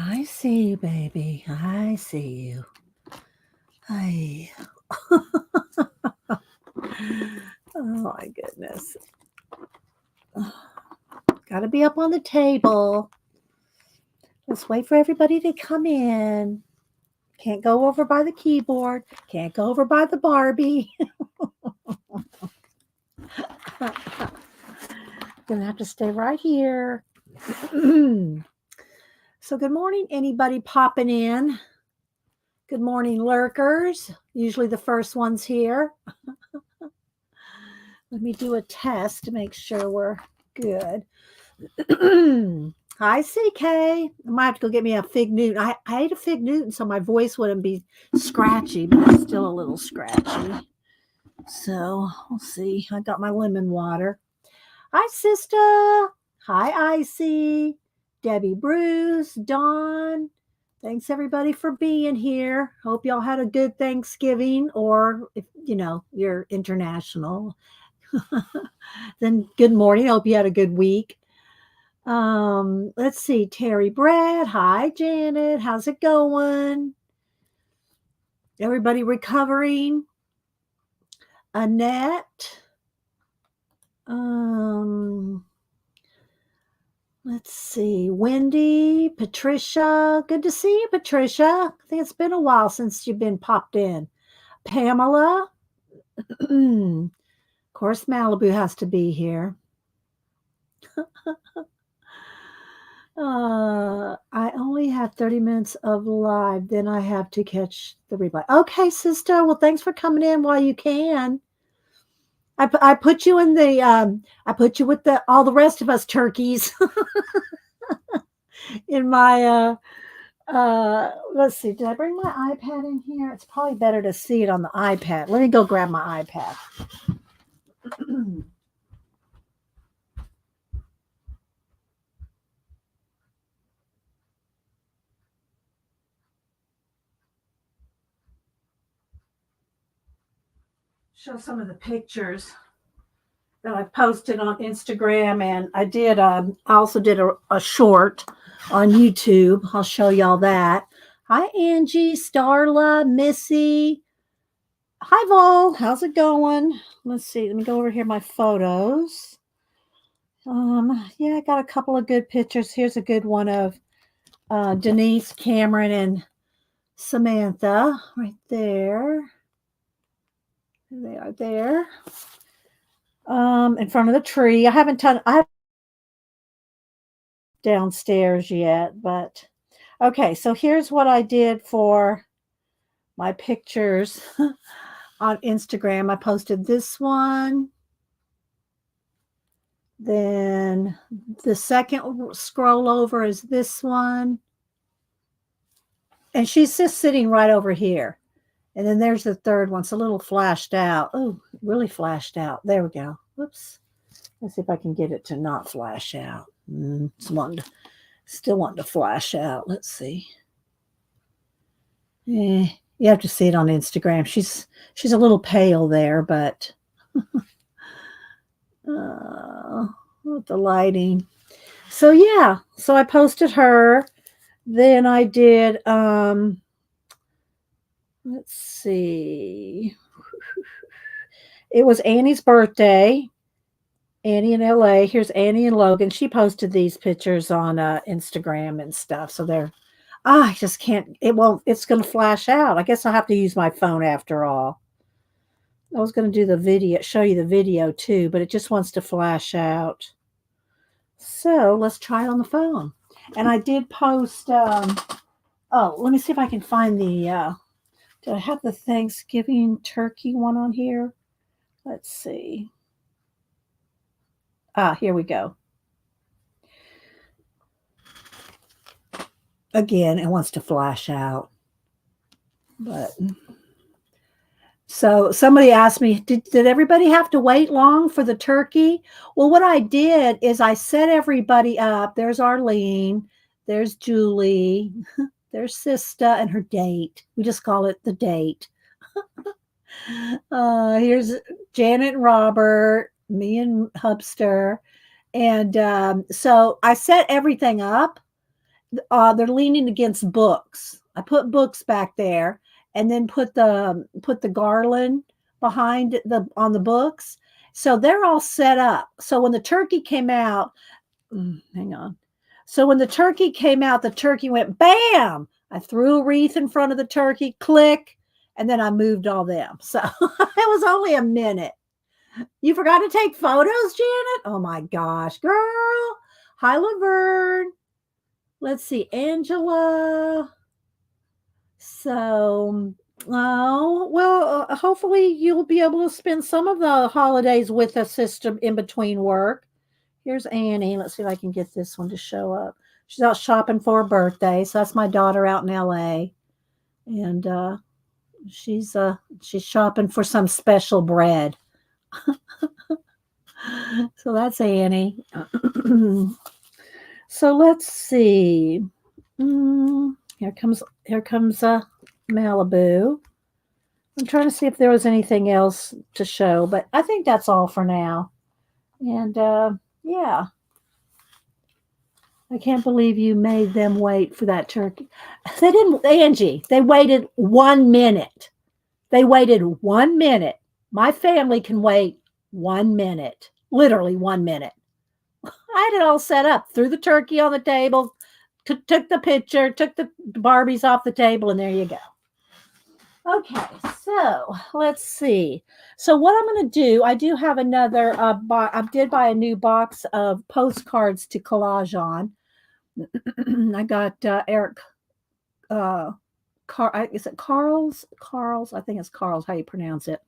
I see you, baby. I see you. Hi. Oh my goodness. Got to be up on the table. Let's wait for everybody to come in. Can't go over by the keyboard. Can't go over by the Barbie. Gonna have to stay right here. So, good morning, anybody popping in? Good morning, lurkers. Usually the first ones here. Let me do a test to make sure we're good. Hi, CK. I might have to go get me a Fig Newton. I ate a Fig Newton so my voice wouldn't be scratchy, but it's still a little scratchy. So we'll see. I got my lemon water. Hi, sister. Hi, Icy. Debbie Bruce, Dawn. Thanks everybody for being here. Hope y'all had a good Thanksgiving, or if you're international, then good morning. Hope you had a good week. Let's see. Terry Brad. Hi, Janet. How's it going? Everybody recovering? Annette. Let's see. Wendy, Patricia. Good to see you, Patricia. I think it's been a while since you've been popped in. Pamela. Of course, Malibu has to be here. I only have 30 minutes of live, then I have to catch the replay. Okay, sister. Well, thanks for coming in while you can. I put you in the I put you with all the rest of us turkeys in my let's see, did I bring my iPad in here? It's probably better to see it on the iPad. Let me go grab my iPad. Show some of the pictures that I posted on Instagram, and I also did a short on YouTube. I'll show y'all that. Hi, Angie, Starla, Missy. Hi, Vol. How's it going? Let's see. Let me go over here. My photos. Yeah, I got a couple of good pictures. Here's a good one of Denise, Cameron, and Samantha right there. They are there. In front of the tree. I haven't downstairs yet, but okay. So here's what I did for my pictures on Instagram. I posted this one. Then the second scroll over is this one. And she's just sitting right over here. And then there's the third one. It's a little flashed out. Oh, really flashed out. There we go. Whoops. Let's see if I can get it to not flash out. Still wanting to flash out. Let's see. You have to see it on Instagram. She's a little pale there, but with the lighting. So yeah, so I posted her. Then I did let's see. It was Annie's birthday. Annie in LA. Here's Annie and Logan. She posted these pictures on Instagram and stuff. So they're I just can't, it's going to flash out. I guess I'll have to use my phone after all. I was going to do the video, show you the video too, but it just wants to flash out. So let's try it on the phone. And I did post, let me see if I can find the, do I have the Thanksgiving turkey one on here? Let's see. Here we go. Again, it wants to flash out. But so somebody asked me, did everybody have to wait long for the turkey? Well, what I did is I set everybody up. There's Arlene, there's Julie, there's Sista and her date. We just call it the date. Here's Janet and Robert, me and Hubster. And so I set everything up. they're leaning against books. I put books back there and then put the garland behind the on the books. So they're all set up. So when the turkey came out, hang on. So when the turkey came out, the turkey went bam. I threw a wreath in front of the turkey, click, and then I moved all them. So it was only a minute. You forgot to take photos, Janet? Oh my gosh, girl. Hi, Laverne. Let's see, Angela. So, oh, well, hopefully you'll be able to spend some of the holidays with a sister in between work. Here's Annie. Let's see if I can get this one to show up. She's out shopping for her birthday. So that's my daughter out in LA. And she's shopping for some special bread. So that's Annie. So let's see. Here comes Malibu. I'm trying to see if there was anything else to show, but I think that's all for now. And yeah. I can't believe you made them wait for that turkey. They didn't, Angie, they waited 1 minute. They waited 1 minute. My family can wait 1 minute, literally 1 minute. I had it all set up, threw the turkey on the table, took the picture, took the Barbies off the table, and there you go. Okay, so let's see. So what I'm going to do, I do have another, I did buy a new box of postcards to collage on. I got Eric, is it Carl's? Carl's, I think it's Carl's, how you pronounce it.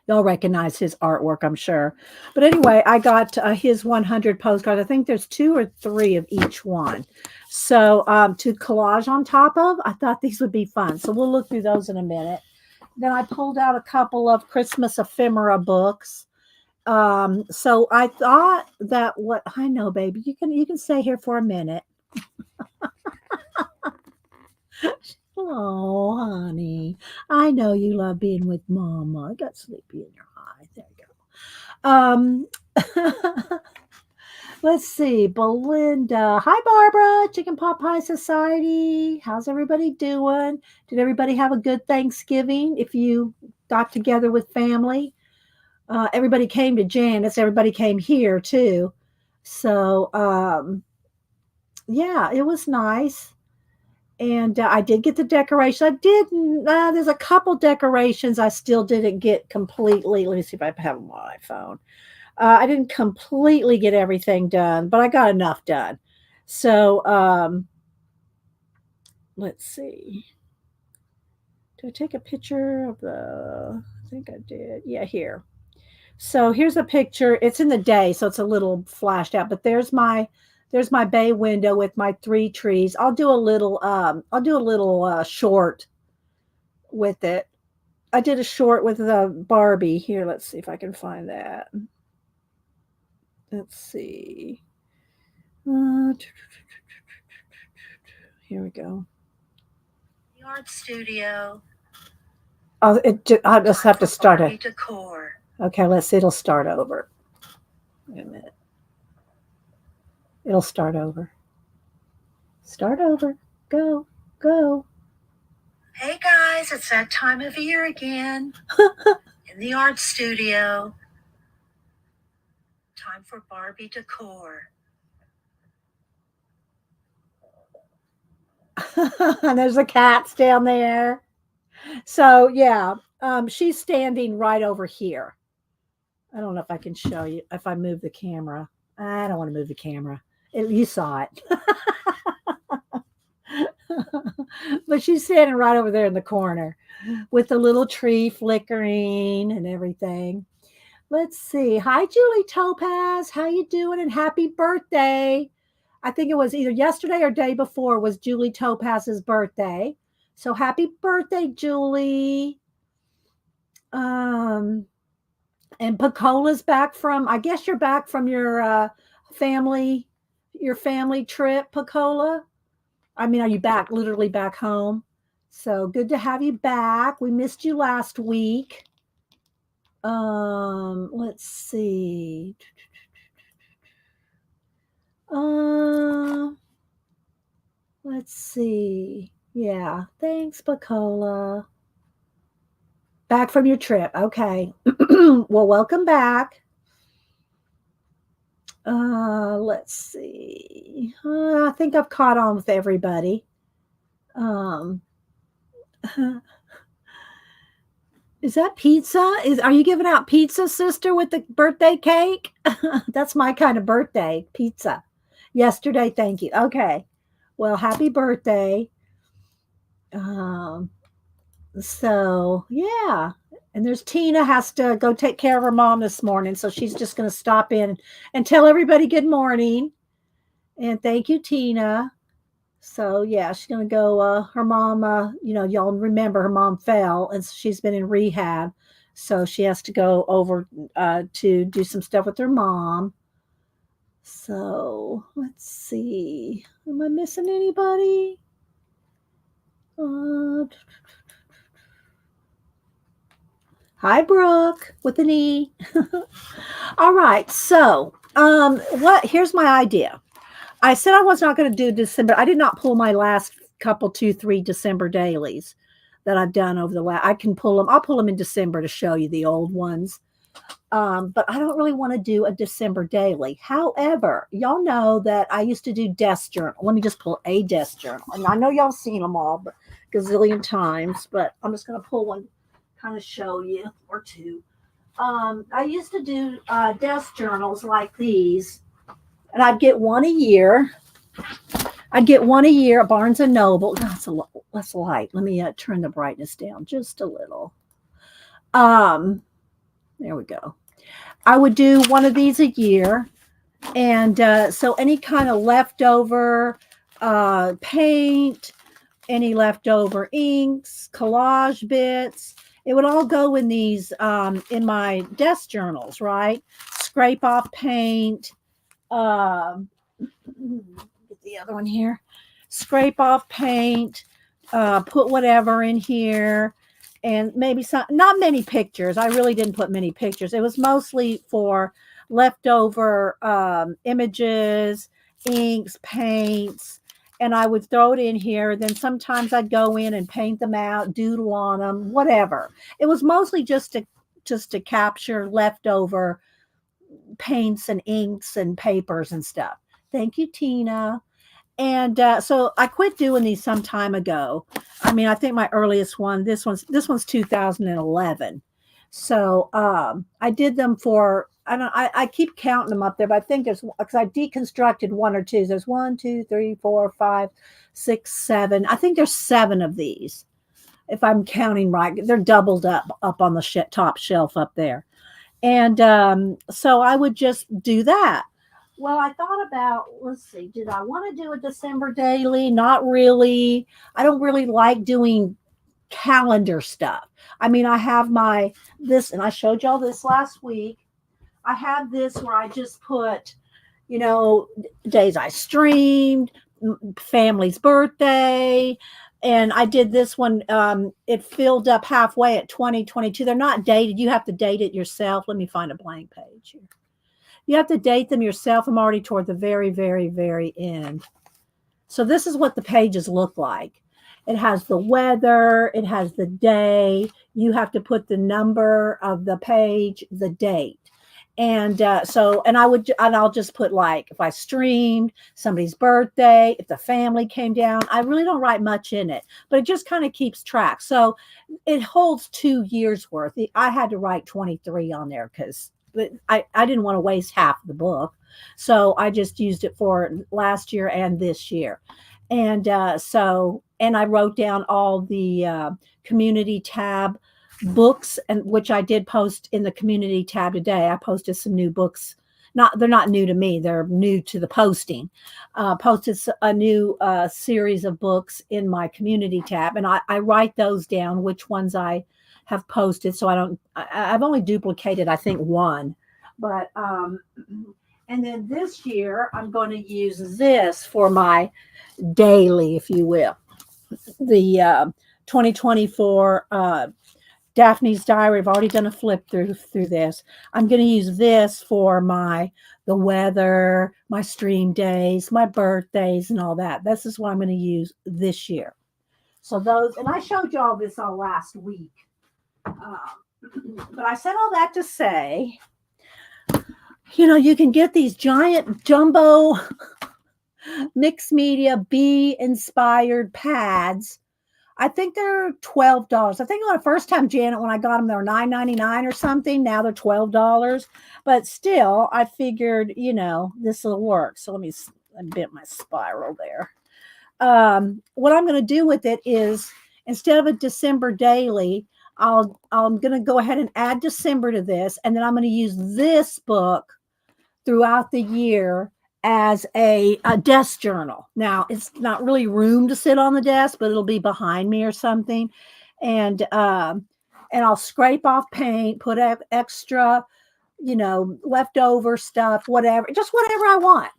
Y'all recognize his artwork, I'm sure. But anyway, I got his 100 postcards. I think there's 2 or 3 of each one. So to collage on top of, I thought these would be fun. So we'll look through those in a minute. Then I pulled out a couple of Christmas ephemera books. So I thought that what I know, baby, you can stay here for a minute. Oh, honey, I know you love being with Mama. I got sleepy in your eye. There you go. Let's see, Belinda. Hi, Barbara. Chicken Pot Pie Society. How's everybody doing? Did everybody have a good Thanksgiving? If you got together with family, everybody came to Janice. Everybody came here too. So, yeah, it was nice. And I did get the decoration. I didn't. There's a couple decorations I still didn't get completely. Let me see if I have them on my phone. I didn't completely get everything done, but I got enough done. So let's see. Did I take a picture of the? I think I did. Yeah, here. So here's a picture. It's in the day, so it's a little flashed out. But there's my bay window with my 3 trees. I'll do a little short with it. I did a short with the Barbie. Here, let's see if I can find that. Let's see. Here we go. The art studio. Oh, I'll just have to start it. Decor. Okay, let's see. It'll start over. Wait a minute. It'll start over. Start over. Go. Go. Hey guys, it's that time of year again. In the art studio. Time for Barbie decor. There's the cats down there. So yeah, she's standing right over here. I don't know if I can show you if I move the camera. I don't want to move the camera. You saw it. But she's standing right over there in the corner with the little tree flickering and everything. Let's see. Hi, Julie Topaz. How you doing? And happy birthday. I think it was either yesterday or day before was Julie Topaz's birthday. So happy birthday, Julie. And Pacola's back from, I guess you're back from your family trip, Pacola. I mean, are you back, literally back home? So good to have you back. We missed you last week. Let's see. Let's see. Yeah. Thanks, Bacola. Back from your trip. Okay. Well, welcome back. Let's see. I think I've caught on with everybody. Um, is that pizza? Are you giving out pizza, sister, with the birthday cake? That's my kind of birthday, pizza. Yesterday, thank you. Okay. Well, happy birthday. Um, so yeah. And there's Tina has to go take care of her mom this morning, so she's just going to stop in and tell everybody good morning. And thank you, Tina. So yeah, she's gonna go. Her mom, y'all remember her mom fell, and so she's been in rehab. So she has to go over to do some stuff with her mom. So let's see. Am I missing anybody? Hi, Brooke, with an E. All right. So, here's my idea. I said I was not going to do December. I did not pull my last couple, 2, 3 December dailies that I've done over the last. I can pull them. I'll pull them in December to show you the old ones. But I don't really want to do a December daily. However, y'all know that I used to do desk journal. Let me just pull a desk journal. And I know y'all seen them all but gazillion times, but I'm just going to pull one, kind of show you, or two. I used to do desk journals like these, and I'd get one a year. I'd get one a year at Barnes and Noble. That's light. Let me turn the brightness down just a little. There we go. I would do one of these a year. And so any kind of leftover paint, any leftover inks, collage bits, it would all go in these, in my desk journals, right? Scrape off paint. Get the other one here. Scrape off paint, put whatever in here. And maybe some, not many pictures. I really didn't put many pictures. It was mostly for leftover images, inks, paints, and I would throw it in here. Then sometimes I'd go in and paint them out, doodle on them, whatever. It was mostly just to capture leftover paints and inks and papers and stuff. Thank you, Tina. And so I quit doing these some time ago. I mean, I think my earliest one, this one's 2011. So I did them for, I keep counting them up there, but I think there's, because I deconstructed one or two. There's 1, 2, 3, 4, 5, 6, 7. I think there's 7 of these, if I'm counting right. They're doubled up on the top shelf up there. And so I would just do that. Well, I thought about, let's see, did I want to do a December daily? Not really. I don't really like doing calendar stuff. I mean, I have this, and I showed y'all this last week. I have this where I just put, days I streamed, family's birthday, and I did this one. It filled up halfway at 2022. They're not dated. You have to date it yourself. Let me find a blank page here. You have to date them yourself. I'm already toward the very, very, very end. So this is what the pages look like. It has the weather. It has the day. You have to put the number of the page, the date. And I'll just put, like, if I streamed, somebody's birthday, if the family came down. I really don't write much in it, but it just kind of keeps track. So it holds 2 years worth. I had to write 23 on there because I didn't want to waste half the book. So I just used it for last year and this year. And and I wrote down all the community tab books, and which I did post in the community tab today. I posted some new books. They're not new to me. They're new to the posting. Posted a new series of books in my community tab. And I write those down, which ones I have posted. So I've only duplicated, I think, one, but, and then this year I'm going to use this for my daily, if you will, the 2024 Daphne's Diary. I've already done a flip through this. I'm going to use this for my the weather, my stream days, my birthdays, and all that. This is what I'm going to use this year. So those, and I showed you all this all last week. But I said all that to say, you can get these giant jumbo mixed media bee inspired pads. I think they're $12. I think the first time, Janet, when I got them, they were $9.99 or something. Now they're $12. But still, I figured, this will work. So I bent my spiral there. What I'm going to do with it is, instead of a December daily, I'm going to go ahead and add December to this, and then I'm going to use this book throughout the year as a desk journal. Now, it's not really room to sit on the desk, but it'll be behind me or something. And I'll scrape off paint, put extra, leftover stuff, whatever, just whatever I want.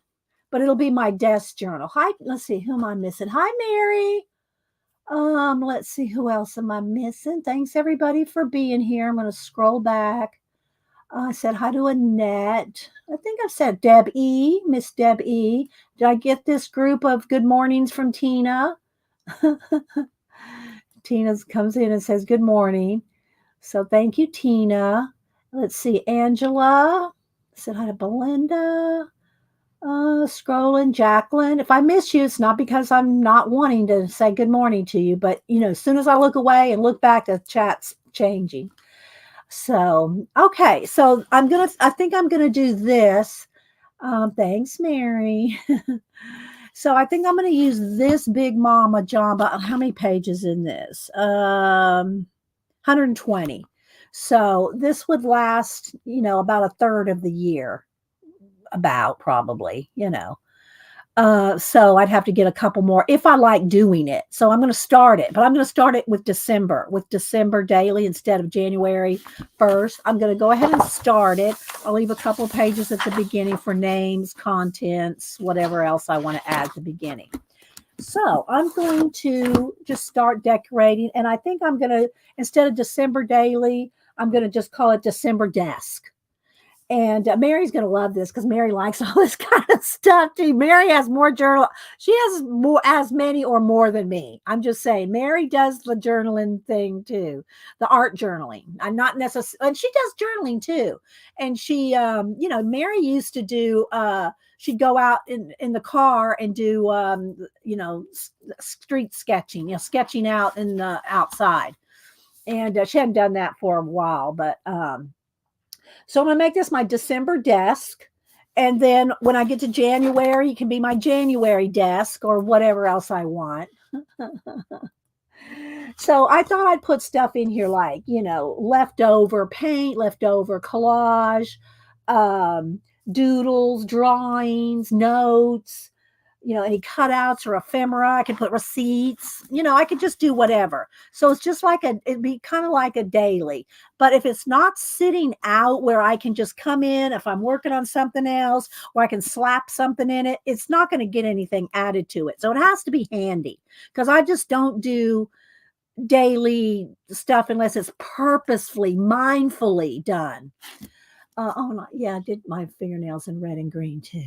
But it'll be my desk journal. Hi, let's see, who am I missing? Hi, Mary. Let's see, who else am I missing? Thanks everybody for being here. I'm going to scroll back. I said hi to Annette. I think I've said Deb E, Miss Deb E. Did I get this group of good mornings from Tina? Tina comes in and says good morning. So thank you, Tina. Let's see, Angela. I said hi to Belinda. Scrolling, Jacqueline. If I miss you, it's not because I'm not wanting to say good morning to you, but as soon as I look away and look back, the chat's changing. So, okay. So I think I'm going to do this. Thanks, Mary. So I think I'm going to use this Big Mama Jamba. How many pages in this? 120. So this would last, about a third of the year. About probably, so I'd have to get a couple more if I like doing it. So I'm going to start it, but I'm going to start it with December daily instead of January 1st. I'm going to go ahead and start it. I'll leave a couple pages at the beginning for names, contents, whatever else I want to add at the beginning. So I'm going to just start decorating. And I think I'm going to, instead of December daily, I'm going to just call it December desk. And Mary's going to love this because Mary likes all this kind of stuff too. Mary has more journal. She has as many or more than me. I'm just saying, Mary does the journaling thing too, the art journaling. I'm not necessarily, and she does journaling too. And she, Mary used to do, she'd go out in the car and do, street sketching, sketching out in the outside. And she hadn't done that for a while, but, so I'm going to make this my December desk. And then when I get to January, it can be my January desk or whatever else I want. So I thought I'd put stuff in here like, leftover paint, leftover collage, doodles, drawings, notes, any cutouts or ephemera. I could put receipts, I could just do whatever. So it's just it'd be kind of like a daily. But if it's not sitting out where I can just come in, if I'm working on something else, or I can slap something in it, it's not going to get anything added to it. So it has to be handy, because I just don't do daily stuff unless it's purposefully, mindfully done. I did my fingernails in red and green too.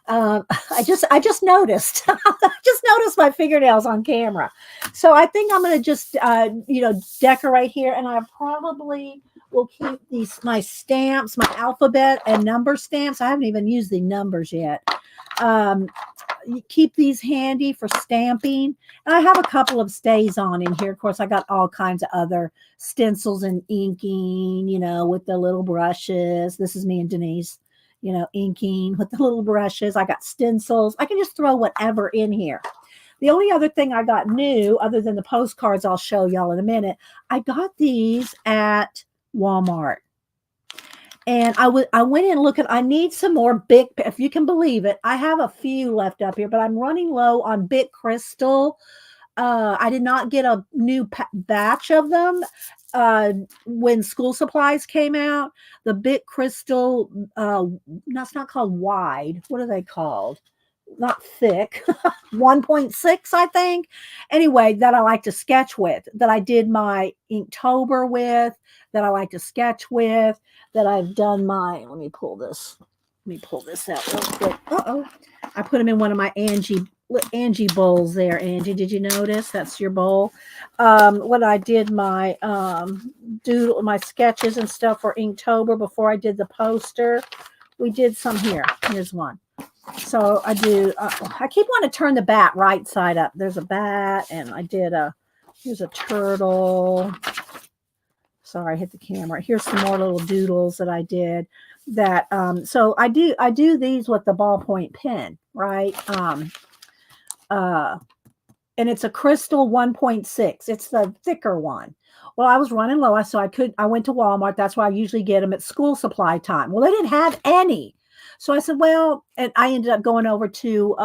I just noticed. I just noticed my fingernails on camera. So I think I'm going to just, decorate here, and I probably will keep my stamps, my alphabet and number stamps. I haven't even used the numbers yet. You keep these handy for stamping. And I have a couple of stays on in here. Of course, I got all kinds of other stencils and inking, with the little brushes. This is me and Denise, inking with the little brushes. I got stencils. I can just throw whatever in here. The only other thing I got new, other than the postcards I'll show y'all in a minute, I got these at Walmart. And I went in looking. I need some more Bic, if you can believe it. I have a few left up here, but I'm running low on Bic Crystal. I did not get a new batch of them when school supplies came out. The Bic Crystal, that's not called wide. What are they called? Not thick. 1.6, I think. Anyway, that I like to sketch with, that I did my Inktober with, that I like to sketch with, that I've done my, let me pull this me pull this out real quick. Uh-oh. I put them in one of my Angie bowls there. Angie, did you notice? That's your bowl. When I did my doodle, my sketches and stuff for Inktober before I did the poster, we did some here. Here's one. So I do, I keep wanting to turn the bat right side up. There's a bat, and I did here's a turtle. Sorry, I hit the camera. Here's some more little doodles that I did that, so I do these with the ballpoint pen, right? And it's a crystal 1.6. It's the thicker one. Well, I was running low, so I went to Walmart. That's why I usually get them at school supply time. Well, they didn't have any. So I said, well, and I ended up going over to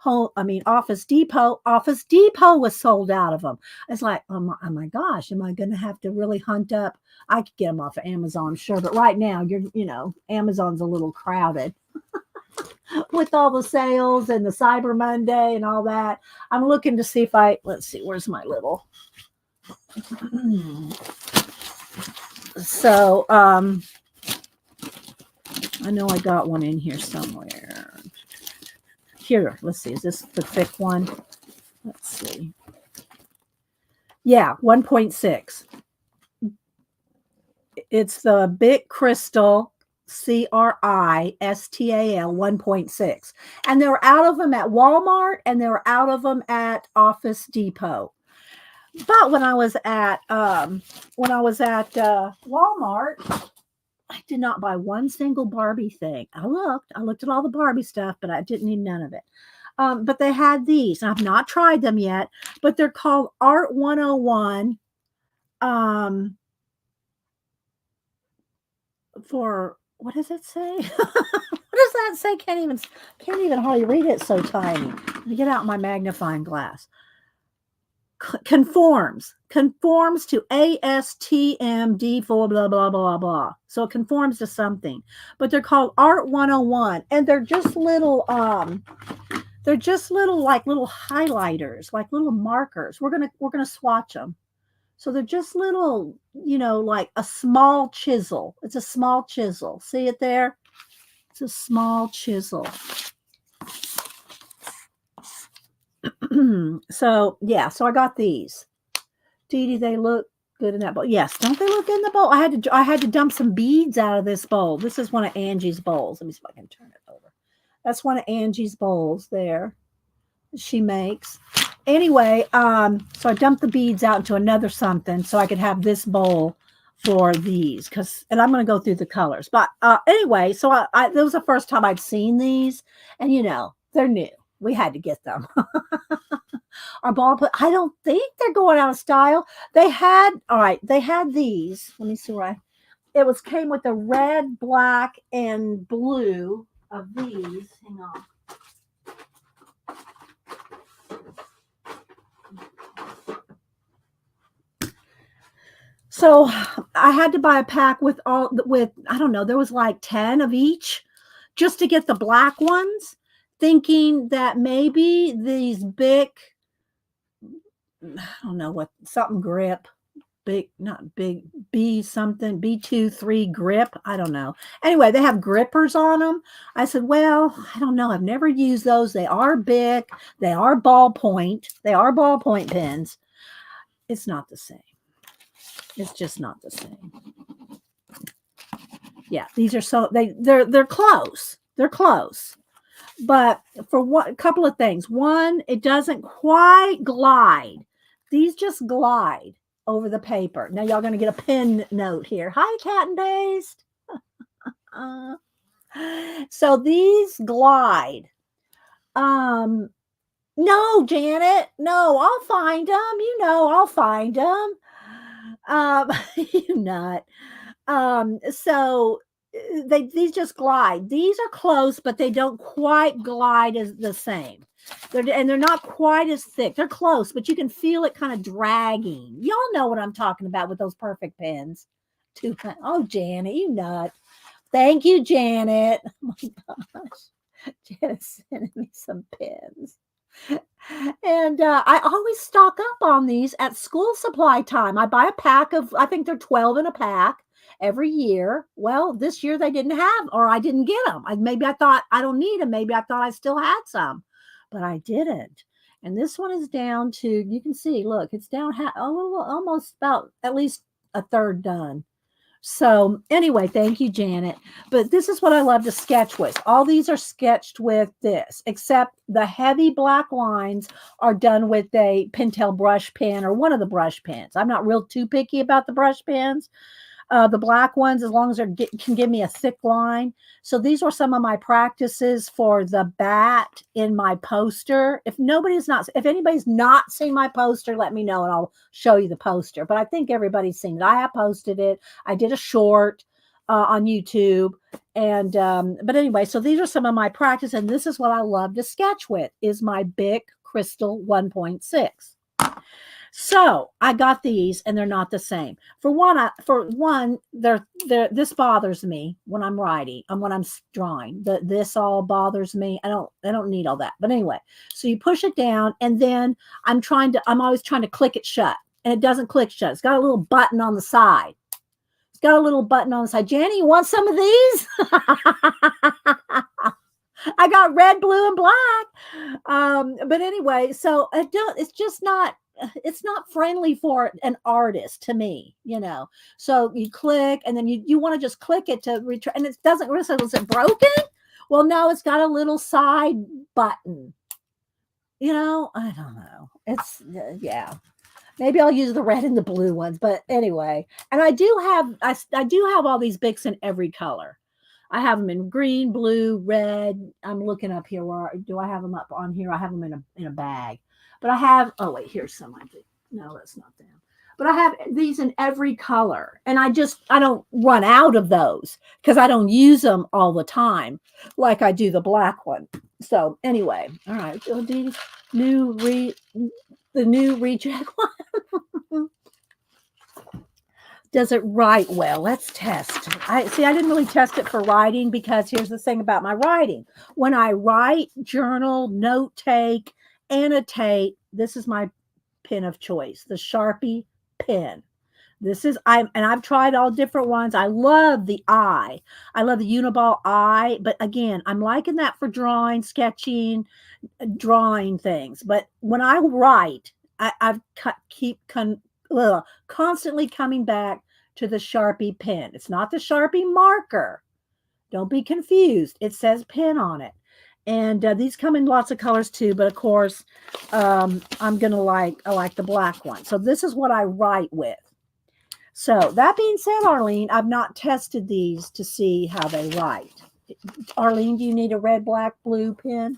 Office Depot. Office Depot was sold out of them. I was like, oh my gosh, am I going to have to really hunt up? I could get them off of Amazon, sure, but right now Amazon's a little crowded with all the sales and the Cyber Monday and all that. I'm looking to see if let's see, where's my little. So, I know I got one in here somewhere. Here, let's see. Is this the thick one? Let's see. Yeah, 1.6. It's the Big Crystal Crystal 1.6. And they were out of them at Walmart, and they were out of them at Office Depot. But when I was at Walmart, I did not buy one single Barbie thing. I looked at all the Barbie stuff, but I didn't need none of it. But they had these. I've not tried them yet, but they're called Art 101. For what does it say? What does that say? Can't even hardly read it. So tiny. Let me get out my magnifying glass. Conforms to ASTM D4 blah blah blah blah. So it conforms to something, but they're called Art 101, and they're just little like little highlighters, like little markers. We're gonna swatch them. So they're just little, like a small chisel. It's a small chisel. See it there? It's a small chisel. So I got these. Dee Dee, they look good in that bowl. Yes, don't they look good in the bowl? I had to dump some beads out of this bowl. This is one of Angie's bowls. Let me see if I can turn it over. That's one of Angie's bowls there. She makes. Anyway, so I dumped the beads out into another something so I could have this bowl for these, and I'm going to go through the colors. But anyway, so that was the first time I'd seen these, and they're new. We had to get them. Our ball, but I don't think they're going out of style. They had these. Let me see it came with the red, black, and blue of these. Hang on. So I had to buy a pack with I don't know, there was like 10 of each just to get the black ones, thinking that maybe these big, I don't know what, something grip, not big, B something, B2, 3 grip. I don't know. Anyway, they have grippers on them. I said, well, I don't know. I've never used those. They are big. They are ballpoint. They are ballpoint pens. It's not the same. It's just not the same. Yeah, these are they're close. They're close. But for a couple of things. One, it doesn't quite glide. These just glide over the paper. Now y'all going to get a pen note here. Hi, Cat and Based. So these glide. No, Janet. No, I'll find them. I'll find them. You nut. So these just glide. These are close, but they don't quite glide as the same. They're not quite as thick. They're close, but you can feel it kind of dragging. Y'all know what I'm talking about with those perfect pens. Oh, Janet, you nut. Thank you, Janet. Oh my gosh. Janet's sending me some pens. And I always stock up on these at school supply time. I buy a pack of, I think they're 12 in a pack. every year. Well, this year they didn't have, or I didn't get them. Maybe I thought I don't need them. Maybe I thought I still had some, but I didn't. And this one is down to, you can see, look, it's down a little, almost about at least a third done. So anyway, thank you, Janet. But this is what I love to sketch with. All these are sketched with this, except the heavy black lines are done with a Pentel brush pen or one of the brush pens. I'm not real too picky about the brush pens. The black ones, as long as they can give me a thick line. So these were some of my practices for the bat in my poster. If anybody's not seen my poster, let me know and I'll show you the poster. But I think everybody's seen it. I have posted it. I did a short on YouTube. And but anyway, so these are some of my practice, and this is what I love to sketch with, is my Bic Crystal 1.6. So I got these, and they're not the same. For one, this bothers me when I'm writing and when I'm drawing. This all bothers me. I don't need all that. But anyway, so you push it down, and then I'm always trying to click it shut, and it doesn't click shut. It's got a little button on the side. It's got a little button on the side. Janny, you want some of these? I got red, blue, and black. But anyway, so it's not friendly for an artist to me, So you click, and then you want to just click it to return, and it doesn't. Was it broken? Well, no, it's got a little side button. I don't know. It's yeah. Maybe I'll use the red and the blue ones, but anyway. And I do have all these Bics in every color. I have them in green, blue, red. I'm looking up here. Where do I have them up on here? I have them in a bag. But I have, oh wait, here's some. I think no, that's not them. But I have these in every color, and I don't run out of those because I don't use them all the time like I do the black one. So anyway, all right, the new reject one. Does it write well? Let's test. I didn't really test it for writing, because here's the thing about my writing. When I write, journal, note take, annotate, this is my pen of choice, the Sharpie pen. I've tried all different ones. I love the eye. I love the Uniball eye, but again, I'm liking that for drawing, sketching, drawing things. But when I write, I've constantly coming back to the Sharpie pen. It's not the Sharpie marker. Don't be confused. It says pen on it. And these come in lots of colors too, but of course, I like the black one. So this is what I write with. So that being said, Arlene, I've not tested these to see how they write. Arlene, do you need a red, black, blue pen?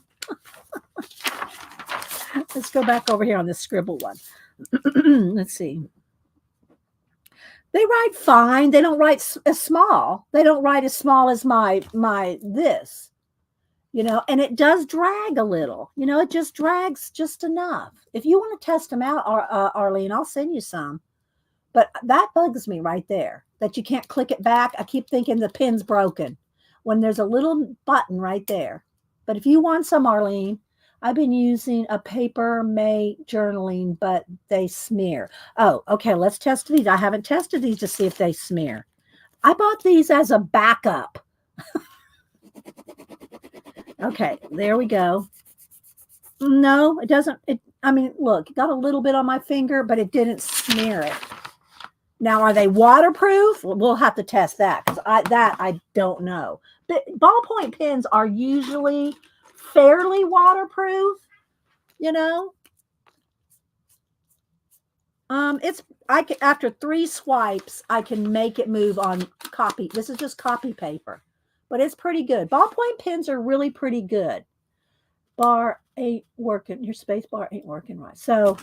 Let's go back over here on this scribble one. Let's see. They write fine. They don't write as small. They don't write as small as my this. And it does drag a little. It just drags just enough. If you want to test them out, Arlene, I'll send you some. But that bugs me right there, that you can't click it back. I keep thinking the pin's broken when there's a little button right there. But if you want some, Arlene, I've been using a Paper Mate journaling, but they smear. Oh, okay, let's test these. I haven't tested these to see if they smear. I bought these as a backup. Okay, there we go. No, it doesn't. Look, it got a little bit on my finger, but it didn't smear it. Now, are they waterproof? We'll have to test that, because I don't know. But ballpoint pens are usually fairly waterproof, after 3 swipes, I can make it move on copy. This is just copy paper, but it's pretty good. Ballpoint pens are really pretty good. Bar ain't working. Your space bar ain't working right. So,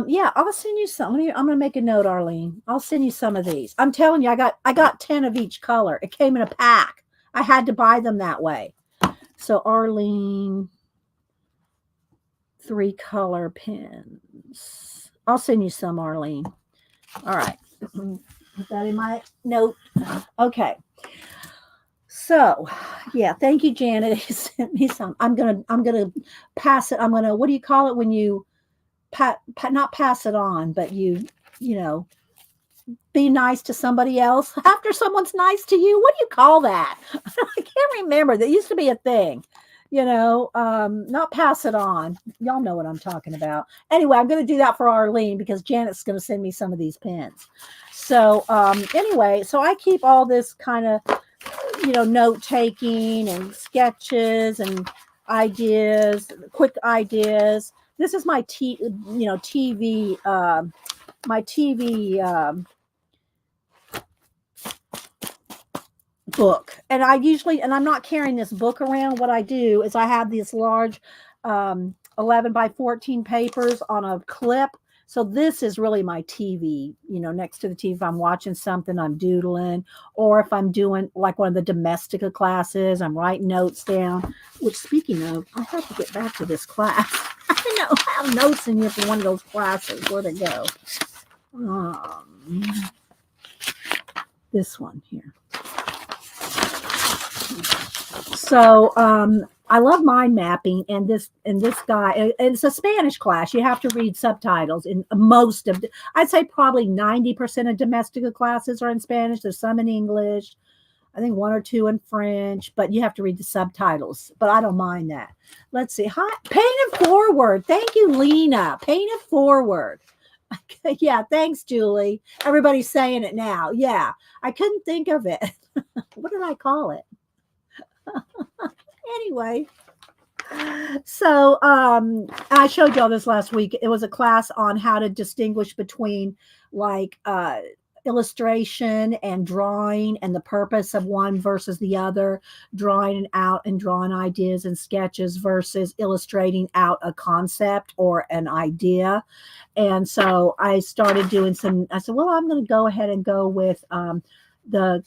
yeah, I'll send you some. I'm going to make a note, Arlene. I'll send you some of these. I'm telling you, I got 10 of each color. It came in a pack. I had to buy them that way. So Arlene, 3 color pens. I'll send you some, Arlene. All right. Put that in my note. Okay. So, yeah, thank you, Janet. He sent me some. I'm gonna pass it. What do you call it when you not pass it on, but you be nice to somebody else after someone's nice to you. What do you call that? I can't remember. That used to be a thing. Not pass it on. Y'all know what I'm talking about. Anyway, I'm going to do that for Arlene because Janet's going to send me some of these pens. So anyway, so I keep all this kind of, note taking and sketches and ideas, quick ideas. This is my TV, my TV book. And I'm not carrying this book around. What I do is I have these large 11 by 14 papers on a clip. So this is really my TV, next to the TV. If I'm watching something, I'm doodling, or if I'm doing like one of the domestica classes, I'm writing notes down, which speaking of, I have to get back to this class. I have notes in here for one of those classes. Where'd it go? This one here. So I love mind mapping, and this guy, and it's a Spanish class. You have to read subtitles in most of I'd say probably 90% of domestica classes are in Spanish. There's some in English, I think 1 or 2 in French, but you have to read the subtitles. But I don't mind that. Let's see. Hi, Paint It Forward. Thank you, Lena. Paint It Forward. Yeah, thanks, Julie. Everybody's saying it now. Yeah, I couldn't think of it. What did I call it? Anyway, so I showed y'all this last week. It was a class on how to distinguish between like illustration and drawing and the purpose of one versus the other, drawing out and drawing ideas and sketches versus illustrating out a concept or an idea. And so I started doing I said, well, I'm going to go ahead and go with the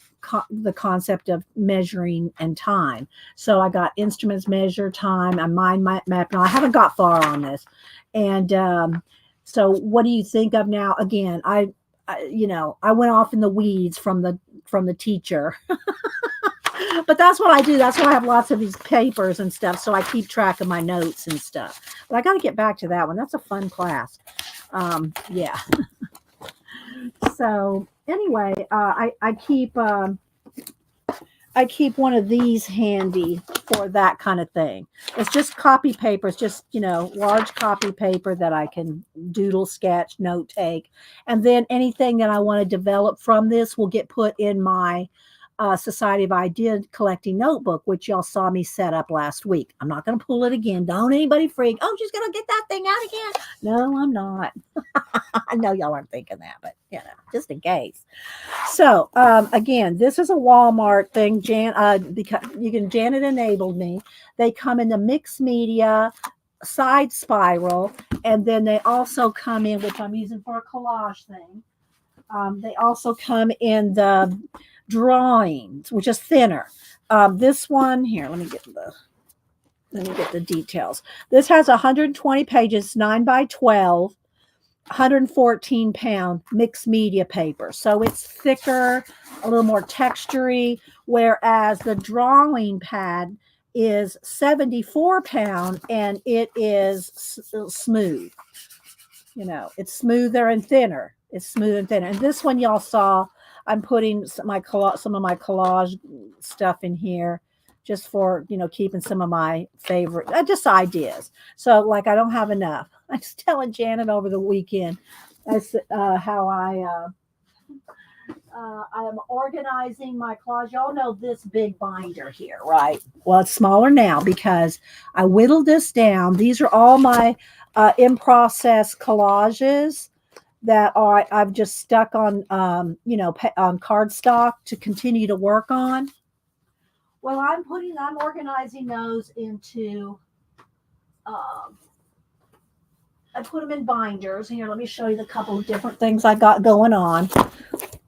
concept of measuring and time. So I got instruments, measure, time. I mind map. Now I haven't got far on this. And so what do you think of now? Again, I went off in the weeds from the teacher. But that's what I do. That's why I have lots of these papers and stuff. So I keep track of my notes and stuff. But I got to get back to that one. That's a fun class. Yeah. So anyway, I keep one of these handy for that kind of thing. It's just copy paper. It's just, large copy paper that I can doodle, sketch, note take. And then anything that I want to develop from this will get put in my Society of Idea Collecting notebook, which y'all saw me set up last week. I'm not going to pull it again. Don't anybody freak. Oh, she's going to get that thing out again. No, I'm not. I know y'all aren't thinking that, but just in case. So again, this is a Walmart thing. Because Janet enabled me. They come in the mixed media side spiral, and then they also come in, which I'm using for a collage thing. They also come in the drawings, which is thinner. This one here, let me get the details. This has 120 pages, 9 by 12, 114 pound mixed media paper. So it's thicker, a little more textury, whereas the drawing pad is 74 pound and it is smooth. It's smoother and thinner. It's smooth and thinner. And this one y'all saw, I'm putting some of my collage stuff in here just for, keeping some of my favorite, just ideas. So like, I don't have enough. I was telling Janet over the weekend, how I am organizing my collage. Y'all know this big binder here, right? Well, it's smaller now because I whittled this down. These are all my in process collages that I've just stuck on, on cardstock to continue to work on. Well, I'm organizing those into, I put them in binders. Here, let me show you the couple of different things I got going on.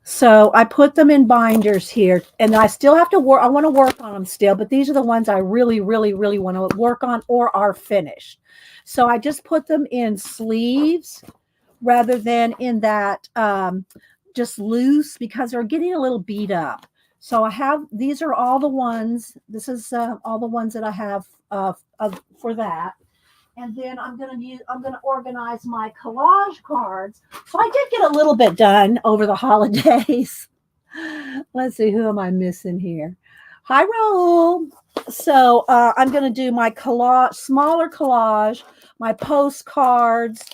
So I put them in binders here, and I still have to work. I want to work on them still, but these are the ones I really, really, really want to work on or are finished. So I just put them in sleeves rather than in that just loose, because they're getting a little beat up. So these are all the ones. This is all the ones that I have for that. And then I'm gonna organize my collage cards. So I did get a little bit done over the holidays. Let's see, who am I missing here? Hi, Raul. So I'm gonna do my collage, smaller collage, my postcards,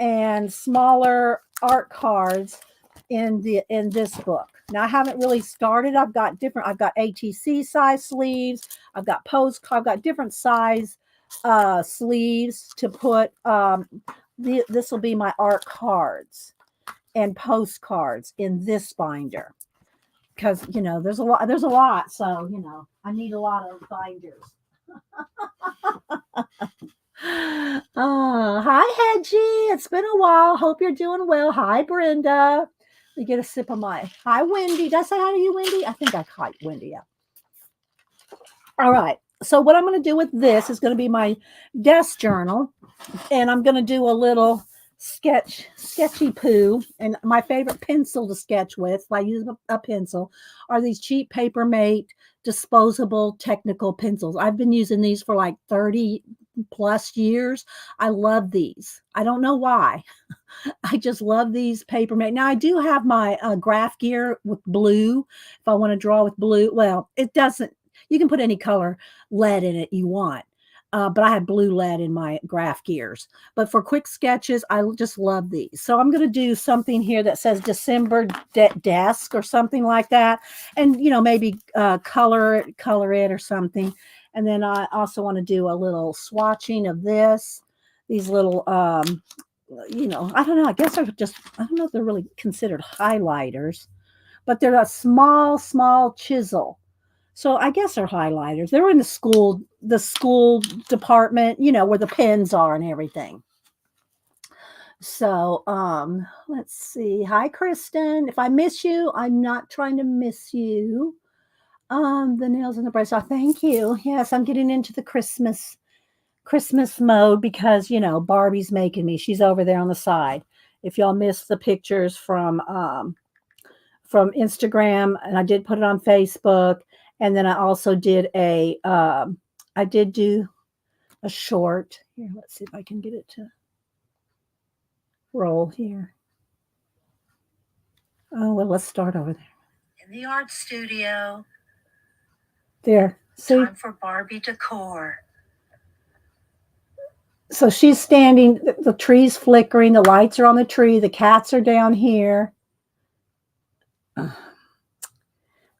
and smaller art cards in this book. Now I haven't really started. I've got ATC size sleeves. I've got different size sleeves to put. This will be my art cards and postcards in this binder because there's a lot, so I need a lot of binders. Hi Hedgie, it's been a while. Hope you're doing well. Hi Brenda. We get a sip of my. Hi Wendy. Did I say hi to you, Wendy? I think I caught Wendy. Yeah. All right. So what I'm going to do with this is going to be my desk journal, and I'm going to do a little sketchy poo. And my favorite pencil to sketch with, if I use a pencil, are these cheap Paper Mate disposable technical pencils. I've been using these for like 30 plus years. I love these. I don't know why. I just love these Paper Mate. Now I do have my graph gear with blue. If I want to draw with blue, well, it doesn't. You can put any color lead in it you want. But I have blue lead in my graph gears. But for quick sketches, I just love these. So I'm going to do something here that says December desk or something like that. And, maybe color it or something. And then I also want to do a little swatching of these little, I don't know. I guess I don't know if they're really considered highlighters, but they're a small chisel. So I guess they're highlighters. They're in the school department, where the pens are and everything. So let's see. Hi, Kristen. If I miss you, I'm not trying to miss you. The nails in the bracelet. Oh, thank you. Yes, I'm getting into the Christmas mode because Barbie's making me. She's over there on the side. If y'all missed the pictures from Instagram, and I did put it on Facebook. And then I also did I did do a short. Here, let's see if I can get it to roll here. Oh, well, let's start over there. In the art studio. There. See? Time for Barbie decor. So she's standing, the tree's flickering, the lights are on the tree, the cats are down here.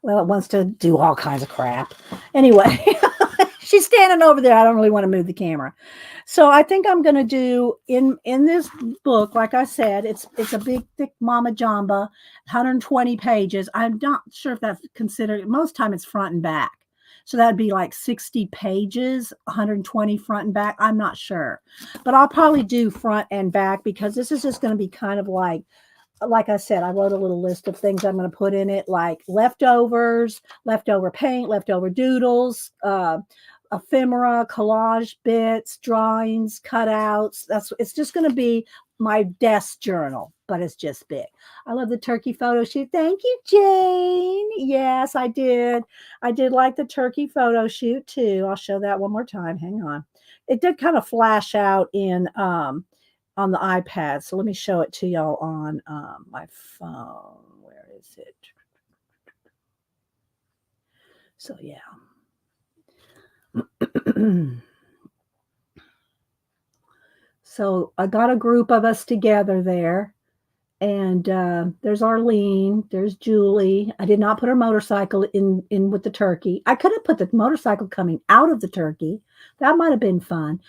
Well, it wants to do all kinds of crap. Anyway, she's standing over there. I don't really want to move the camera. So I think I'm going to do in this book, like I said, it's a big, thick Mama Jamba, 120 pages. I'm not sure if that's considered, most time it's front and back. So that'd be like 60 pages, 120 front and back. I'm not sure. But I'll probably do front and back because this is just going to be kind of like I said, I wrote a little list of things I'm going to put in it, like leftovers, leftover paint, leftover doodles, ephemera, collage bits, drawings, cutouts. It's just going to be my desk journal, but it's just big. I love the turkey photo shoot. Thank you, Jane. Yes, I did. I did like the turkey photo shoot too. I'll show that one more time. Hang on. It did kind of flash out on the iPad. So let me show it to y'all on my phone. Where is it? So yeah. So I got a group of us together there. And there's Arlene, there's Julie. I did not put her motorcycle in with the turkey. I could have put the motorcycle coming out of the turkey. That might have been fun.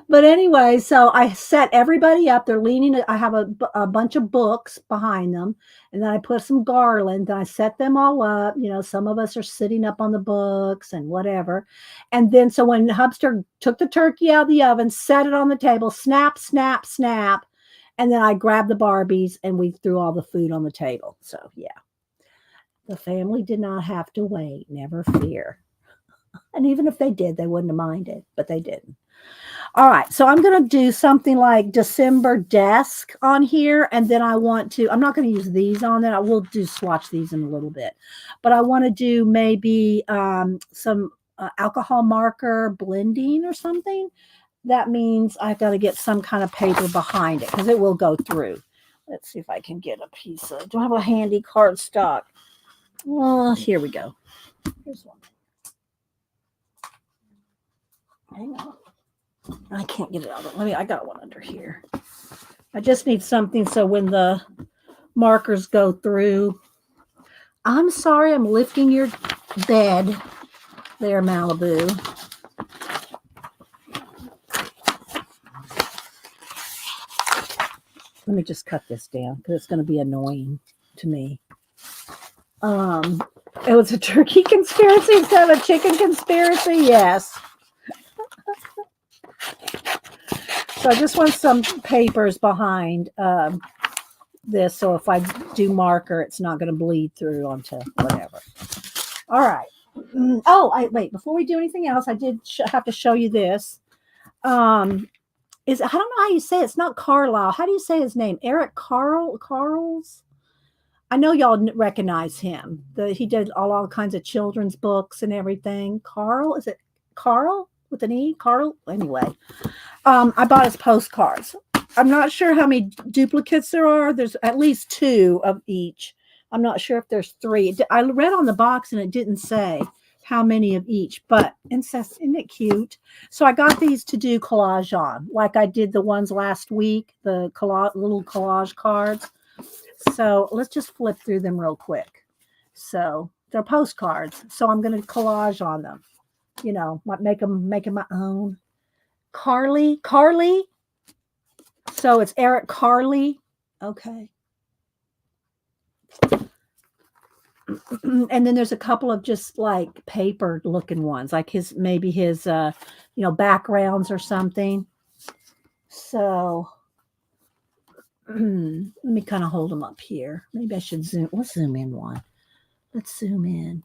But anyway, so I set everybody up. They're leaning. I have a bunch of books behind them. And then I put some garland and I set them all up. Some of us are sitting up on the books and whatever. And then so when Hubster took the turkey out of the oven, set it on the table, snap, snap, snap. And then I grabbed the Barbies and we threw all the food on the table. So yeah, the family did not have to wait. Never fear. And even if they did, they wouldn't have minded, but they didn't. All right, so I'm going to do something like December desk on here, and then I'm not going to use these on there. I will swatch these in a little bit, but I want to do maybe some alcohol marker blending or something. That means I've got to get some kind of paper behind it because it will go through. Let's see if I can get a piece of, do I have a handy cardstock? Well, here we go. Here's one. Hang on. I can't get it out. I got one under here. I just need something so when the markers go through. I'm sorry, I'm lifting your bed there, Malibu. Let me just cut this down because it's going to be annoying to me. It was a turkey conspiracy instead of a chicken conspiracy. Yes. So I just want some papers behind this, so if I do marker, it's not going to bleed through onto whatever. All right. Wait. Before we do anything else, I did have to show you this. I don't know how you say it. It's not Carlisle. How do you say his name? Eric Carles. I know y'all recognize him. He did all kinds of children's books and everything. Carle, is it Carle with an E? Carle. Anyway, I bought his postcards. I'm not sure how many duplicates there are. There's at least 2 of each. I'm not sure if there's 3. I read on the box and it didn't say how many of each, but isn't it cute? So I got these to do collage on, like I did the ones last week, the little collage cards. So let's just flip through them real quick. So they're postcards. So I'm going to collage on them, make them my own. Carle. So it's Eric Carle. Okay. And then there's a couple of just like paper looking ones, like his backgrounds or something. So let me kind of hold them up here. Maybe I should zoom. Let's zoom in one. Let's zoom in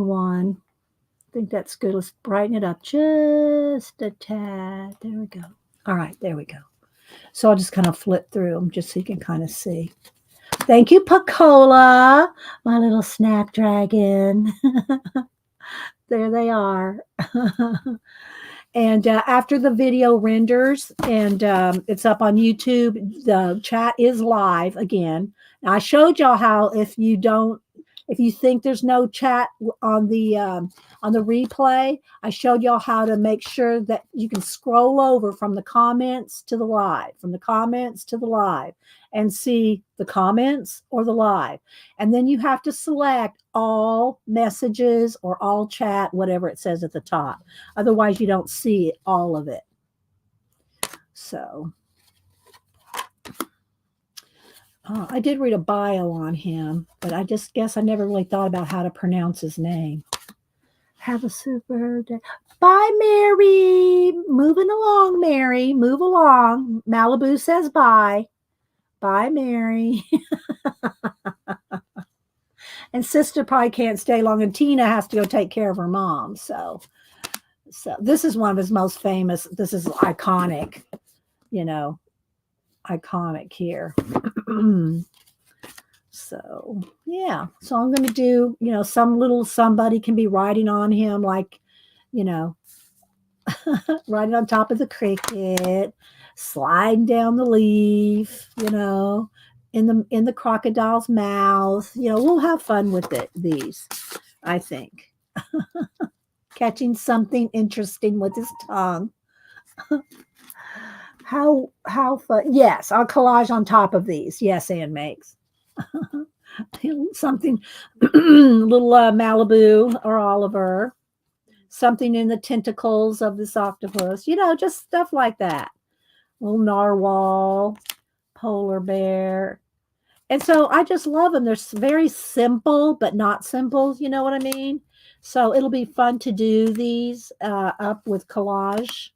one. I think that's good. Let's brighten it up just a tad. There we go. All right, there we go. So I'll just kind of flip through them just so you can kind of see. Thank you, Pacola, my little snapdragon. There they are. And after the video renders and it's up on YouTube, the chat is live again. Now, I showed y'all how if you think there's no chat on the replay, I showed y'all how to make sure that you can scroll over from the comments to the live, and see the comments or the live. And then you have to select all messages or all chat, whatever it says at the top. Otherwise, you don't see all of it. So I did read a bio on him, but I just guess I never really thought about how to pronounce his name. Have a super day. Bye, Mary. Moving along, Mary. Move along. Malibu says bye. Bye, Mary. And sister probably can't stay long, and Tina has to go take care of her mom. So this is one of his most famous. This is iconic, iconic here. So yeah, so I'm going to do, somebody can be riding on him, like, riding on top of the cricket, sliding down the leaf, in the crocodile's mouth. We'll have fun with these, I think. Catching something interesting with his tongue. How fun. Yes, I'll collage on top of these. Yes, Ann makes. Something little Malibu or Oliver, something in the tentacles of this octopus, just stuff like that. Little narwhal, polar bear. And so I just love them. They're very simple, but not simple. You know what I mean? So it'll be fun to do these up with collage.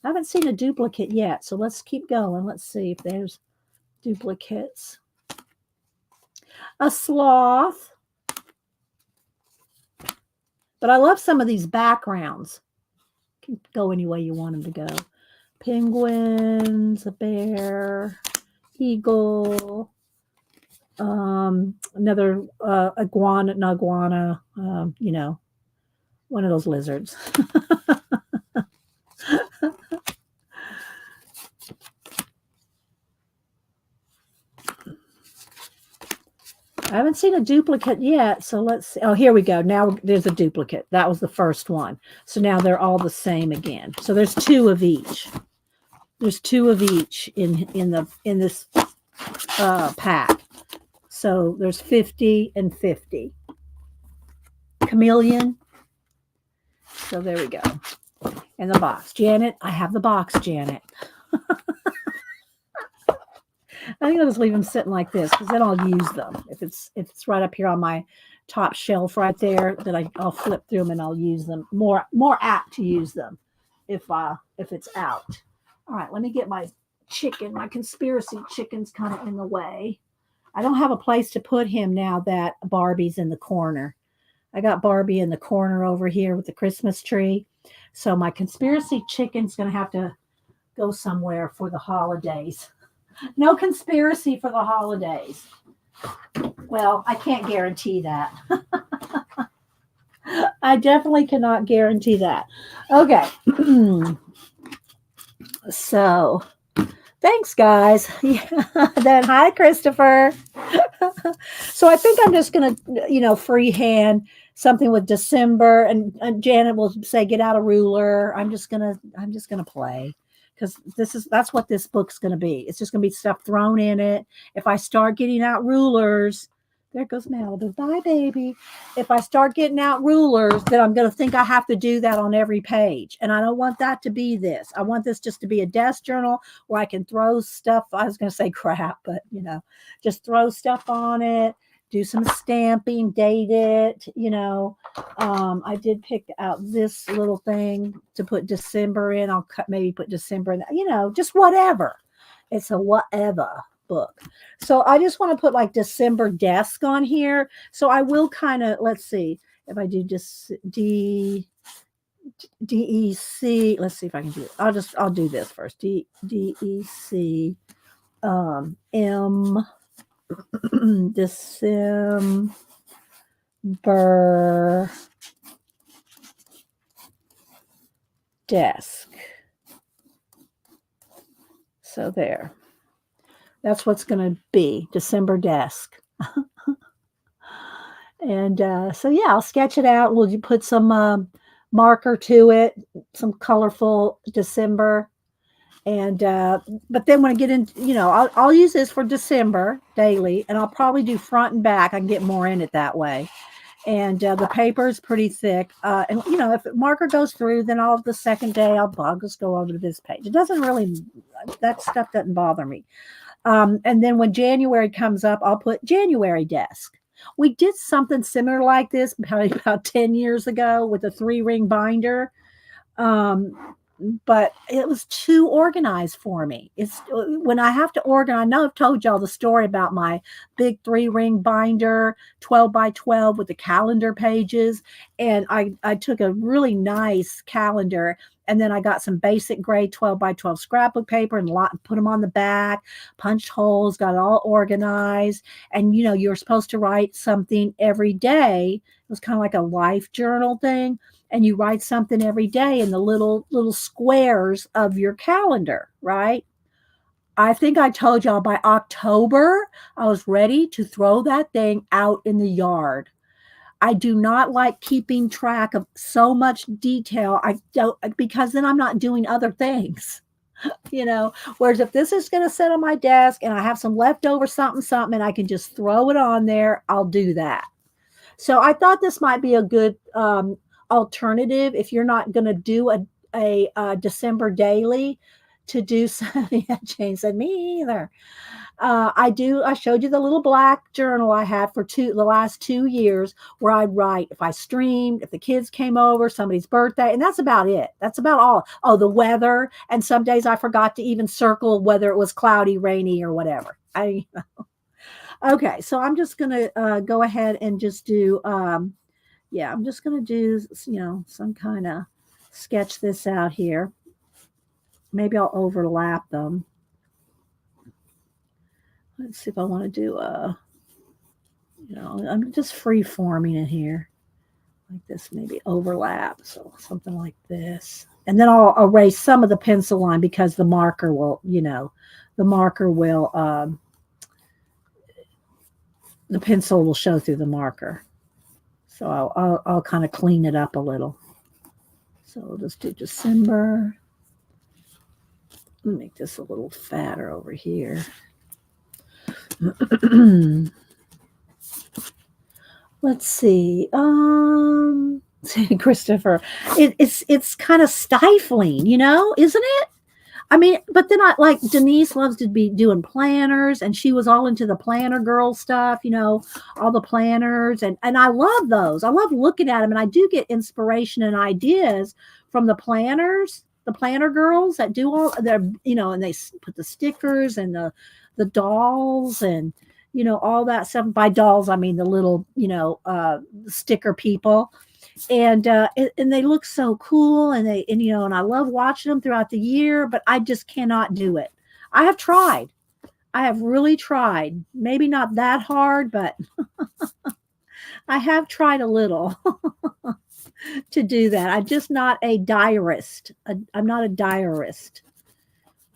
I haven't seen a duplicate yet, so let's keep going. Let's see if there's duplicates. A sloth. But I love some of these backgrounds. Can go any way you want them to go. Penguins, a bear, eagle, another iguana, One of those lizards. I haven't seen a duplicate yet, so let's see. Oh, here we go. Now there's a duplicate. That was the first one. So now they're all the same again. So there's two of each. There's two of each in this pack. So there's 50 and 50. Chameleon. So there we go. And the box. Janet, I have the box, Janet. I think I'll just leave them sitting like this because then I'll use them. If it's right up here on my top shelf right there, then I'll flip through them and I'll use them. More apt to use them if it's out. All right, let me get my chicken. My conspiracy chicken's kind of in the way. I don't have a place to put him now that Barbie's in the corner. I got Barbie in the corner over here with the Christmas tree. So my conspiracy chicken's going to have to go somewhere for the holidays. No conspiracy for the holidays. Well, I can't guarantee that. I definitely cannot guarantee that. Okay. So, thanks, guys. Yeah. Then, hi, Christopher. So I think I'm just going to, freehand something with December, and Janet will say, "Get out a ruler." I'm just gonna play. Because that's what this book's going to be. It's just going to be stuff thrown in it. If I start getting out rulers, there goes Malibu. Bye, baby. If I start getting out rulers, then I'm going to think I have to do that on every page. And I don't want that to be this. I want this just to be a desk journal where I can throw stuff. I was going to say crap, but, just throw stuff on it. Do some stamping, date it, I did pick out this little thing to put December in. I'll maybe put December in, just whatever. It's a whatever book. So I just want to put like December desk on here. So I will kind of, let's see if I do just DEC. Let's see if I can do it. I'll do this first. DEC M December desk. So there. That's what's going to be, December desk. And so, yeah, I'll sketch it out. We'll put some marker to it, some colorful December. And but then when I get in, I'll use this for December daily, and I'll probably do front and back. I can get more in it that way. And the paper is pretty thick. And if marker goes through, then the second day I'll just go over to this page. It doesn't really, that stuff doesn't bother me. And then when January comes up, I'll put January desk. We did something similar like this probably about 10 years ago with a 3-ring binder. But it was too organized for me. It's when I have to organize. I know I've told y'all the story about my big 3-ring binder, 12 by 12 with the calendar pages. And I took a really nice calendar, and then I got some basic gray 12 by 12 scrapbook paper and put them on the back, punched holes, got it all organized. And, you're supposed to write something every day. It was kind of like a life journal thing. And you write something every day in the little squares of your calendar, right? I think I told y'all by October, I was ready to throw that thing out in the yard. I do not like keeping track of so much detail. I don't, because then I'm not doing other things, Whereas if this is going to sit on my desk and I have some leftover something, and I can just throw it on there, I'll do that. So I thought this might be a good alternative if you're not going to do a December daily to do some. Yeah, Jane said me either. I showed you the little black journal I had for the last 2 years where I write if I streamed, if the kids came over, somebody's birthday, and that's about it. That's about all. Oh, the weather, and some days I forgot to even circle whether it was cloudy, rainy, or whatever. Okay, so I'm just gonna go ahead and just do. I'm just going to do, some kind of sketch this out here. Maybe I'll overlap them. Let's see if I want to do I'm just free forming it here. like this, maybe overlap. So something like this. And then I'll erase some of the pencil line because the marker will, the marker will, the pencil will show through the marker. So I'll kind of clean it up a little. So we'll just do December. Let me make this a little fatter over here. Let's see. Christopher, it's kind of stifling, isn't it? I mean, but then I like Denise loves to be doing planners, and she was all into the planner girl stuff, all the planners, and I love those. I love looking at them, and I do get inspiration and ideas from the planners, the planner girls that do all their, and they put the stickers and the dolls and all that stuff. By dolls, I mean the little sticker people, and they look so cool, and and I love watching them throughout the year, but I just cannot do it. I have tried. I have really tried. Maybe not that hard, but I have tried a little to do that. I'm just not a diarist. I'm not a diarist.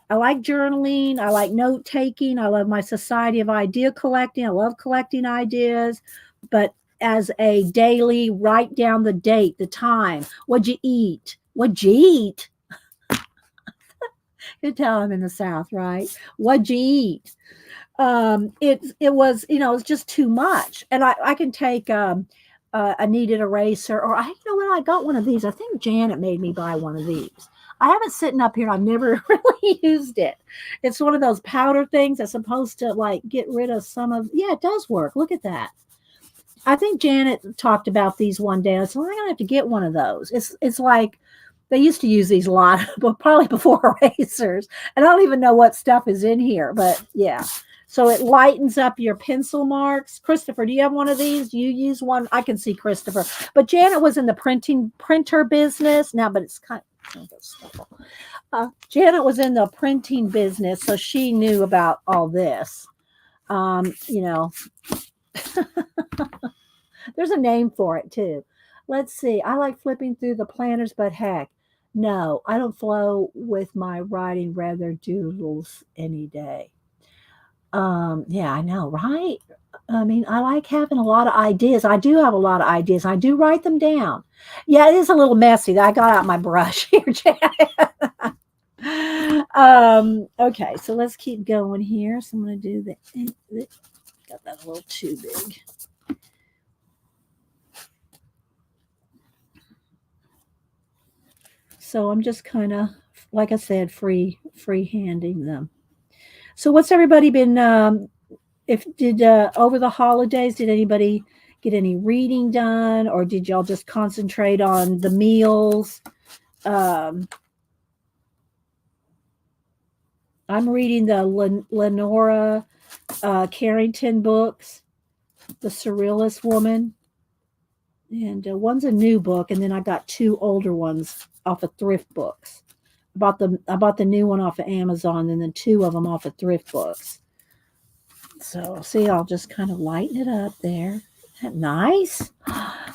I like journaling. I like note taking. I love my society of idea collecting. I love collecting ideas, but as a daily, write down the date, the time. What'd you eat? What'd you eat? You tell I'm in the South, right? What'd you eat? It was, it's just too much. And I can take a kneaded eraser, or when I got one of these, I think Janet made me buy one of these. I have it sitting up here. I've never really used it. It's one of those powder things that's supposed to like get rid of some of, yeah, it does work. Look at that. I think Janet talked about these one day. I said, well, I'm gonna have to get one of those. It's like they used to use these a lot, but probably before erasers. And I don't even know what stuff is in here, but yeah. So it lightens up your pencil marks. Christopher, do you have one of these? Do you use one? I can see Christopher. But Janet was in the printer business now, but it's kind of Janet was in the printing business, so she knew about all this. There's a name for it too. Let's see. I like flipping through the planners, but heck, no, I don't flow with my writing, rather doodles any day. Yeah, I know, right? I mean, I like having a lot of ideas. I do have a lot of ideas. I do write them down. Yeah, it is a little messy. I got out my brush here, Janet. Okay, so let's keep going here. So I'm going to do got that a little too big. So I'm just kind of, like I said, free-handing them. So what's everybody been, over the holidays, did anybody get any reading done, or did y'all just concentrate on the meals? I'm reading the Lenora Carrington books, The Surrealist Woman. And one's a new book, and then I got two older ones off of thrift books. I bought the new one off of Amazon, and then two of them off of thrift books. So see, I'll just kind of lighten it up there. Isn't that nice?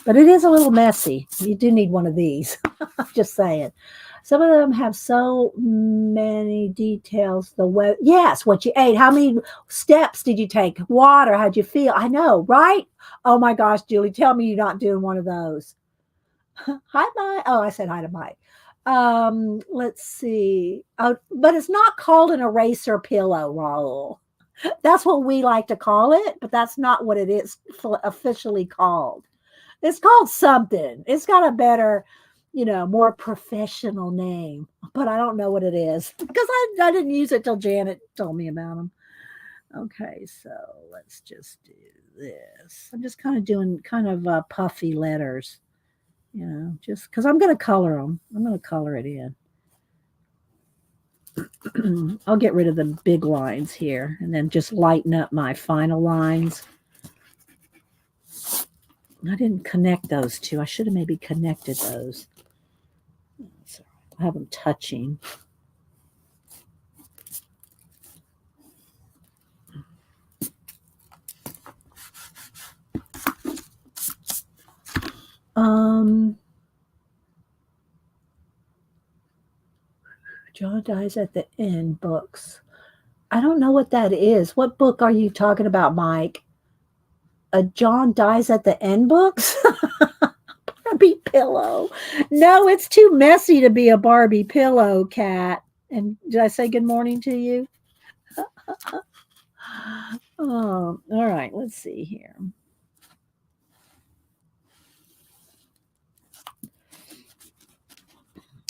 But it is a little messy. You do need one of these. I'm just saying. Some of them have so many details. Yes, what you ate. How many steps did you take? Water. How'd you feel? I know, right? Oh my gosh, Julie, tell me you're not doing one of those. Hi, Mike. Oh, I said hi to Mike. Let's see. But it's not called an eraser pillow, Raul. That's what we like to call it, but that's not what it is officially called. It's called something. It's got a better, more professional name, but I don't know what it is because I didn't use it till Janet told me about them. Okay, so let's just do this. I'm just kind of doing puffy letters, just because I'm going to color them. I'm going to color it in. I'll get rid of the big lines here and then just lighten up my final lines. I didn't connect those two. I should have maybe connected those. I'll have them touching. John dies at the end books. I don't know what that is. What book are you talking about, Mike? A John dies at the end books? Barbie pillow. No, it's too messy to be a Barbie pillow, cat. And did I say good morning to you? All right, let's see here.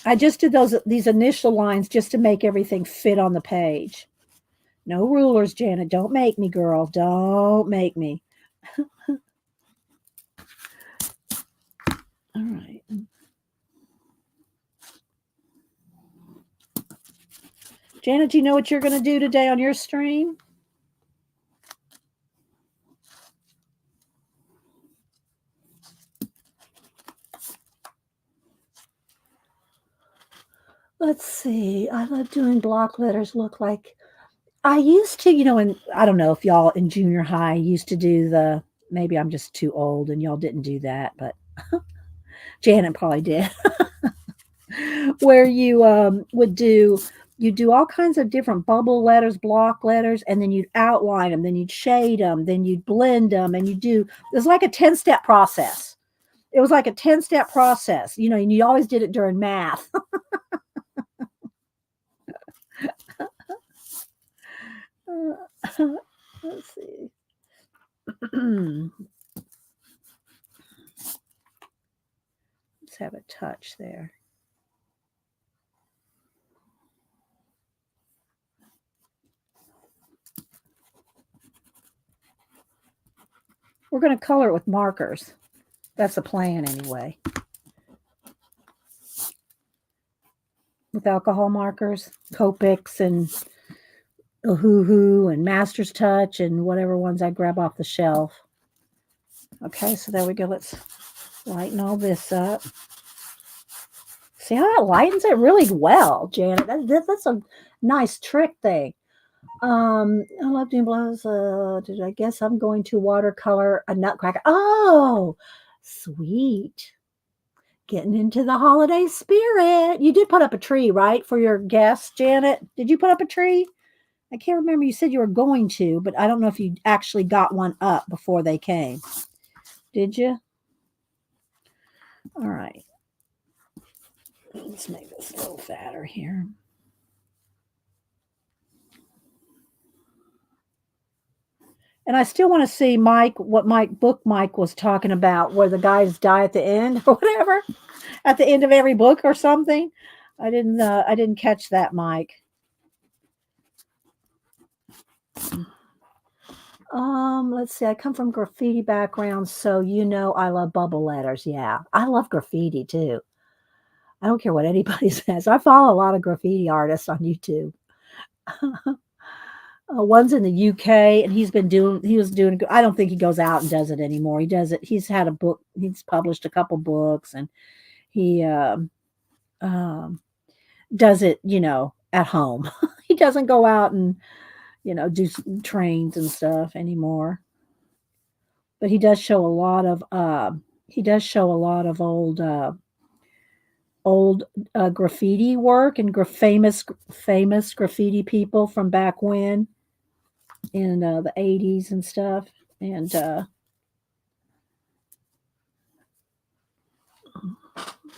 I just did these initial lines just to make everything fit on the page. No rulers, Janet. Don't make me, girl. Don't make me. All right. Janet, do you know what you're going to do today on your stream? Let's see. I love doing block letters look like. I used to, and I don't know if y'all in junior high used to do maybe I'm just too old and y'all didn't do that, but Janet probably did. Where you do all kinds of different bubble letters, block letters, and then you'd outline them, then you'd shade them, then you'd blend them, and it's like a 10-step process. It was like a 10-step process, and you always did it during math. Let's see. Let's have a touch there. We're going to color it with markers. That's the plan anyway. With alcohol markers, Copics and Ohuhu and Master's Touch and whatever ones I grab off the shelf. Okay, so there we go. Let's lighten all this up. See how that lightens it really well, Janet. That's a nice trick thing. I love doing blows. I guess I'm going to watercolor a nutcracker. Oh, sweet. Getting into the holiday spirit. You did put up a tree, right, for your guests, Janet? Did you put up a tree? I can't remember. You said you were going to, but I don't know if you actually got one up before they came. Did you? All right. Let's make this a little fatter here. And I still want to see what Book Mike was talking about, where the guys die at the end or whatever, at the end of every book or something. I didn't catch that, Mike. Let's see. I come from graffiti background, so I love bubble letters. Yeah, I love graffiti too. I don't care what anybody says. I follow a lot of graffiti artists on YouTube. One's in the UK, and he was doing. I don't think he goes out and does it anymore. He does it. He's had a book. He's published a couple books, and he does it. At home. He doesn't go out and do trains and stuff anymore. But he does show a lot of old graffiti work and famous graffiti people from back when in the 80s and stuff. And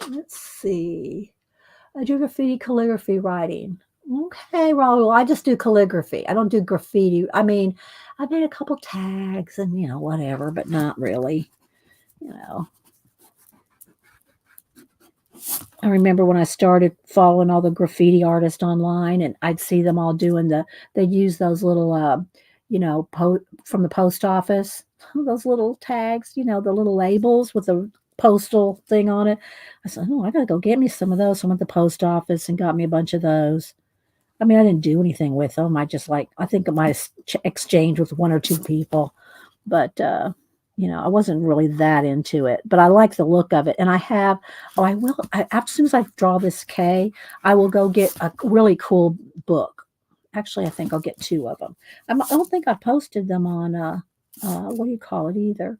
let's see. I do graffiti, calligraphy, writing. Okay, Raul. I just do calligraphy. I don't do graffiti. I mean, I've made a couple tags and whatever, but not really. I remember when I started following all the graffiti artists online, and I'd see them all doing they'd use those little, from the post office, those little tags, the little labels with the postal thing on it. I said, oh, I got to go get me some of those. So I went to the post office and got me a bunch of those. I mean, I didn't do anything with them. I think I might have exchanged with one or two people, but, I wasn't really that into it, but I like the look of it. And as soon as I draw this K, I will go get a really cool book. Actually, I think I'll get two of them. I don't think I posted them on, what do you call it either?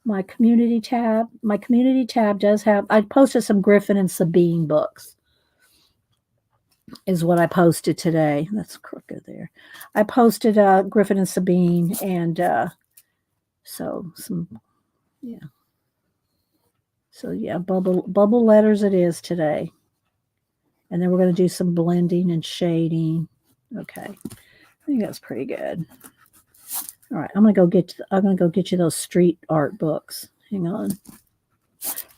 My community tab. My community tab does have. I posted some Griffin and Sabine books. Is what I posted today. That's crooked there. I posted Griffin and Sabine, and so some, yeah. So yeah, bubble letters it is today, and then we're going to do some blending and shading. Okay, I think that's pretty good. All right, I'm gonna go get you those street art books. Hang on.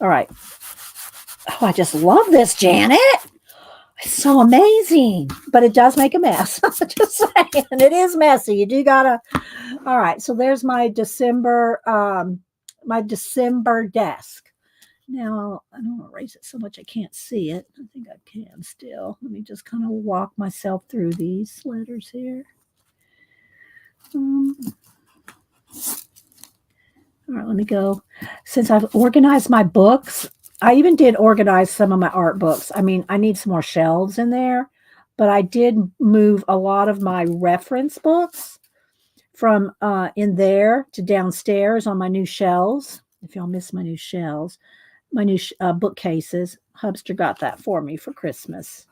All right. Oh, I just love this, Janet. It's so amazing, but it does make a mess. Just saying, it is messy. You do gotta. All right, so there's my December desk. Now I don't want to erase it so much I can't see it. I think I can still. Let me just kind of walk myself through these letters here. All right, let me go. Since I've organized my books, I even did organize some of my art books. I mean, I need some more shelves in there, but I did move a lot of my reference books from in there to downstairs on my new shelves. If y'all miss my new shelves, my new bookcases, Hubster got that for me for Christmas.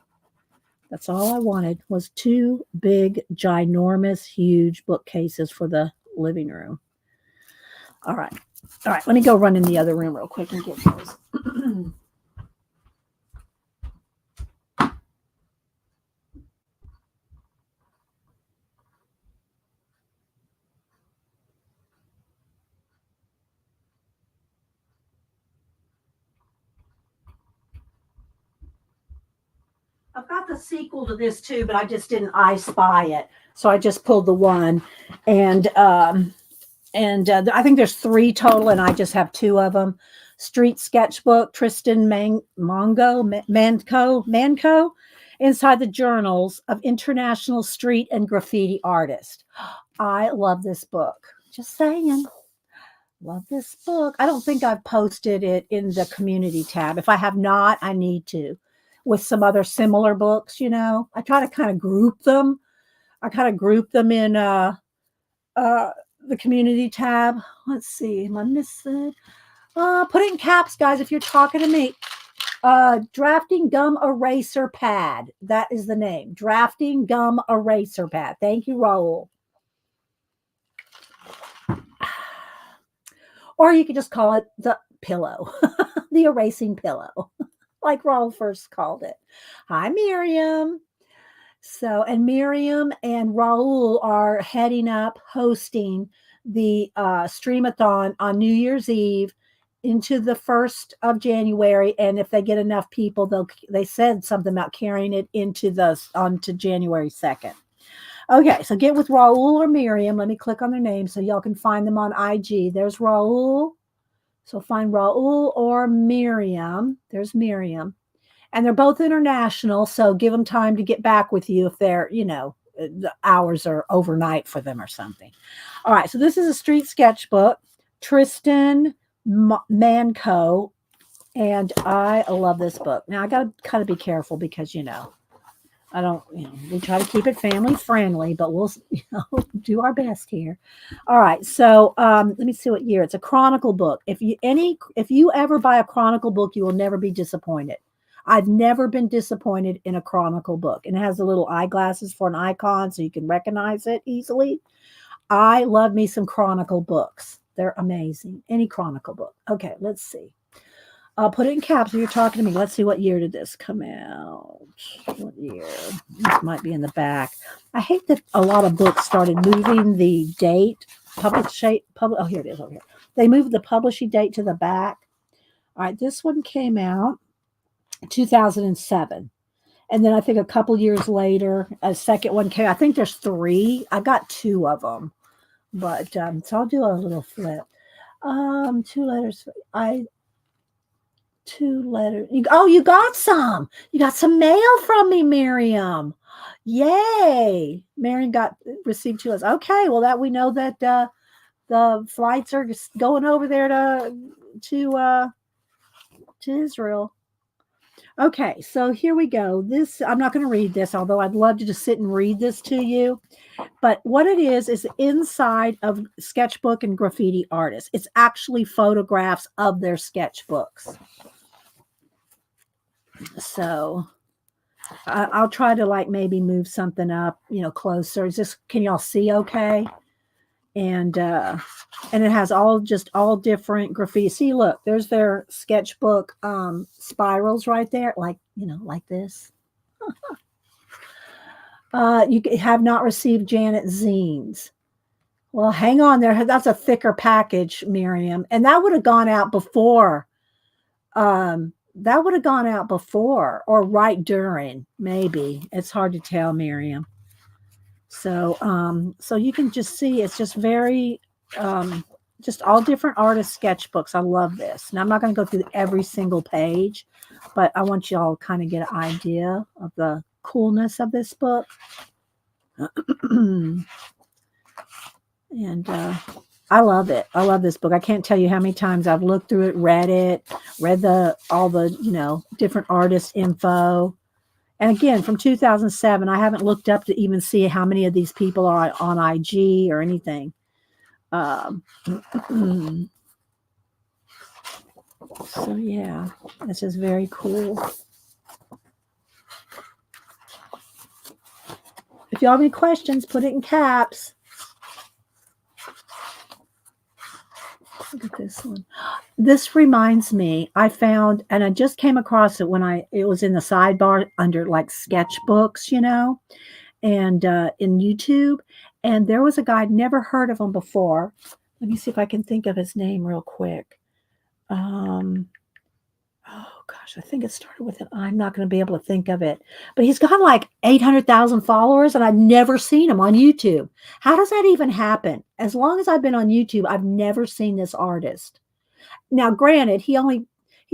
That's all I wanted was two big, ginormous, huge bookcases for the living room. All right. All right. Let me go run in the other room real quick and get those. I've got the sequel to this too, but I just didn't I Spy it. So I just pulled the one. And I think there's three total, and I just have two of them. Street Sketchbook, Tristan Manco, inside the journals of international street and graffiti artists. I love this book. Just saying. Love this book. I don't think I've posted it in the community tab. If I have not, I need to. With some other similar books, I try to kind of group them. I kind of group them in the community tab. Let's see. Am I missing? Put it in caps, guys, if you're talking to me. Drafting Gum Eraser Pad. That is the name. Drafting Gum Eraser Pad. Thank you, Raul. Or you could just call it the pillow, the erasing pillow, like Raul first called it. Hi, Miriam. So, and Miriam and Raul are heading up hosting the Streamathon on New Year's Eve into the 1st of January. And if they get enough people, they said something about carrying it onto January 2nd. Okay, so get with Raul or Miriam. Let me click on their names so y'all can find them on IG. There's Raul. So find Raul or Miriam. There's Miriam. And they're both international, so give them time to get back with you if they're, the hours are overnight for them or something. All right, so this is a street sketchbook. Tristan Manco, and I love this book. Now, I got to kind of be careful because, I don't, we try to keep it family friendly, but we'll, do our best here. All right. So let me see what year. It's a Chronicle book. If you ever buy a Chronicle book, you will never be disappointed. I've never been disappointed in a Chronicle book. And it has the little eyeglasses for an icon so you can recognize it easily. I love me some Chronicle books. They're amazing. Any Chronicle book. Okay, let's see. I'll put it in caps if you're talking to me. Let's see, what year did this come out? What year? This might be in the back. I hate that a lot of books started moving the date. Oh, here it is over here. They moved the publishing date to the back. All right, this one came out 2007. And then I think a couple years later, a second one came. I think there's three. I got two of them. But so I'll do a little flip. 2 letters. Two letters. You got some. You got some mail from me, Miriam. Yay. Miriam received 2 letters. Okay, well, that we know that the flights are going over there to Israel. Okay, so here we go. This I'm not going to read this, although I'd love to just sit and read this to you. But what it is inside of sketchbook and graffiti artists. It's actually photographs of their sketchbooks. So I'll try to like maybe move something up, closer. Is this can y'all see okay? And it has all different graffiti. See, look, there's their sketchbook spirals right there, like like this. You have not received Janet zines. Well, hang on there. That's a thicker package, Miriam, and that would have gone out before. That would have gone out before or right during, maybe. It's hard to tell, Miriam. So you can just see it's just very just all different artist sketchbooks. I love this. Now I'm not going to go through every single page, but I want y'all to kind of get an idea of the coolness of this book. And I love it. I love this book. I can't tell you how many times I've looked through it, read all the different artist info. And again, from 2007, I haven't looked up to even see how many of these people are on IG or anything. So yeah, this is very cool. If you have any questions, put it in caps. Look at this one. This reminds me, I found, and I just came across it when it was in the sidebar under like sketchbooks, and in YouTube. And there was a guy, I'd never heard of him before. Let me see if I can think of his name real quick. Oh gosh, I think it started with an I. I'm not going to be able to think of it. But he's got like 800,000 followers, and I've never seen him on YouTube. How does that even happen? As long as I've been on YouTube, I've never seen this artist. Now, granted, he's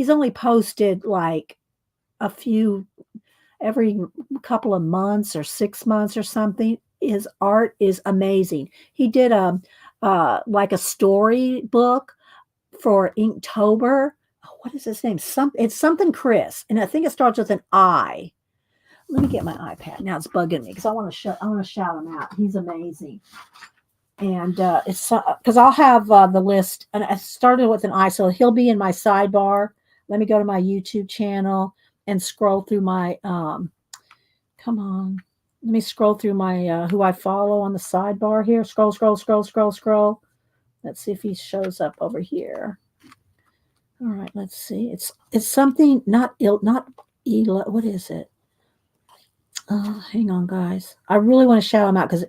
only posted like a few every couple of months or 6 months or something. His art is amazing. He did like a story book for Inktober. Oh, what is his name? It's something Chris, and I think it starts with an I. Let me get my iPad. Now it's bugging me because I want to shout him out. He's amazing. And it's because I'll have the list, and I started with an I, so he'll be in my sidebar. Let me go to my YouTube channel and scroll through my come on. Let me scroll through my who I follow on the sidebar here. Scroll, scroll, scroll, scroll, scroll. Let's see if he shows up over here. All right, let's see. It's something not what is it? Hang on, guys. I really want to shout him out because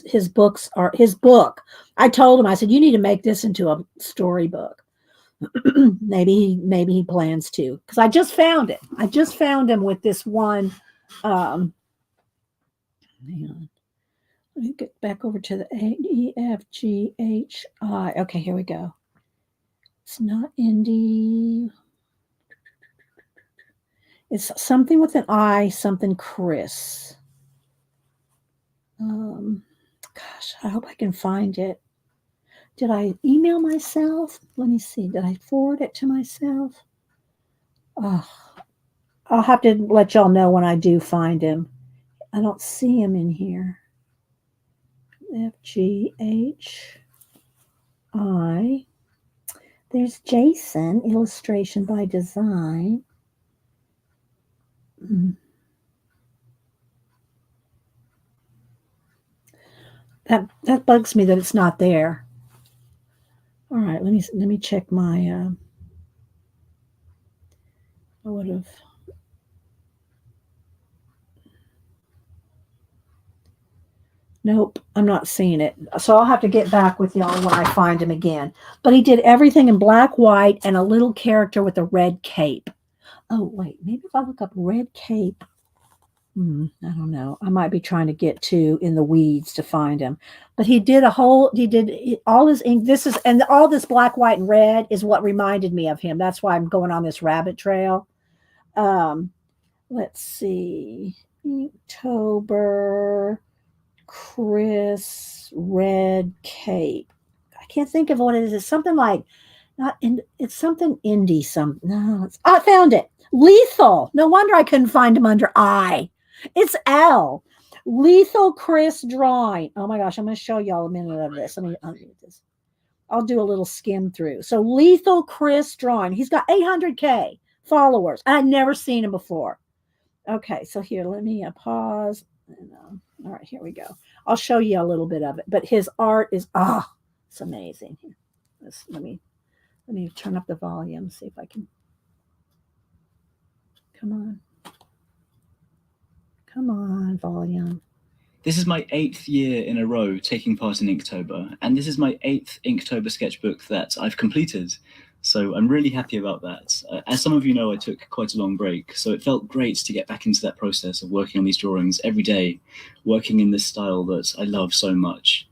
his books are his book. I told him, I said, you need to make this into a storybook. maybe he plans to, because I just found it. I just found him with this one. Hang on. Let me get back over to the AEFGHI. Okay, here we go. It's not indie. It's something with an I, something Chris. Gosh, I hope I can find it. Did I email myself? Let me see. Did I forward it to myself? Oh, I'll have to let y'all know when I do find him. I don't see him in here. FGHI. There's Jason, illustration by design. That bugs me that it's not there. All right, let me check my. I would have. Nope, I'm not seeing it. So I'll have to get back with y'all when I find him again. But he did everything in black, white, and a little character with a red cape. Oh wait, maybe if I look up red cape. I don't know. I might be trying to get to in the weeds to find him. But he did all his ink. And all this black, white, and red is what reminded me of him. That's why I'm going on this rabbit trail. Let's see. Inktober, Chris, red cape. I can't think of what it is. It's something like Not in, it's something indie. No, I found it. Lethal. No wonder I couldn't find him under I. It's L. Lethal Chris drawing. Oh my gosh, I'm going to show y'all a minute of this. Let me unmute this. I'll do a little skim through. So Lethal Chris drawing. He's got 800K followers. I'd never seen him before. Okay, so here, let me pause. And, all right, here we go. I'll show you a little bit of it. But his art is, it's amazing. Let me turn up the volume, see if I can. Come on. Come on, volume. This is my 8th year in a row taking part in Inktober, and this is my 8th Inktober sketchbook that I've completed. So I'm really happy about that. As some of you know, I took quite a long break, so it felt great to get back into that process of working on these drawings every day, working in this style that I love so much.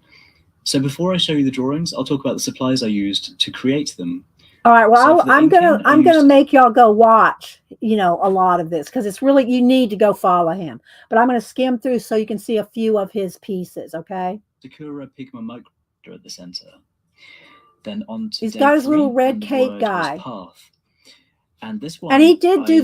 So before I show you the drawings, I'll talk about the supplies I used to create them. All right. Well, so I'm gonna make y'all go watch, a lot of this because it's really, you need to go follow him. But I'm gonna skim through so you can see a few of his pieces. Okay. Sakura Pigma micro at the center. Then on to he's got his little red cape guy. Path. And this one, and he did do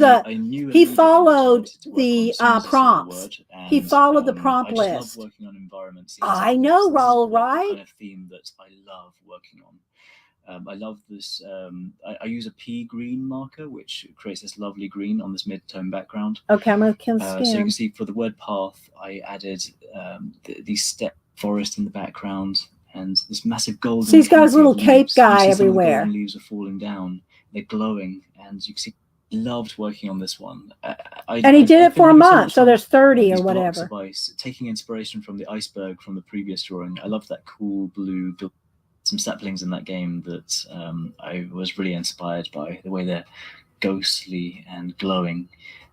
he followed the prompts. He followed the prompt list. Love working on environments. I know, Raul, right? The kind of theme that I love working on. I love this. I use a pea green marker, which creates this lovely green on this mid-tone background. Okay, I'm going to so you can see for the word path, I added the steppe forest in the background and this massive golden. So he's got his little cape guy everywhere. Some of the golden leaves are falling down. They're glowing, and you can see. Loved working on this one. And he did it for a month, so there's 30 or whatever. Ice, taking inspiration from the iceberg from the previous drawing. I love that cool blue. Some saplings in that game that I was really inspired by, the way they're ghostly and glowing.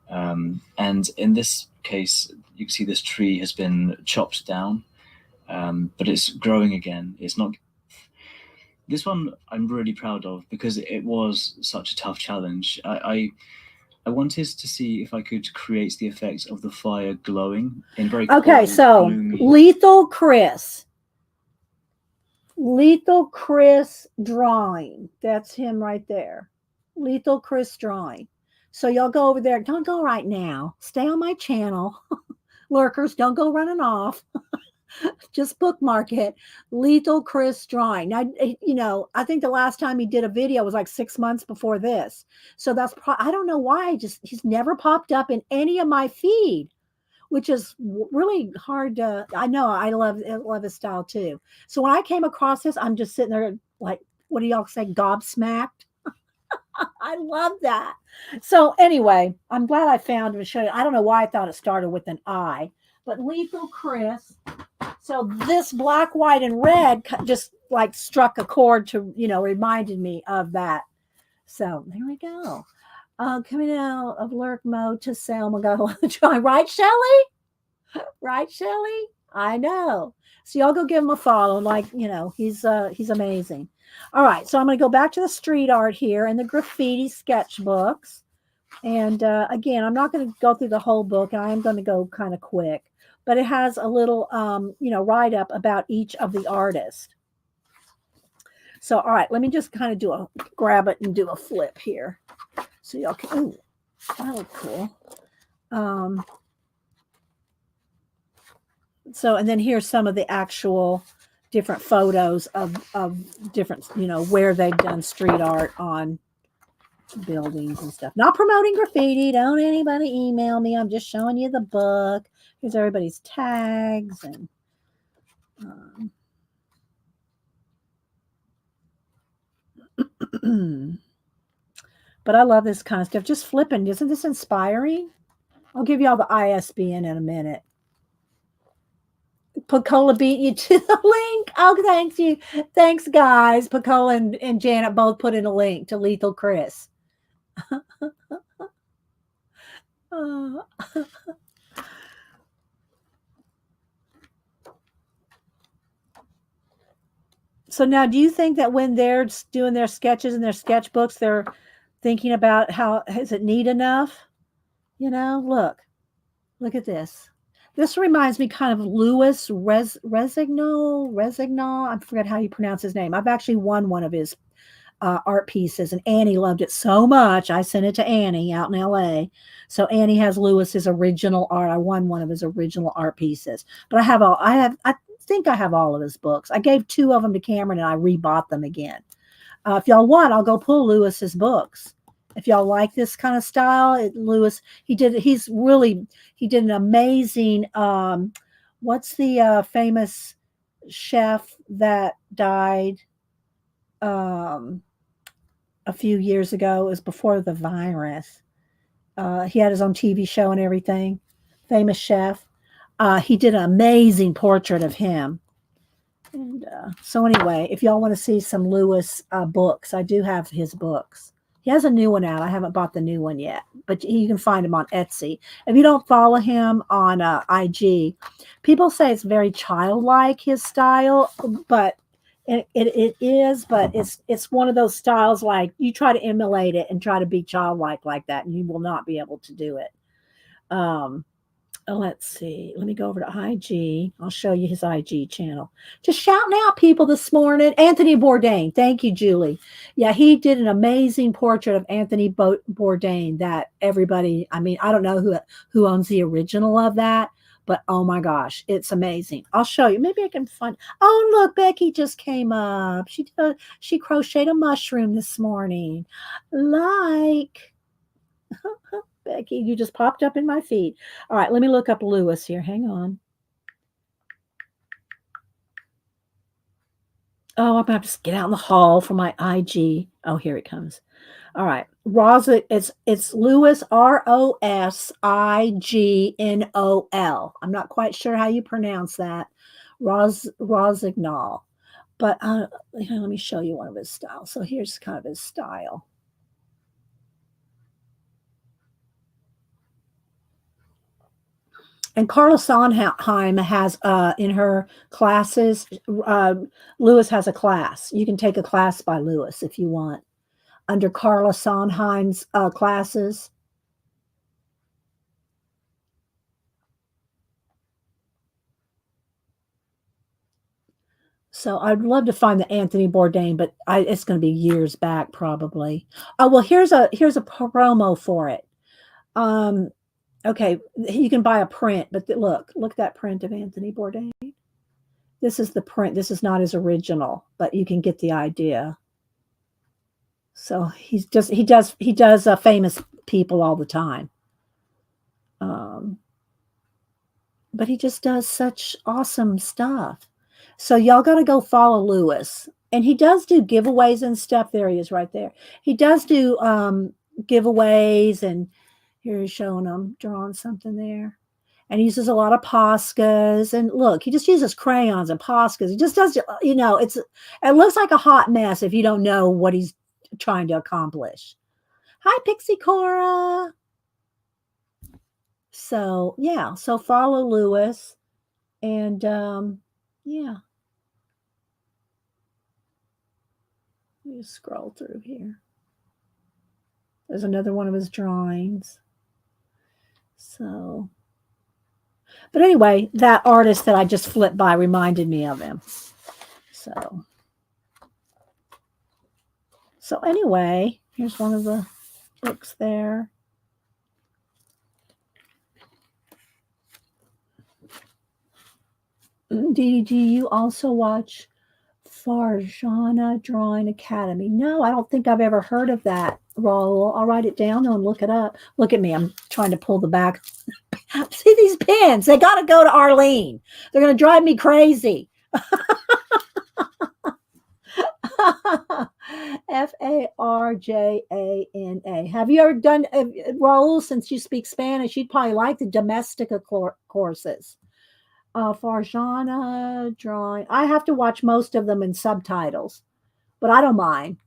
And in this case, you can see this tree has been chopped down, but it's growing again. It's not. This one I'm really proud of because it was such a tough challenge. I wanted to see if I could create the effect of the fire glowing in very okay. So gloomy. Lethal Chris drawing. That's him right there. Lethal Chris drawing. So y'all go over there. Don't go right now. Stay on my channel. Lurkers, don't go running off. Just bookmark it. Lethal Chris drawing. Now, I think the last time he did a video was like 6 months before this. So that's I don't know why. He's never popped up in any of my feed, which is really hard to. I know I love his style too. So when I came across this, I'm just sitting there like, what do y'all say, gobsmacked? I love that. So anyway, I'm glad I found him and showed it. I don't know why I thought it started with an I, but Lethal Chris. So this black, white, and red just like struck a chord to, reminded me of that. So there we go. Coming out of lurk mode to Selma. Got a lot of try. Right, Shelly? Right, Shelly? I know. So y'all go give him a follow. Like, he's amazing. All right. So I'm going to go back to the street art here and the graffiti sketchbooks. And again, I'm not going to go through the whole book. I am going to go kind of quick. But it has a little, write-up about each of the artists. So, all right, let me just kind of grab it and do a flip here. So y'all can, ooh, that looks cool. So, and then here's some of the actual different photos of different, where they've done street art on buildings and stuff. Not promoting graffiti. Don't anybody email me. I'm just showing you the book. Here's everybody's tags and but I love this kind of stuff. Just flipping. Isn't this inspiring? I'll give you all the ISBN in a minute. Pacola beat you to the link. Oh, thanks you. Thanks, guys. Pacola and Janet both put in a link to Lethal Chris. So now, do you think that when they're doing their sketches and their sketchbooks, they're thinking about how is it neat enough? Look at this. This reminds me kind of Louis Resignault. I forget how you pronounce his name. I've actually won one of his art pieces, and Annie loved it so much. I sent it to Annie out in LA. So Annie has Lewis's original art. I won one of his original art pieces, but I think I have all of his books. I gave 2 of them to Cameron and I rebought them again. If y'all want, I'll go pull Lewis's books. If y'all like this kind of style, Lewis, he did an amazing, what's the famous chef that died a few years ago? It was before the virus. He had his own TV show and everything. Famous chef. He did an amazing portrait of him. And so anyway, if y'all want to see some Lewis books, I do have his books. He has a new one out. I haven't bought the new one yet, but you can find him on Etsy. If you don't follow him on IG, people say it's very childlike, his style, but it is, but it's one of those styles like you try to emulate it and try to be childlike like that, and you will not be able to do it. Let's see. Let me go over to IG. I'll show you his IG channel. Just shouting out people this morning. Anthony Bourdain. Thank you, Julie. Yeah, he did an amazing portrait of Anthony Bourdain that everybody, I mean, I don't know who owns the original of that, but oh my gosh, it's amazing. I'll show you. Maybe I can find. Oh, look, Becky just came up. She crocheted a mushroom this morning. Like Becky, you just popped up in my feed. All right, let me look up Lewis here. Hang on. Oh, I'm going to have to get out in the hall for my IG. Oh, here it comes. All right. It's Lewis, Rosignol. I'm not quite sure how you pronounce that. Rosignol. But let me show you one of his styles. So here's kind of his style. And Carla Sondheim has in her classes, Lewis has a class. You can take a class by Lewis if you want. Under Carla Sondheim's classes. So I'd love to find the Anthony Bourdain, but it's going to be years back probably. Oh, well, here's a promo for it. Okay, you can buy a print, but look at that print of Anthony Bourdain. This is the print. This is not his original, but you can get the idea. So he does famous people all the time. But he just does such awesome stuff. So y'all got to go follow Lewis. And he does do giveaways and stuff. There he is right there. He does do giveaways, and here he's showing them, drawing something there. And he uses a lot of Poscas. And look, he just uses crayons and Poscas. He just does, it looks like a hot mess if you don't know what he's trying to accomplish. Hi, Pixie Cora. So, yeah. So follow Lewis. And, yeah. Let me scroll through here. There's another one of his drawings. So, but anyway, that artist that I just flipped by reminded me of him. So anyway, here's one of the books there. Do you also watch Farjana Drawing Academy? No, I don't think I've ever heard of that, Raul. I'll write it down and look it up. Look at me. I'm trying to pull the back. See these pins? They got to go to Arlene. They're going to drive me crazy. Farjana. Have you ever done, Raul, since you speak Spanish, you'd probably like the Domestica courses. Farjana Drawing. I have to watch most of them in subtitles, but I don't mind.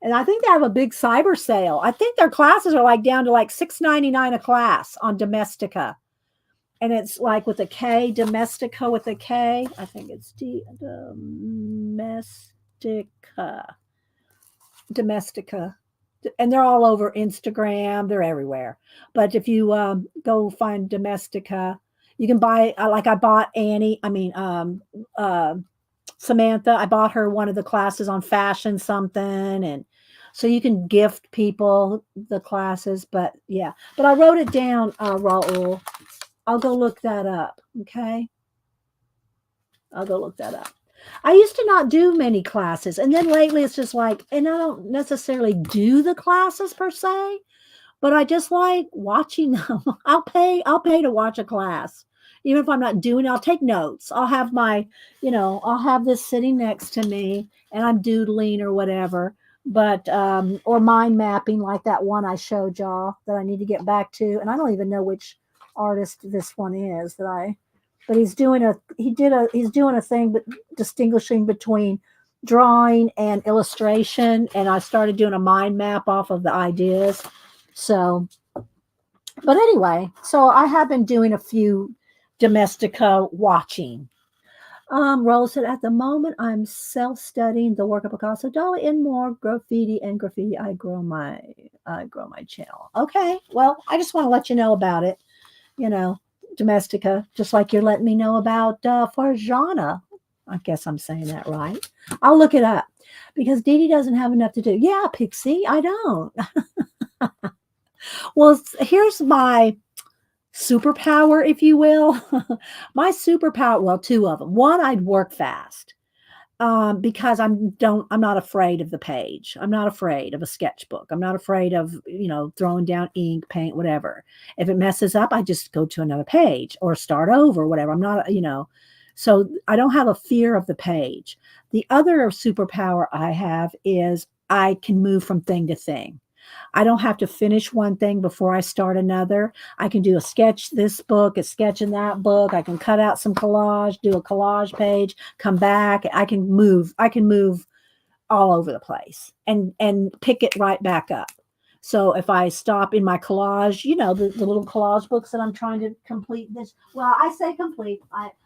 And I think they have a big cyber sale. I think their classes are like down to like $6.99 a class on Domestica. And it's like with a K, Domestica with a K. I think it's Domestica. And they're all over Instagram. They're everywhere. But if you go find Domestica, you can buy, like I bought Samantha, I bought her one of the classes on fashion something, and so you can gift people the classes. But yeah, but I wrote it down, Raul. I'll go look that up. Okay, I'll go look that up. I used to not do many classes, and then lately it's just like, and I don't necessarily do the classes per se, but I just like watching them. I'll pay to watch a class. Even if I'm not doing it, I'll take notes. I'll have my, I'll have this sitting next to me and I'm doodling or whatever. But or mind mapping like that one I showed y'all that I need to get back to. And I don't even know which artist this one is that I but he's doing a thing but distinguishing between drawing and illustration, and I started doing a mind map off of the ideas. So, but anyway, so I have been doing a few domestica watching. Rose said, at the moment, I'm self-studying the work of Picasso, Dali, and more graffiti and graffiti. I grow my channel. Okay, well, I just want to let you know about it. You know, domestica, just like you're letting me know about Farjana. I guess I'm saying that right. I'll look it up because Dee Dee doesn't have enough to do. Yeah, Pixie, I don't. Well, here's my superpower, if you will. My superpower, well, two of them. One, I'd work fast because I'm not afraid of the page. I'm not afraid of a sketchbook. I'm not afraid of throwing down ink, paint, whatever. If it messes up, I just go to another page or start over, whatever. I'm not. So I don't have a fear of the page. The other superpower I have is I can move from thing to thing. I don't have to finish one thing before I start another. I can do a sketch this book, a sketch in that book. I can cut out some collage, do a collage page, come back. I can move all over the place and pick it right back up. So if I stop in my collage, the little collage books that I'm trying to complete this. Well, I say complete.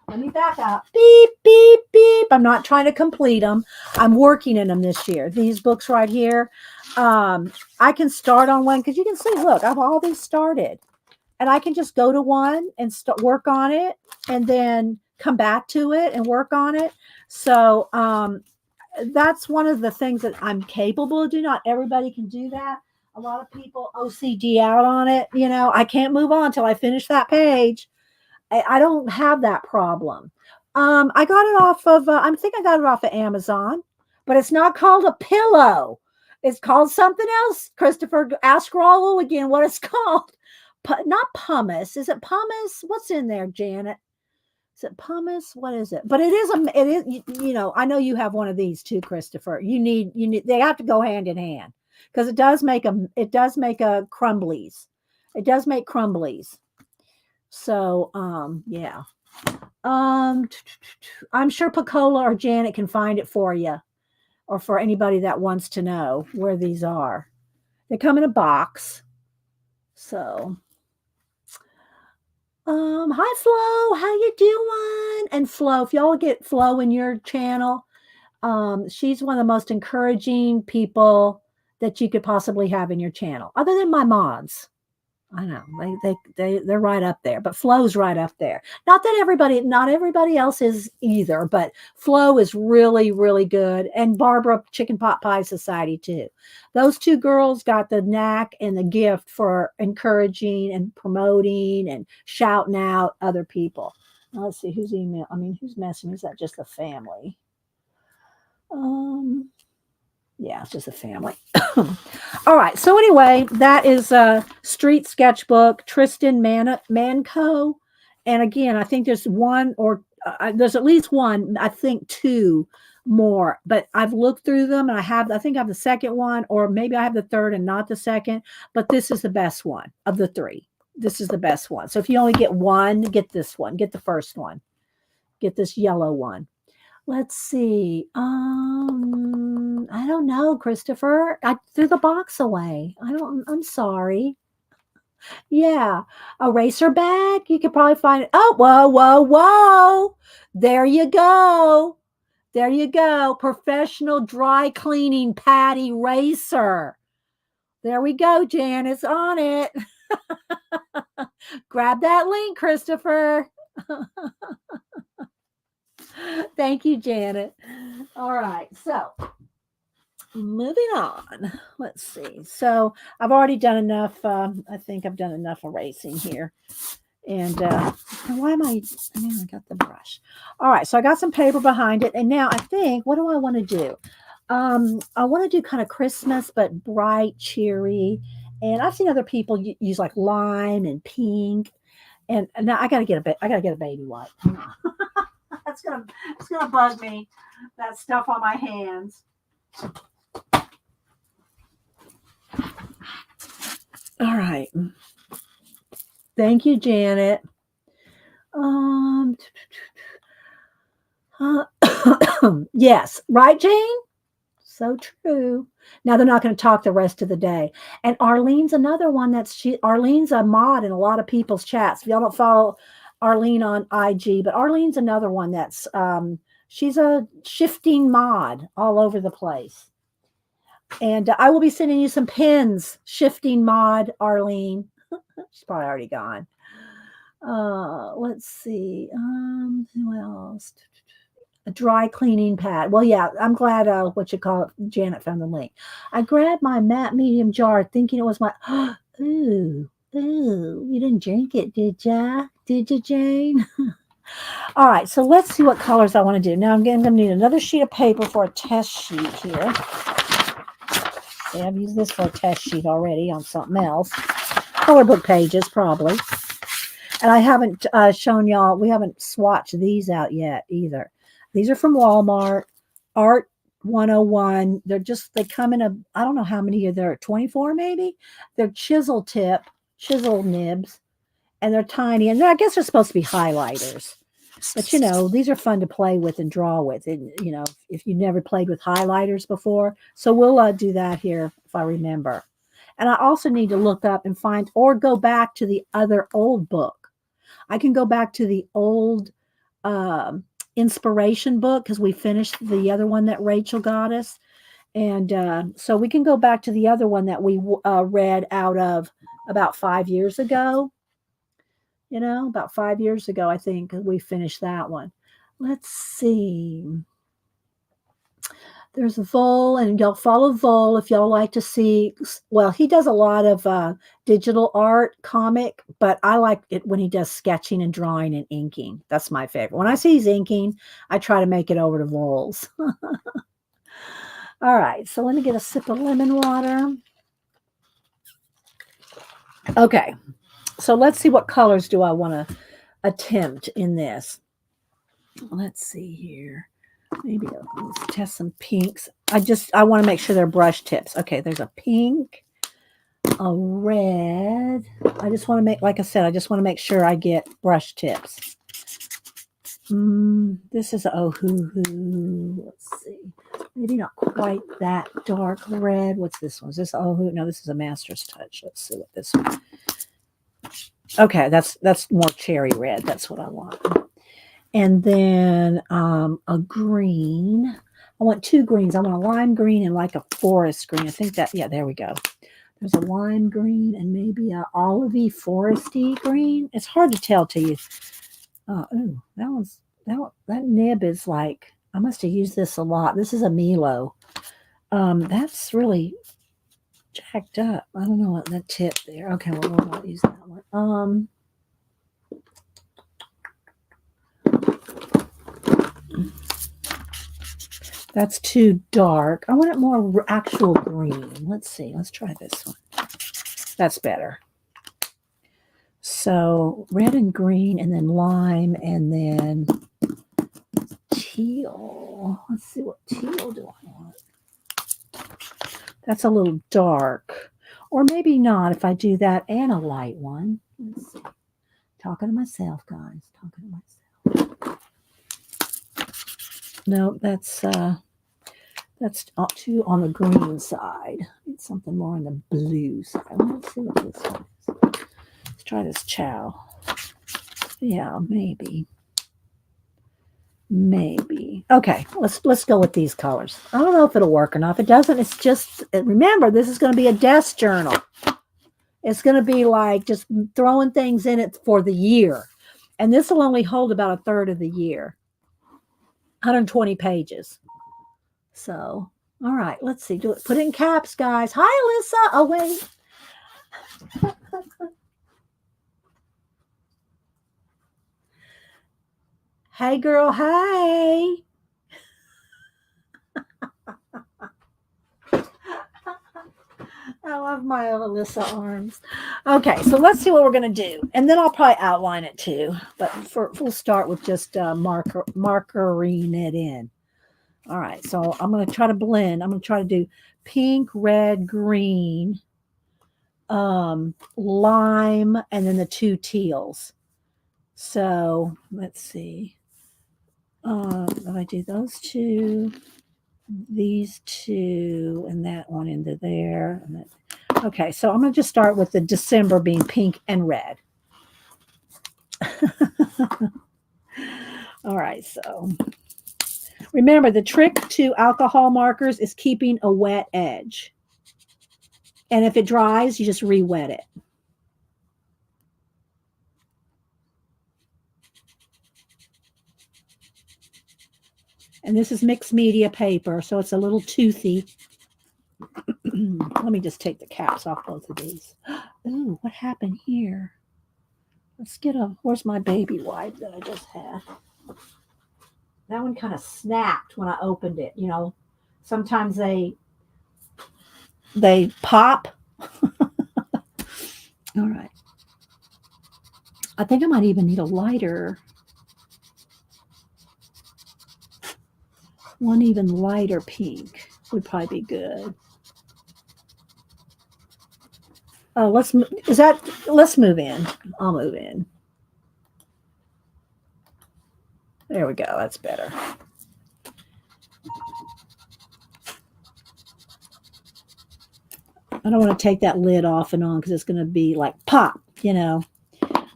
Let me back up. Beep, beep, beep. I'm not trying to complete them. I'm working in them this year. These books right here. I can start on one because you can see, look, I've all these started. And I can just go to one and work on it and then come back to it and work on it. So that's one of the things that I'm capable of doing. Not everybody can do that. A lot of people OCD out on it. I can't move on until I finish that page. I don't have that problem. I got it off of, I think I got it off of Amazon, but it's not called a pillow. It's called something else. Christopher, ask Raul again what it's called. Not pumice. Is it pumice? What's in there, Janet? Is it pumice? What is it? But it is, I know you have one of these too, Christopher. You need, they have to go hand in hand because it does make a crumblies. It does make crumblies. So, yeah. I'm sure Picola or Janet can find it for you or for anybody that wants to know where these are. They come in a box. So, hi Flo, how you doing? And Flo, if y'all get Flo in your channel, she's one of the most encouraging people that you could possibly have in your channel, other than my mods. I know they're right up there, but Flo's right up there. Not everybody else is either, but Flo is really, really good. And Barbara Chicken Pot Pie Society too. Those two girls got the knack and the gift for encouraging and promoting and shouting out other people. Now, let's see who's messing. Is that just the family? Yeah, it's just a family. All right. So anyway, that is a street sketchbook, Tristan Manco. And again, I think there's there's at least one, I think two more, but I've looked through them and I think I have the second one, or maybe I have the third and not the second, but this is the best one of the three. This is the best one. So if you only get one, get this one, get the first one, get this yellow one. Let's see. I don't know, Christopher. I threw the box away. I'm sorry. Yeah. Eraser bag. You could probably find it. Oh, whoa, whoa, whoa. There you go. There you go. Professional dry cleaning pad eraser. There we go, Jan. It's on it. Grab that link, Christopher. Thank you, Janet. All right, so moving on. Let's see. So I've already done enough. I think I've done enough erasing here. And why am I mean, I got the brush. All right, so I got some paper behind it. And now I think, what do I want to do? I want to do kind of Christmas, but bright, cheery. And I've seen other people use like lime and pink. And now I gotta get a bit. I gotta get a baby wipe. That's gonna it's gonna bug me. That stuff on my hands. All right. Thank you, Janet. Um, yes, right, Jane? So true. Now they're not going to talk the rest of the day. And Arlene's another one Arlene's a mod in a lot of people's chats. If y'all don't follow Arlene on IG, but Arlene's another one that's she's a shifting mod all over the place. And I will be sending you some pins, shifting mod, Arlene. She's probably already gone. Let's see. Who else? A dry cleaning pad. Well, yeah, I'm glad Janet found the link. I grabbed my matte medium jar thinking it was my ooh, you didn't drink it, did ya? Did you, Jane? All right, so let's see what colors I want to do. Now I'm going to need another sheet of paper for a test sheet here. See, I've used this for a test sheet already on something else. Color book pages, probably. And I haven't shown y'all, we haven't swatched these out yet either. These are from Walmart, Art 101. They come in I don't know how many there are, 24 maybe? They're chisel nibs, and they're tiny. And I guess they're supposed to be highlighters. But, these are fun to play with and draw with. And, if you've never played with highlighters before. So we'll do that here if I remember. And I also need to look up and find or go back to the other old book. I can go back to the old inspiration book because we finished the other one that Rachel got us. And so we can go back to the other one that we read out of about 5 years ago. About 5 years ago, I think we finished that one. Let's see. There's Vol, and y'all follow Vol if y'all like to see. Well, he does a lot of digital art, comic, but I like it when he does sketching and drawing and inking. That's my favorite. When I see he's inking, I try to make it over to Vol's. All right, so let me get a sip of lemon water. Okay, so let's see what colors do I want to attempt in this. Let's see here. Maybe let's test some pinks. I want to make sure they're brush tips. Okay, there's a pink, a red. I just want to make, like I said, I just want to make sure I get brush tips. This is Ohuhu. Let's see. Maybe not quite that dark red. What's this one? Is this Ohuhu? No, this is a Master's Touch. Let's see what this one. Okay, that's more cherry red. That's what I want. And then a green. I want two greens. I want a lime green and like a forest green. I think that, yeah, there we go. There's a lime green and maybe a olivey foresty green. It's hard to tell to you. Ooh, that nib is like, I must have used this a lot. This is a Milo. That's really jacked up. I don't know what that tip there. Okay, well, we'll not use that one. That's too dark. I want it more actual green. Let's see. Let's try this one. That's better. So red and green and then lime and then teal. Let's see, what teal do I want? That's a little dark. Or maybe not if I do that and a light one. Let's see. Talking to myself, guys. Talking to myself. No, that's too on the green side. Need something more on the blue side. Let's see what this one is. Let's try this chow. Yeah, maybe. Okay, let's go with these colors. I don't know if it'll work or not. If it doesn't, it's just, remember, this is going to be a desk journal. It's going to be like just throwing things in it for the year. And this will only hold about a third of the year. 120 pages. So, all right, let's see. Do it. Put it in caps, guys. Hi, Alyssa. Oh, wait. Hey, girl. Hey. I love my Alyssa arms. Okay, so let's see what we're going to do. And then I'll probably outline it too. But we'll start with just markering it in. All right, so I'm going to try to blend. I'm going to try to do pink, red, green, lime, and then the two teals. So let's see. If I do those two, these two, and that one into there. And that, okay, so I'm going to just start with the December being pink and red. All right, so remember the trick to alcohol markers is keeping a wet edge. And if it dries, you just re-wet it. And this is mixed media paper, so it's a little toothy. Let me just take the caps off both of these. Ooh, what happened here? Let's get where's my baby wipe that I just had? That one kind of snapped when I opened it. You know, sometimes they pop. All right. I think I might even need a lighter. One even lighter pink would probably be good. Oh, let's move in. I'll move in. There we go. That's better. I don't want to take that lid off and on because it's going to be like pop, you know.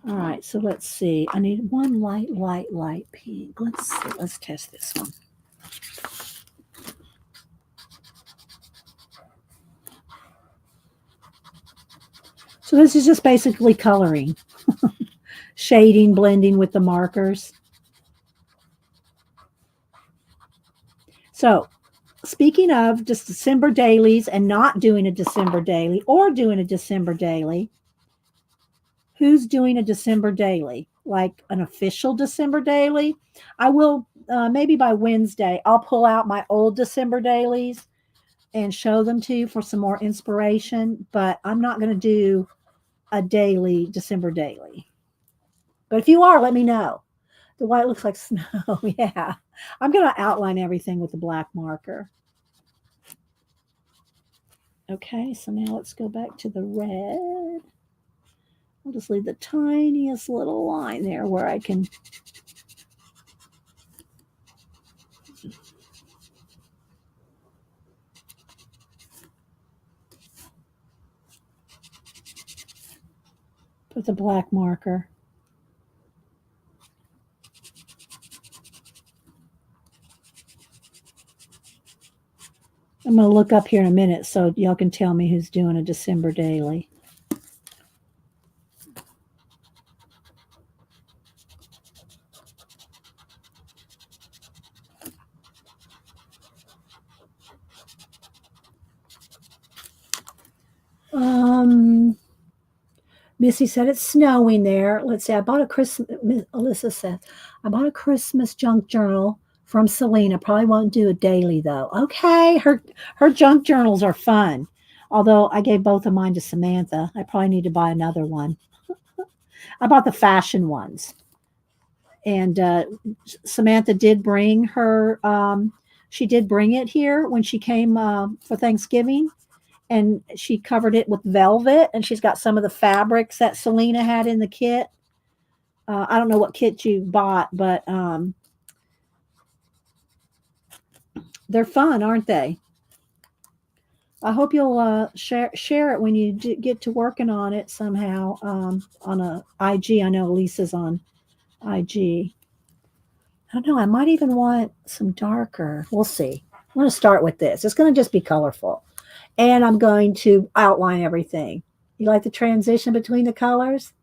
All right, so let's see. I need one light pink. Let's see. Let's test this one. So this is just basically coloring, shading, blending with the markers. So speaking of just December dailies and not doing a December daily or doing a December daily, who's doing a December daily? Like an official December daily? I will, maybe by Wednesday, I'll pull out my old December dailies and show them to you for some more inspiration, but I'm not going to do a daily December daily. But if you are, let me know. The white looks like snow. Yeah. I'm going to outline everything with the black marker. Okay, so now let's go back to the red. I'll just leave the tiniest little line there where I can put the black marker. I'm going to look up here in a minute so y'all can tell me who's doing a December daily. Missy said it's snowing there. Let's see. Alyssa said, I bought a Christmas junk journal from Selena. Probably won't do a daily though. Okay. Her junk journals are fun. Although I gave both of mine to Samantha. I probably need to buy another one. I bought the fashion ones. And Samantha did bring her, she did bring it here when she came for Thanksgiving. And she covered it with velvet, and she's got some of the fabrics that Selena had in the kit. I don't know what kit you bought, but they're fun, aren't they? I hope you'll share it when you get to working on it somehow on a IG. I know Lisa's on IG. I don't know. I might even want some darker. We'll see. I'm going to start with this. It's going to just be colorful. And I'm going to outline everything. You like the transition between the colors?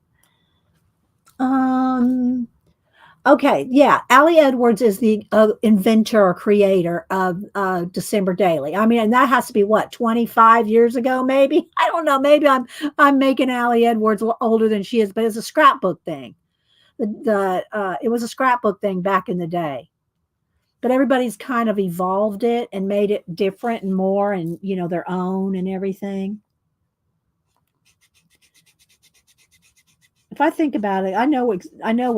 Okay, yeah, Allie Edwards is the inventor or creator of December Daily. I mean, and that has to be what, 25 years ago, maybe? I don't know. Maybe I'm making Allie Edwards older than she is, but it's a scrapbook thing. It was a scrapbook thing back in the day. But everybody's kind of evolved it and made it different and more and their own and everything. If I think about it, I know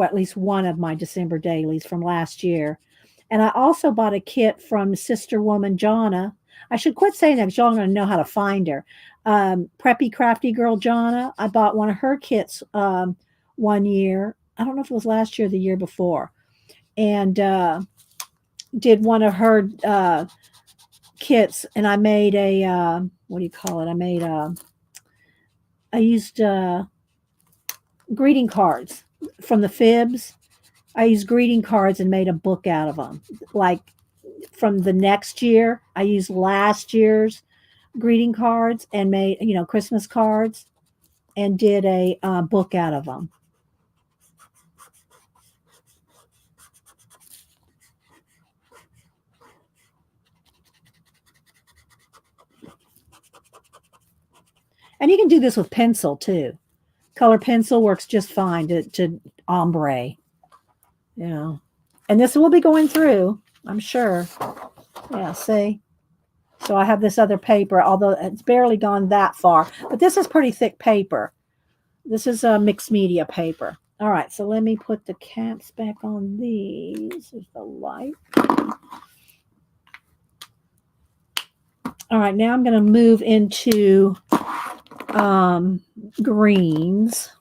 at least one of my December dailies from last year. And I also bought a kit from Sister Woman Jonna. I should quit saying that because y'all are going to know how to find her. Preppy Crafty Girl Jonna. I bought one of her kits one year. I don't know if it was last year or the year before. And did one of her kits. And I made a, what do you call it? I used greeting cards from the fibs. I used greeting cards and made a book out of them. Like from the next year, I used last year's greeting cards and made, Christmas cards and did a book out of them. And you can do this with pencil too. Color pencil works just fine to ombre. And this will be going through, I'm sure. Yeah, see? So I have this other paper, although it's barely gone that far. But this is pretty thick paper. This is a mixed media paper. All right, so let me put the caps back on these. There's the light. All right, now I'm going to move into greens.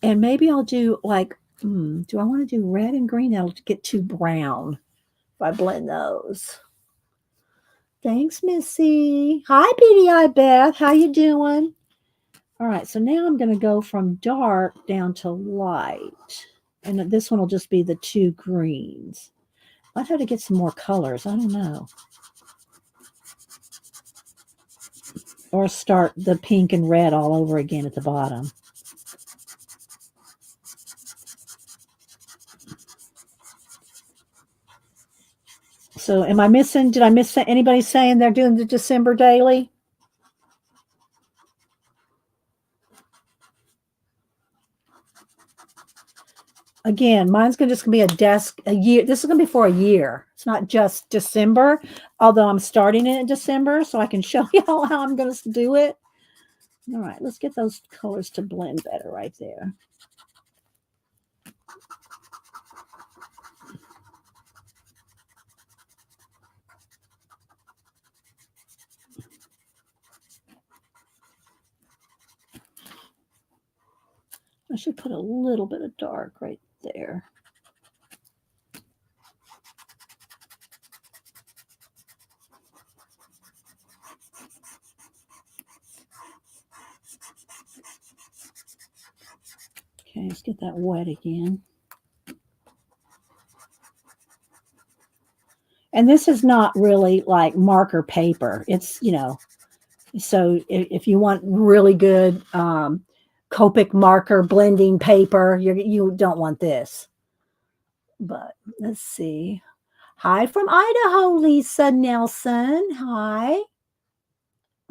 And maybe I'll do like, do I want to do red and green? That'll get too brown if I blend those. Thanks, Missy. Hi, PDI Beth. How you doing? All right, so now I'm going to go from dark down to light. And this one will just be the two greens. I'd have to get some more colors. I don't know. Or start the pink and red all over again at the bottom. So did I miss anybody saying they're doing the December daily? Again, mine's just going to be a year. This is going to be for a year. It's not just December, although I'm starting it in December, so I can show y'all how I'm going to do it. All right, let's get those colors to blend better right there. I should put a little bit of dark right there. Okay, let's get that wet again. And this is not really like marker paper. It's, so if you want really good Copic marker blending paper, you don't want this. But let's see. Hi from Idaho, Lisa Nelson. Hi.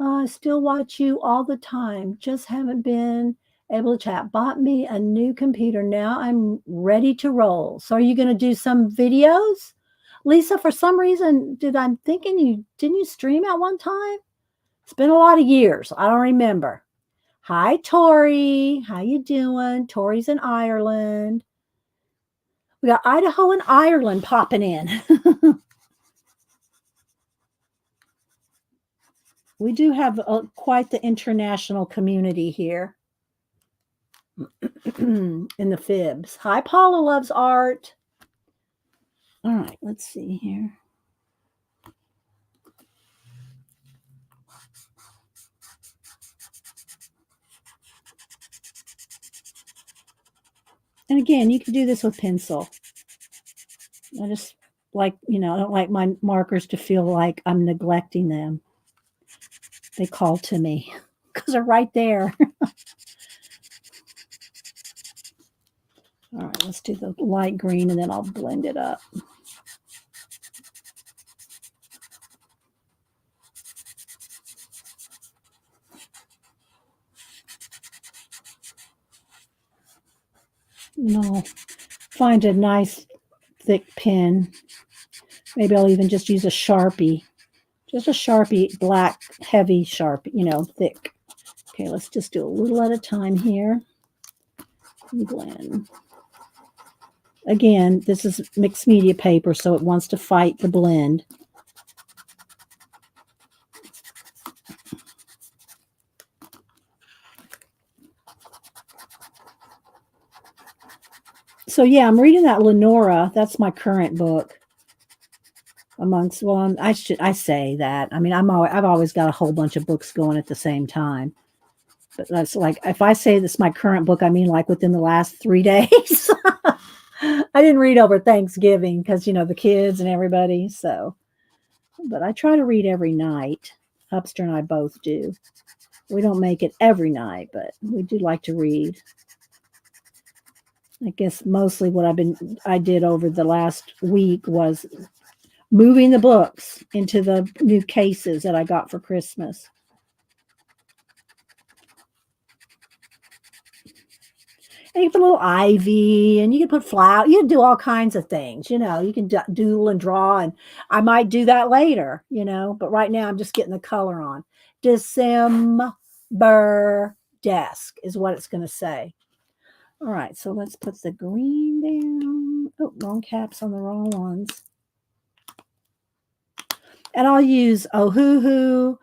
I still watch you all the time. Just haven't been able to chat. Bought me a new computer. Now I'm ready to roll. So are you going to do some videos? Lisa, for some reason, I'm thinking didn't you stream at one time? It's been a lot of years. I don't remember. Hi, Tori. How you doing? Tori's in Ireland. We got Idaho and Ireland popping in. We do have quite the international community here in the fibs. Hi, Paula loves art. All right, let's see here. And again, you can do this with pencil. I just I don't like my markers to feel like I'm neglecting them. They call to me because they're right there. All right, let's do the light green and then I'll blend it up. And I'll find a nice thick pen. Maybe I'll even just use a Sharpie. Just a Sharpie, black, heavy Sharpie, thick. Okay, let's just do a little at a time here. Blend. Again, this is mixed media paper, so it wants to fight the blend. So yeah, I'm reading that Lenora. That's my current book. I say that. I mean, I've always got a whole bunch of books going at the same time. But that's like, if I say this is my current book, I mean like within the last 3 days. I didn't read over Thanksgiving because, the kids and everybody. So, but I try to read every night. Hubster and I both do. We don't make it every night, but we do like to read. I guess mostly what I did over the last week was moving the books into the new cases that I got for Christmas. And you can put a little ivy and you can put flower. You can do all kinds of things. You can doodle and draw. And I might do that later, but right now I'm just getting the color on. December desk is what it's going to say. All right, so let's put the green down. Oh, wrong caps on the wrong ones. And I'll use Ohuhu,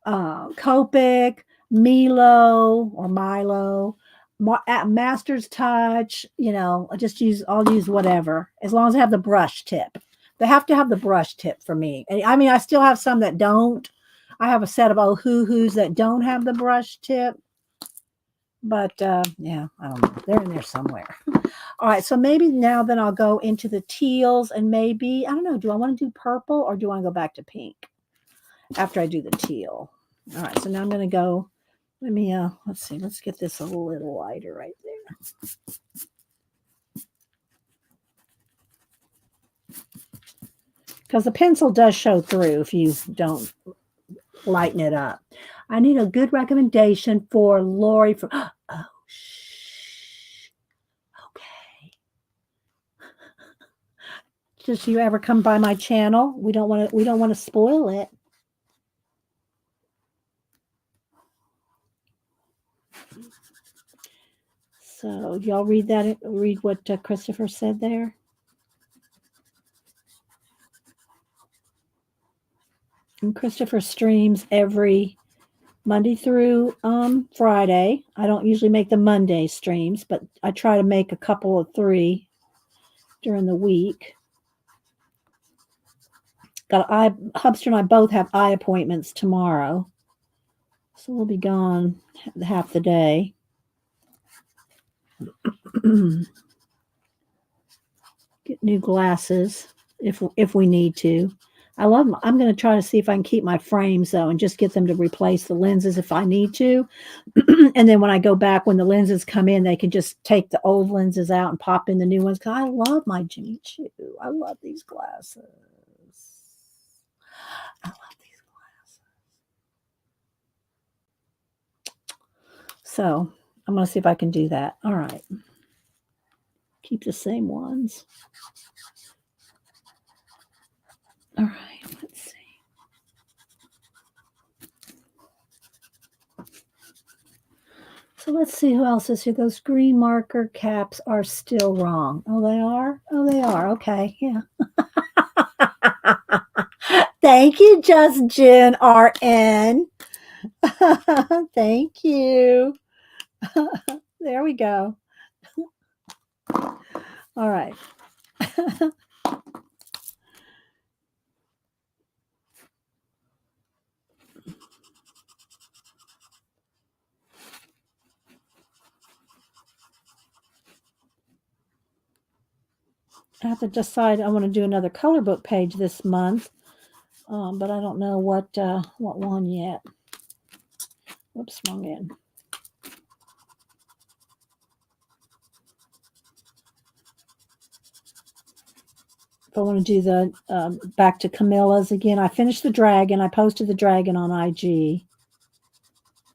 Copic, Milo or Milo, Master's Touch. I'll use whatever as long as I have the brush tip. They have to have the brush tip for me. And I mean, I still have some that don't. I have a set of Ohuhus that don't have the brush tip. But yeah, I don't know. They're in there somewhere. All right, so maybe now then I'll go into the teals and maybe, I don't know, do I want to do purple or do I want to go back to pink after I do the teal? All right, so now I'm going to go, let's see, let's get this a little lighter right there. Because the pencil does show through if you don't lighten it up. I need a good recommendation for Lori from, oh, shh. Okay. Does you ever come by my channel? We don't want to spoil it. So y'all read what Christopher said there. And Christopher streams every Monday through Friday. I don't usually make the Monday streams, but I try to make a couple of 3 during the week. Hubster and I both have eye appointments tomorrow. So we'll be gone half the day. Get new glasses if we need to. I love them. I'm going to try to see if I can keep my frames though and just get them to replace the lenses if I need to. And then when I go back, when the lenses come in, they can just take the old lenses out and pop in the new ones. Because I love my Jimmy Choo. I love these glasses. I love these glasses. So I'm going to see if I can do that. All right. Keep the same ones. All right, let's see. So let's see who else is here. Those green marker caps are still wrong. Oh, they are? Oh, they are. Okay, yeah. Thank you, Just Jen RN. Thank you. There we go. All right. I have to decide I want to do another color book page this month, but I don't know what one yet. Whoops, wrong end. if I want to do the back to Camilla's again, I finished the dragon. I posted the dragon on IG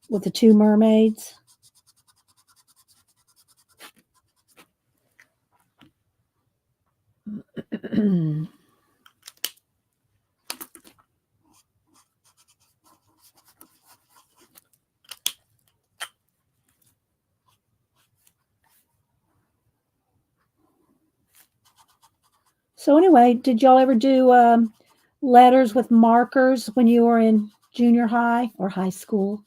with the 2 mermaids. So anyway, did y'all ever do letters with markers when you were in junior high or high school?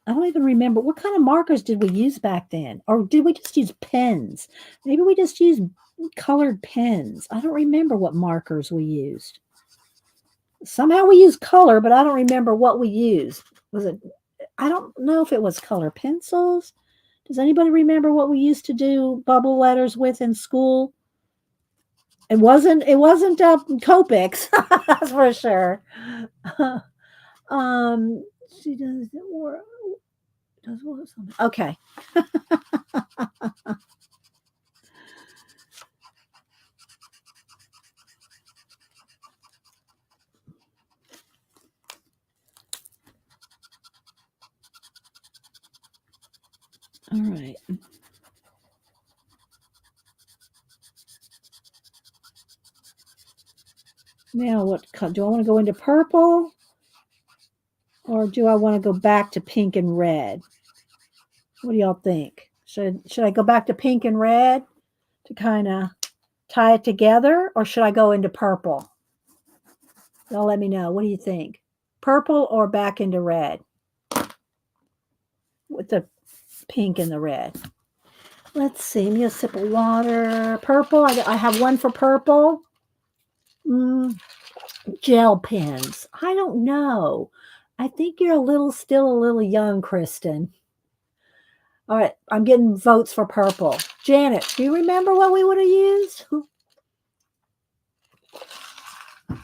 I don't even remember. What kind of markers did we use back then? Or did we just use pens? Maybe we just used colored pens. I don't remember what markers we used. Somehow we used color, but I don't remember what we used. Was it, I don't know if it was color pencils. Does anybody remember what we used to do bubble letters with in school? It wasn't Copics, that's for sure. She does it more. Does what something? Okay. All right. Now, what do I want to go into purple, or do I want to go back to pink and red? What do y'all think? Should I go back to pink and red to kind of tie it together, or should I go into purple? Y'all let me know. What do you think? Purple or back into red with the pink and the red? Let's see. Give me a sip of water. Purple. I have one for purple. Gel pens. I don't know. I think you're still a little young, Kristen. All right, I'm getting votes for purple. Janet, do you remember what we would have used? I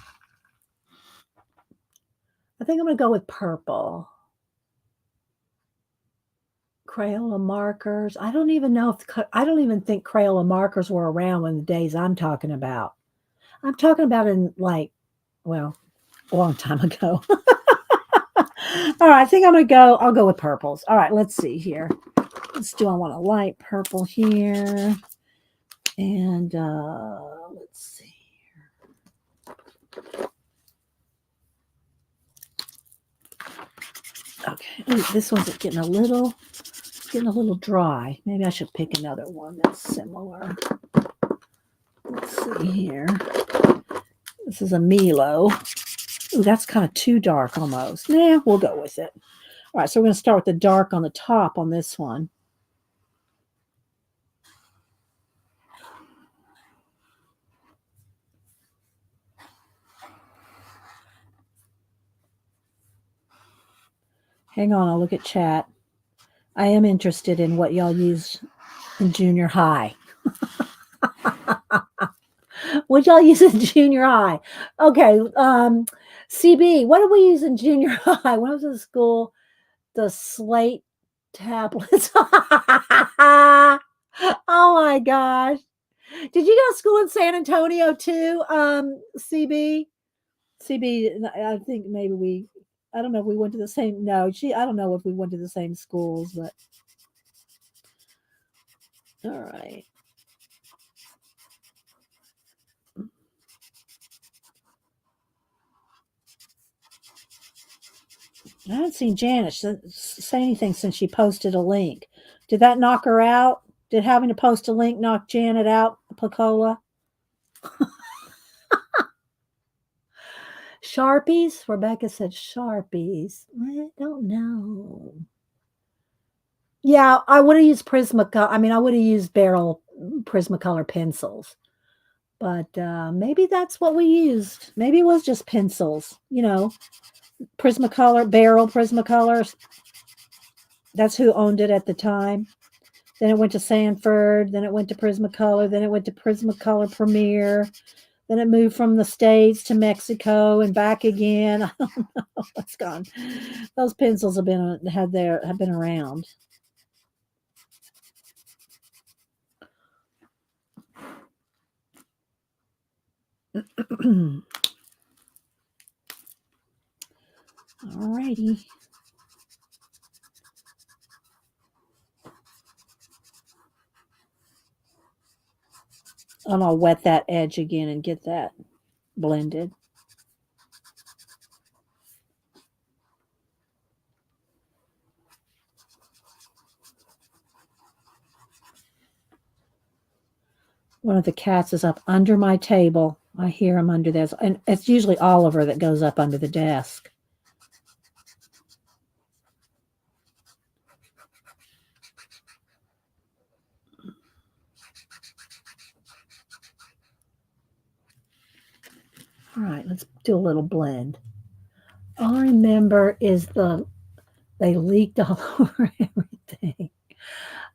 think I'm going to go with purple. Crayola markers. I don't even think Crayola markers were around in the days I'm talking about. I'm talking about in a long time ago. All right, I think I'll go with purples. All right, let's see here. I want a light purple here. And let's see here. Okay, ooh, this one's getting a little dry. Maybe I should pick another one that's similar. Let's see here. This is a Milo. Ooh, that's kind of too dark almost. Nah, we'll go with it. All right, so we're going to start with the dark on the top on this one. Hang on, I'll look at chat. I am interested in what y'all used in junior high. What y'all use in junior high? Okay, CB, what did we use in junior high? When I was in school, the slate tablets. Oh my gosh. Did you go to school in San Antonio too, CB? CB, I think maybe I don't know if we went to the same, I don't know if we went to the same schools, but all right. I haven't seen Janet say anything since she posted a link. Did that knock her out? Did having to post a link knock Janet out, Pacola? Sharpies? Rebecca said Sharpies. I don't know. Yeah, I would have used Prismacolor. I mean, I would have used Barrel Prismacolor pencils. But maybe that's what we used. Maybe it was just pencils, Prismacolor, Barrel Prismacolor. That's who owned it at the time. Then it went to Sanford. Then it went to Prismacolor. Then it went to Prismacolor Premier. Then it moved from the States to Mexico and back again. I don't know what's gone. Those pencils have been around. Alrighty. And I'll wet that edge again and get that blended. One of the cats is up under my table. I hear him under there. And it's usually Oliver that goes up under the desk. All right, let's do a little blend. All I remember is they leaked all over everything.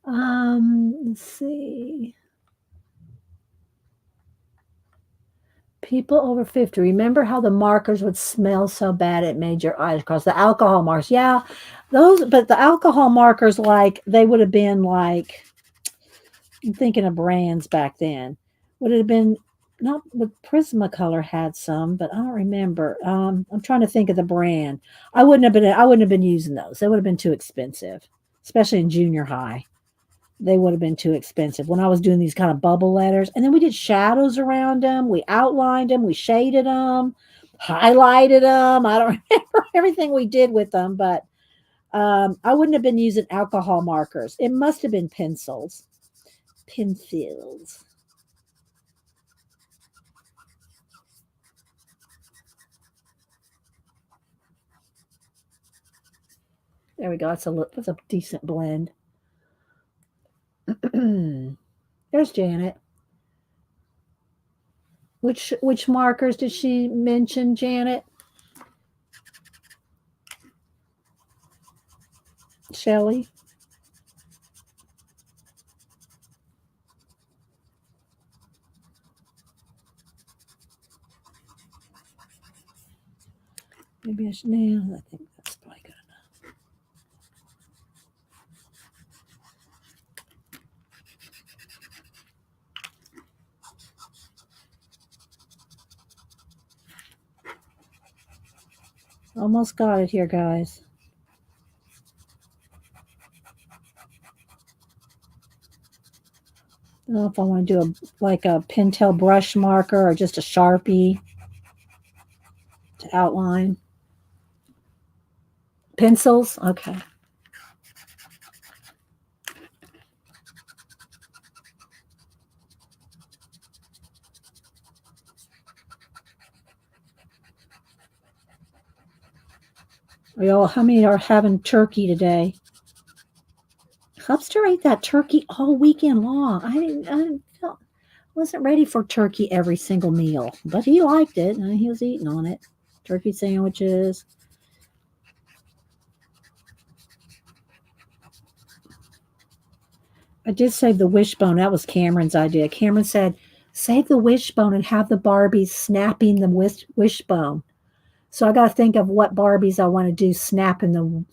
Let's see. People over 50. Remember how the markers would smell so bad it made your eyes cross? The alcohol markers. Yeah, those, but the alcohol markers, like, they would have been like, I'm thinking of brands back then. Would it have been not with Prismacolor had some, but I don't remember. I'm trying to think of the brand. I wouldn't have been using those. They would have been too expensive, especially in junior high. They would have been too expensive when I was doing these kind of bubble letters. And then we did shadows around them. We outlined them. We shaded them, highlighted them. I don't remember everything we did with them, but I wouldn't have been using alcohol markers. It must have been pencils. Pencils. There we go. That's a decent blend. There's Janet. Which markers did she mention, Janet? Shelley? Maybe I should. No, I think that's probably good enough. Almost got it here, guys. I don't know if I want to do a Pentel brush marker or just a Sharpie to outline. Pencils? Okay. How many are having turkey today? Hubster ate that turkey all weekend long. Wasn't ready for turkey every single meal, but he liked it and he was eating on it. Turkey sandwiches. I did save the wishbone. That was Cameron's idea. Cameron said, save the wishbone and have the Barbies snapping the wishbone. So I got to think of what Barbies I want to do snapping the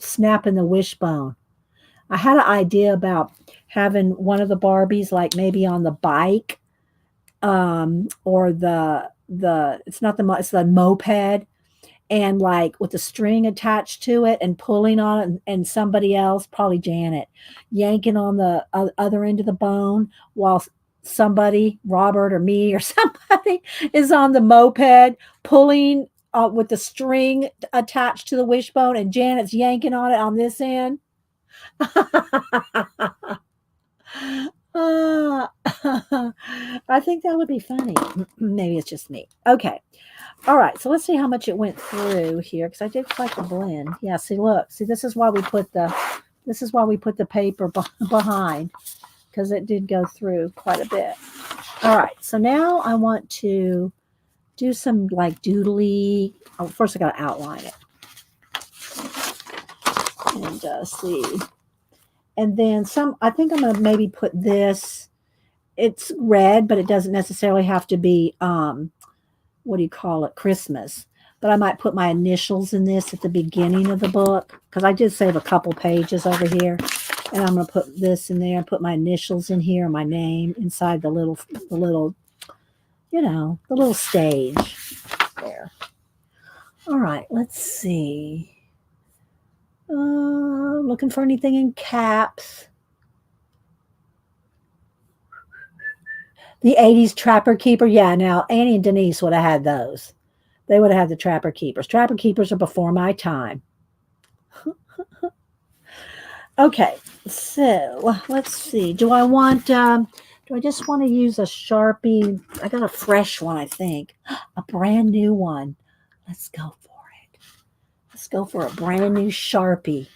wishbone. I had an idea about having one of the Barbies like maybe on the bike, or it's the moped, and like with the string attached to it and pulling on it, and somebody else, probably Janet, yanking on the other end of the bone while somebody, Robert or me or somebody, is on the moped pulling with the string attached to the wishbone, and Janet's yanking on it on this end. I think that would be funny. Maybe it's just me. Okay. All right. So let's see how much it went through here, because I did quite the blend. Yeah. See, look. See, this is why we put the paper behind, because it did go through quite a bit. All right. So now I want to do some like doodly. Oh, first I got to outline it and see. And then I think I'm going to maybe put this, it's red, but it doesn't necessarily have to be, what do you call it, Christmas. But I might put my initials in this at the beginning of the book, because I did save a couple pages over here. And I'm going to put this in there and put my initials in here, my name inside the little, you know, the little stage there. All right, let's see. Looking for anything in caps. The 80s Trapper Keeper. Yeah, now Annie and Denise would have had those. They would have had the Trapper Keepers. Trapper Keepers are before my time. Okay, so let's see. Do I just want to use a Sharpie? I got a fresh one, I think. A brand new one. Let's go for it. Let's go for a brand new Sharpie.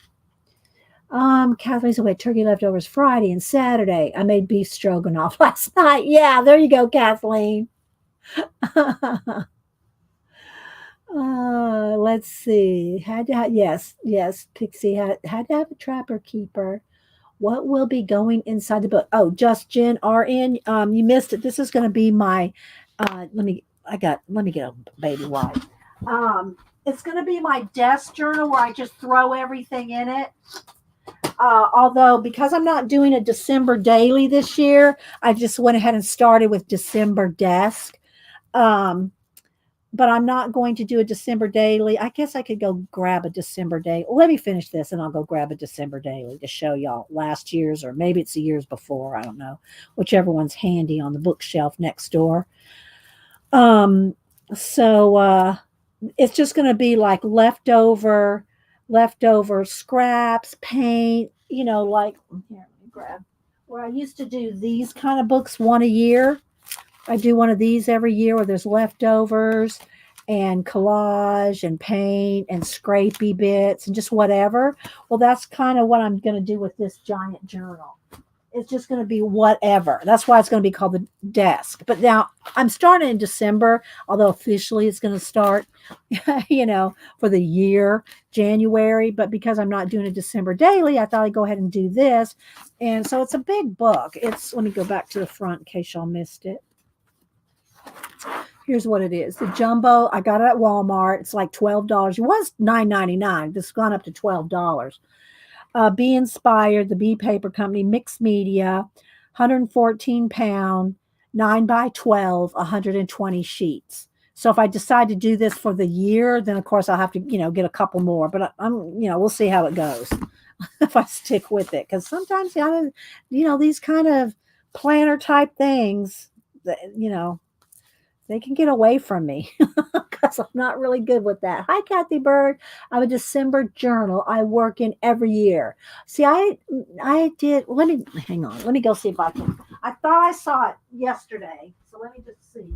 Kathleen's away. Turkey leftovers Friday and Saturday. I made beef stroganoff last night. Yeah, there you go, Kathleen. Let's see. Yes, Pixie had to have a Trapper Keeper. What will be going inside the book? Oh, Just Jen RN. You missed it. This is going to be my. Let me get a baby wipe. It's going to be my desk journal where I just throw everything in it. Although, because I'm not doing a December daily this year, I just went ahead and started with December desk. But I'm not going to do a December daily. I guess I could go grab a December daily. Let me finish this and I'll go grab a December daily to show y'all last year's, or maybe it's the years before. I don't know. Whichever one's handy on the bookshelf next door. So it's just going to be like leftover scraps, paint, you know, like here, let me grab where I used to do these kind of books one a year. I do one of these every year where there's leftovers and collage and paint and scrapey bits and just whatever. Well, that's kind of what I'm going to do with this giant journal. It's just going to be whatever. That's why it's going to be called the desk. But now I'm starting in December, although officially it's going to start, you know, for the year, January. But because I'm not doing a December daily, I thought I'd go ahead and do this. And so it's a big book. Let me go back to the front in case y'all missed it. Here's what it is. The jumbo, I got it at Walmart. It's like $12. It was $9.99. This has gone up to $12. Be Inspired, the Bee Paper Company, mixed media, 114 pound, 9 by 12, 120 sheets. So if I decide to do this for the year, then of course I'll have to, you know, get a couple more. But I'm, you know, we'll see how it goes if I stick with it. Because sometimes, you know, these kind of planner type things, you know, they can get away from me because I'm not really good with that. Hi, Kathy Bird. I have a December journal I work in every year. See, I did. Let me hang on. Let me go see if I can. I thought I saw it yesterday, so let me just see.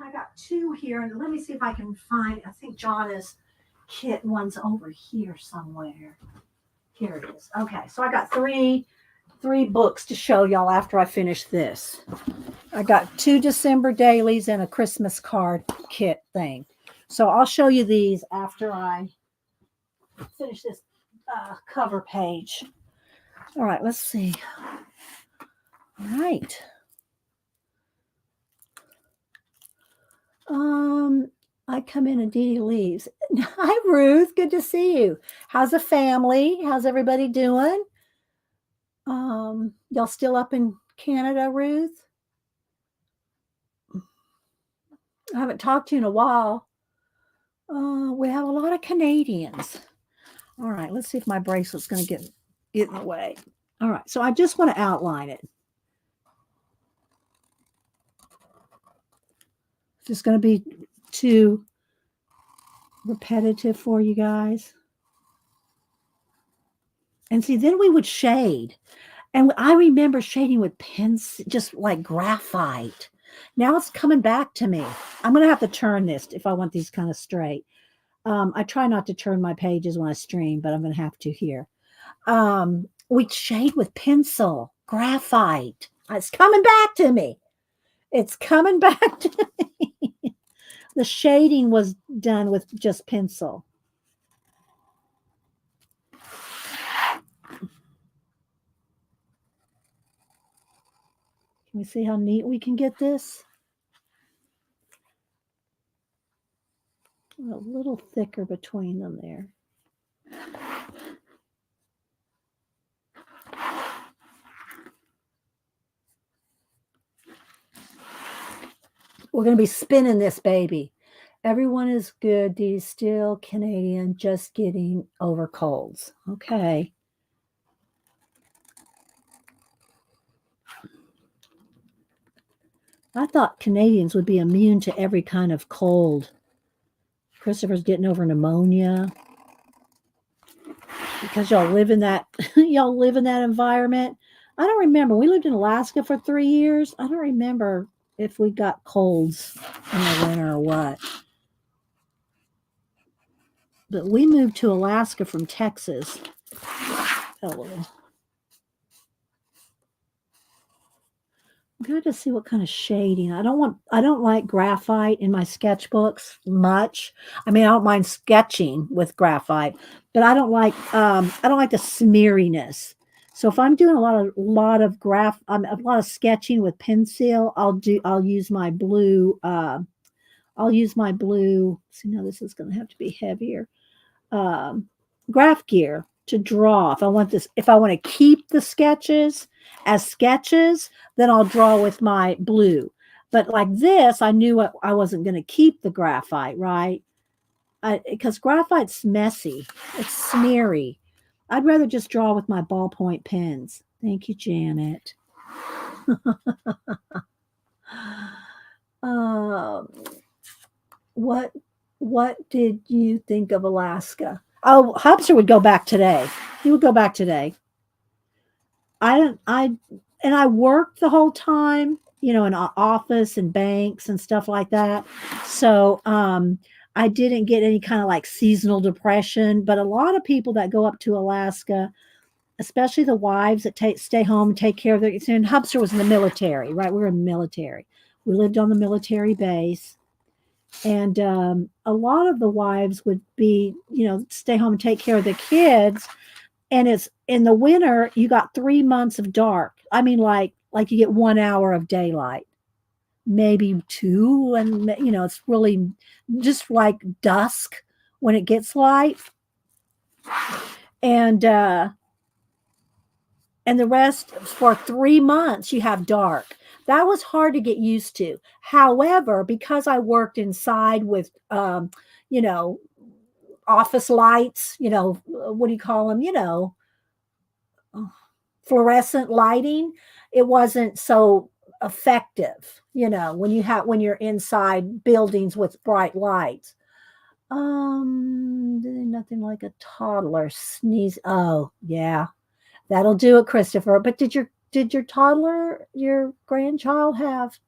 I got two here, and let me see if I can find. I think John's kit one's over here somewhere. Here it is. Okay, so I got three books to show y'all after I finish this. I got 2 December dailies and a Christmas card kit thing. So I'll show you these after I finish this cover page. All right, let's see. All right. I come in and Dee Dee leaves. Hi, Ruth. Good to see you. How's the family? How's everybody doing? Y'all still up in Canada, Ruth? I haven't talked to you in a while. We have a lot of Canadians. All right, let's see if my bracelet's going to get in the way. All right, so I just want to outline it. Is this going to be too repetitive for you guys? And see, then we would shade. And I remember shading with pens, just like graphite. Now it's coming back to me. I'm going to have to turn this if I want these kind of straight. I try not to turn my pages when I stream, but I'm going to have to here. We shade with pencil, graphite. It's coming back to me. It's coming back to me. The shading was done with just pencil. Can we see how neat we can get this? A little thicker between them there. We're going to be spinning this baby. Everyone is good. Dee still Canadian, just getting over colds. Okay. I thought Canadians would be immune to every kind of cold. Christopher's getting over pneumonia because y'all live in that y'all live in that environment. I don't remember. We lived in Alaska for 3 years. I don't remember if we got colds in the winter or what. But we moved to Alaska from Texas. Oh, I'm going to see what kind of shading. I don't like graphite in my sketchbooks much. I mean, I don't mind sketching with graphite, but I don't like the smeariness. So if I'm doing a lot of sketching with pencil, I'll use my blue. See, now this is going to have to be heavier. Graph gear to draw. If I want to keep the sketches as sketches, then I'll draw with my blue. But like this, I knew I wasn't going to keep the graphite, right? Because graphite's messy. It's smeary. I'd rather just draw with my ballpoint pens. Thank you, Janet. What did you think of Alaska? Oh, Hubster would go back today. He would go back today. I worked the whole time, in an office and banks and stuff like that. So I didn't get any kind of like seasonal depression. But a lot of people that go up to Alaska, especially the wives that stay home and take care of their. And Hubster was in the military, right? We were in the military. We lived on the military base. And a lot of the wives would be, stay home and take care of the kids. And it's in the winter, you got 3 months of dark. I mean, like you get 1 hour of daylight, maybe 2. And, it's really just like dusk when it gets light. And the rest for 3 months, you have dark. That was hard to get used to. However, because I worked inside with, office lights, what do you call them? Fluorescent lighting, it wasn't so effective, when you're inside buildings with bright lights. Nothing like a toddler sneeze. Oh, yeah. That'll do it, Christopher. But did your toddler, your grandchild, have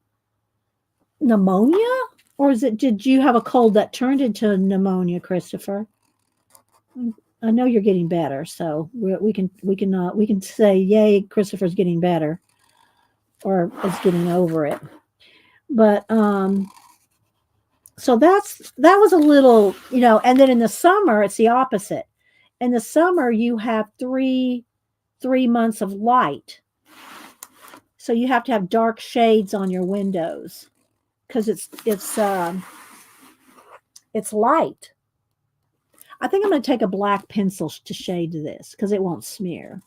pneumonia? Or did you have a cold that turned into pneumonia, Christopher? I know you're getting better, so we can say, yay, Christopher's getting better, or is getting over it. But so that was a little, and then in the summer it's the opposite. In the summer you have 3 months of light, so you have to have dark shades on your windows because it's light. I think I'm going to take a black pencil to shade this because it won't smear.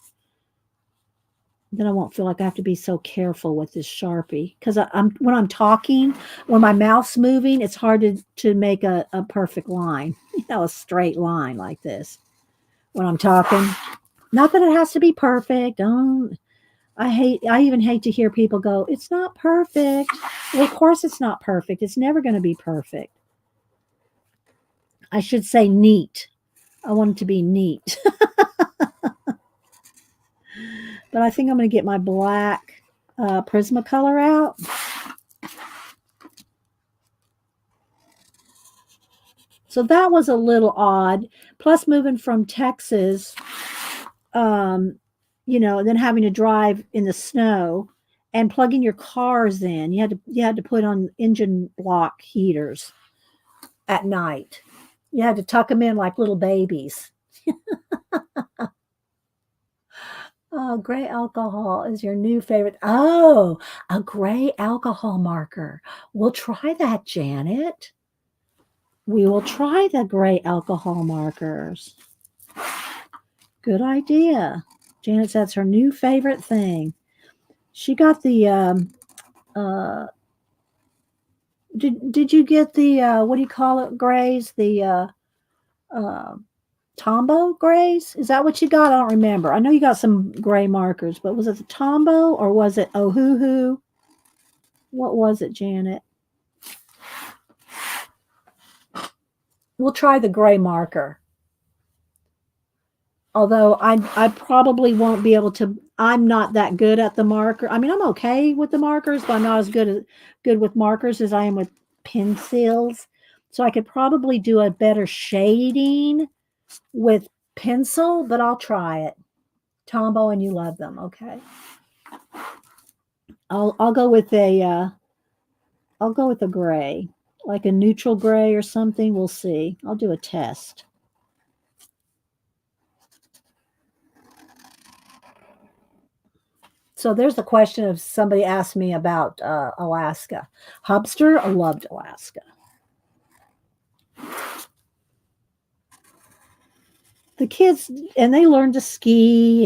Then I won't feel like I have to be so careful with this Sharpie because when I'm talking, when my mouth's moving, it's hard to make a perfect line, a straight line like this when I'm talking. Not that it has to be perfect. I even hate to hear people go, it's not perfect. Well, of course it's not perfect. It's never going to be perfect. I should say neat. I want it to be neat. But I think I'm going to get my black Prismacolor out. So that was a little odd. Plus moving from Texas, then having to drive in the snow and plugging your cars in. You had to put on engine block heaters at night. You had to tuck them in like little babies. gray alcohol is your new favorite. Oh, a gray alcohol marker. We'll try that, Janet. We will try the gray alcohol markers. Good idea. Janet says her new favorite thing. She got the did you get the what do you call it, grays? The Tombow grays? Is that what you got? I don't remember. I know you got some gray markers, but was it the Tombow or was it Ohuhu? What was it, Janet? We'll try the gray marker. Although I probably won't be able to. I'm not that good at the marker. I mean, I'm okay with the markers, but I'm not as good with markers as I am with pencils. So I could probably do a better shading with pencil, but I'll try it. Tombow, and you love them, okay? I'll go with a gray, like a neutral gray or something. We'll see. I'll do a test. So there's the question of somebody asked me about Alaska. Hubster loved Alaska. The kids, and they learned to ski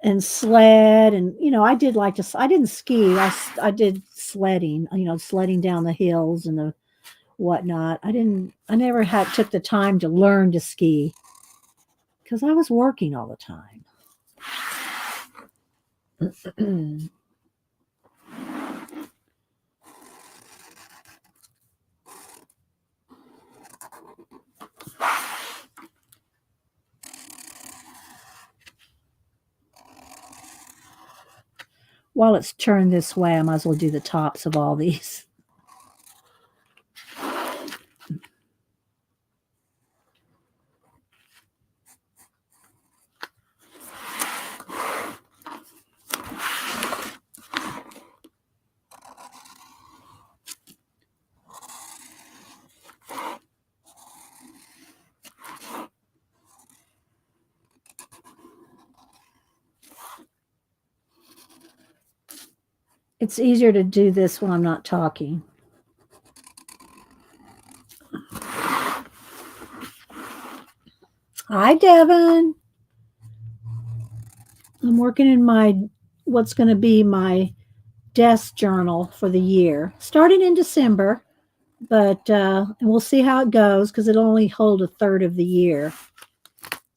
and sled, and I did like to. I didn't ski. I did sledding. Sledding down the hills and the whatnot. I never took the time to learn to ski because I was working all the time. While it's turned this way, I might as well do the tops of all these. It's easier to do this when I'm not talking. Hi, Devin. I'm working in what's going to be my desk journal for the year, starting in December, but and we'll see how it goes because it'll only hold a third of the year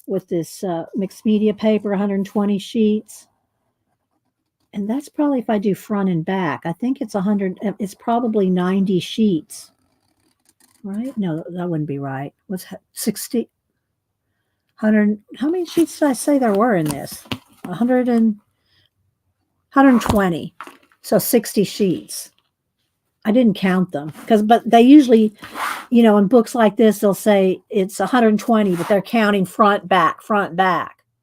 with this mixed media paper, 120 sheets. And that's probably if I do front and back. I think it's 100. It's probably 90 sheets, right? No, that wouldn't be right. What's 60? 100. How many sheets did I say there were in this? 120. So 60 sheets. I didn't count them but they usually, in books like this, they'll say it's 120, but they're counting front, back,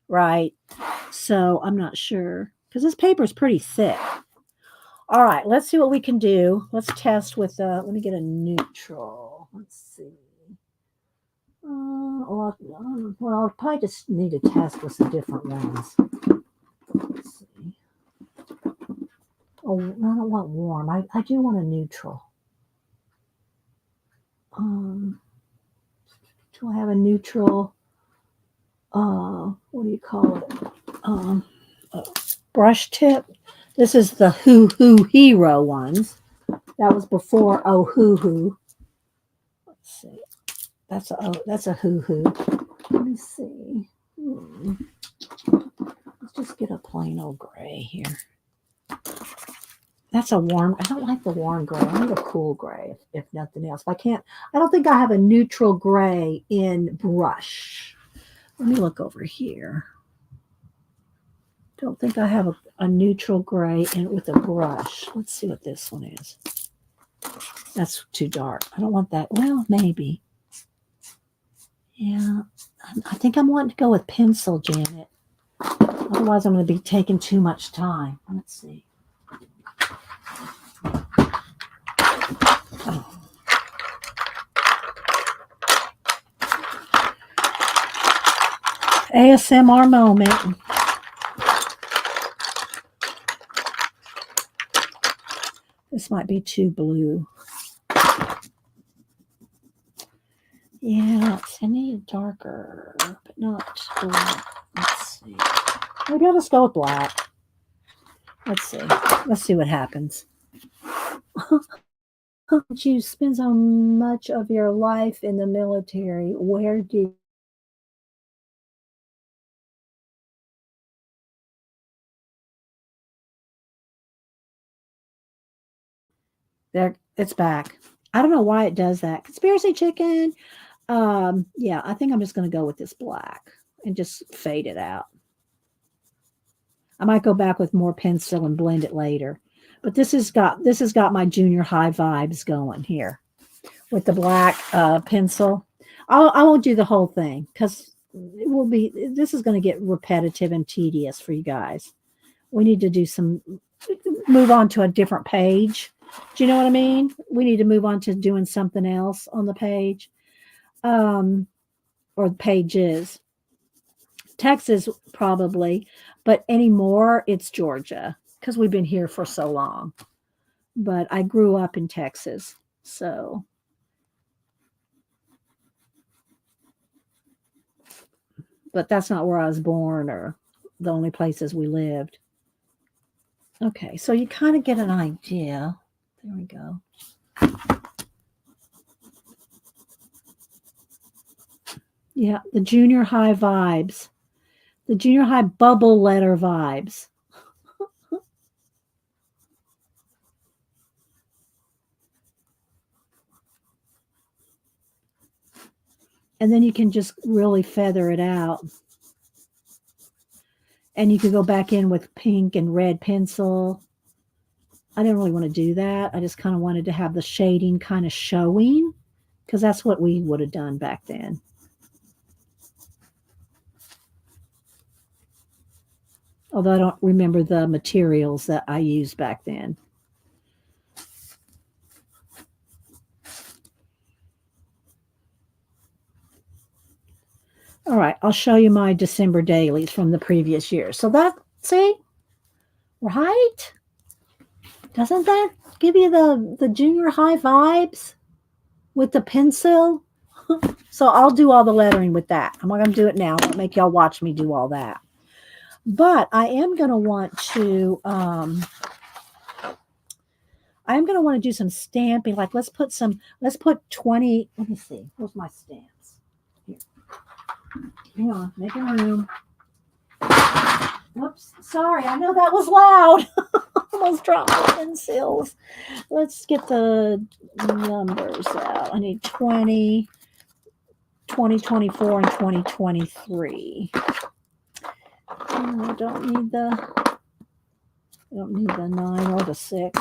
right? So I'm not sure because this paper is pretty thick. All right, let's see what we can do. Let's test with, let me get a neutral. Let's see. Well, I'll probably just need to test with some different ones. Let's see. Oh, I don't want warm. I do want a neutral. Do I have a neutral? What do you call it? Brush tip. This is the Hoo Hoo Hero ones. That was before Oh Hoo Hoo. Let's see. That's a Hoo Hoo. Let me see. Let's just get a plain old gray here. That's a warm. I don't like the warm gray. I need a cool gray, if nothing else. I don't think I have a neutral gray in brush. Let me look over here. Don't think I have a neutral gray with a brush. Let's see what this one is. That's too dark. I don't want that. Well, maybe. Yeah. I think I'm wanting to go with pencil, Janet. Otherwise, I'm going to be taking too much time. Let's see. Oh. ASMR moment. This might be too blue. Yeah, I need darker, but not black. Let's see. Maybe I'll just go with black. Let's see. Let's see what happens. You spend so much of your life in the military. Where did there? It's back. I don't know why it does that. Conspiracy chicken. Yeah, I think I'm just going to go with this black and just fade it out. I might go back with more pencil and blend it later. But this has got my junior high vibes going here with the black pencil. I won't do the whole thing because this is going to get repetitive and tedious for you guys. We need to move on to a different page. Do you know what I mean? We need to move on to doing something else on the page. Or pages. Texas probably, but anymore it's Georgia because we've been here for so long. But I grew up in Texas, so but that's not where I was born or the only places we lived. Okay, so you kind of get an idea. There we go. Yeah, the junior high vibes. The junior high bubble letter vibes. And then you can just really feather it out. And you could go back in with pink and red pencil. I didn't really want to do that. I just kind of wanted to have the shading kind of showing because that's what we would have done back then. Although I don't remember the materials that I used back then. All right, I'll show you my December dailies from the previous year. So that, see, right? Doesn't that give you the junior high vibes with the pencil? So I'll do all the lettering with that. I'm not going to do it now. I'll make y'all watch me do all that. But I am going to want to do some stamping. Like let's put 20, let me see. Where's my stamps? Here. Hang on, making room. Whoops, sorry, I know that was loud. Almost dropped my pencils. Let's get the numbers out. I need 20, 2024, and 2023. I don't need the 9 or the 6.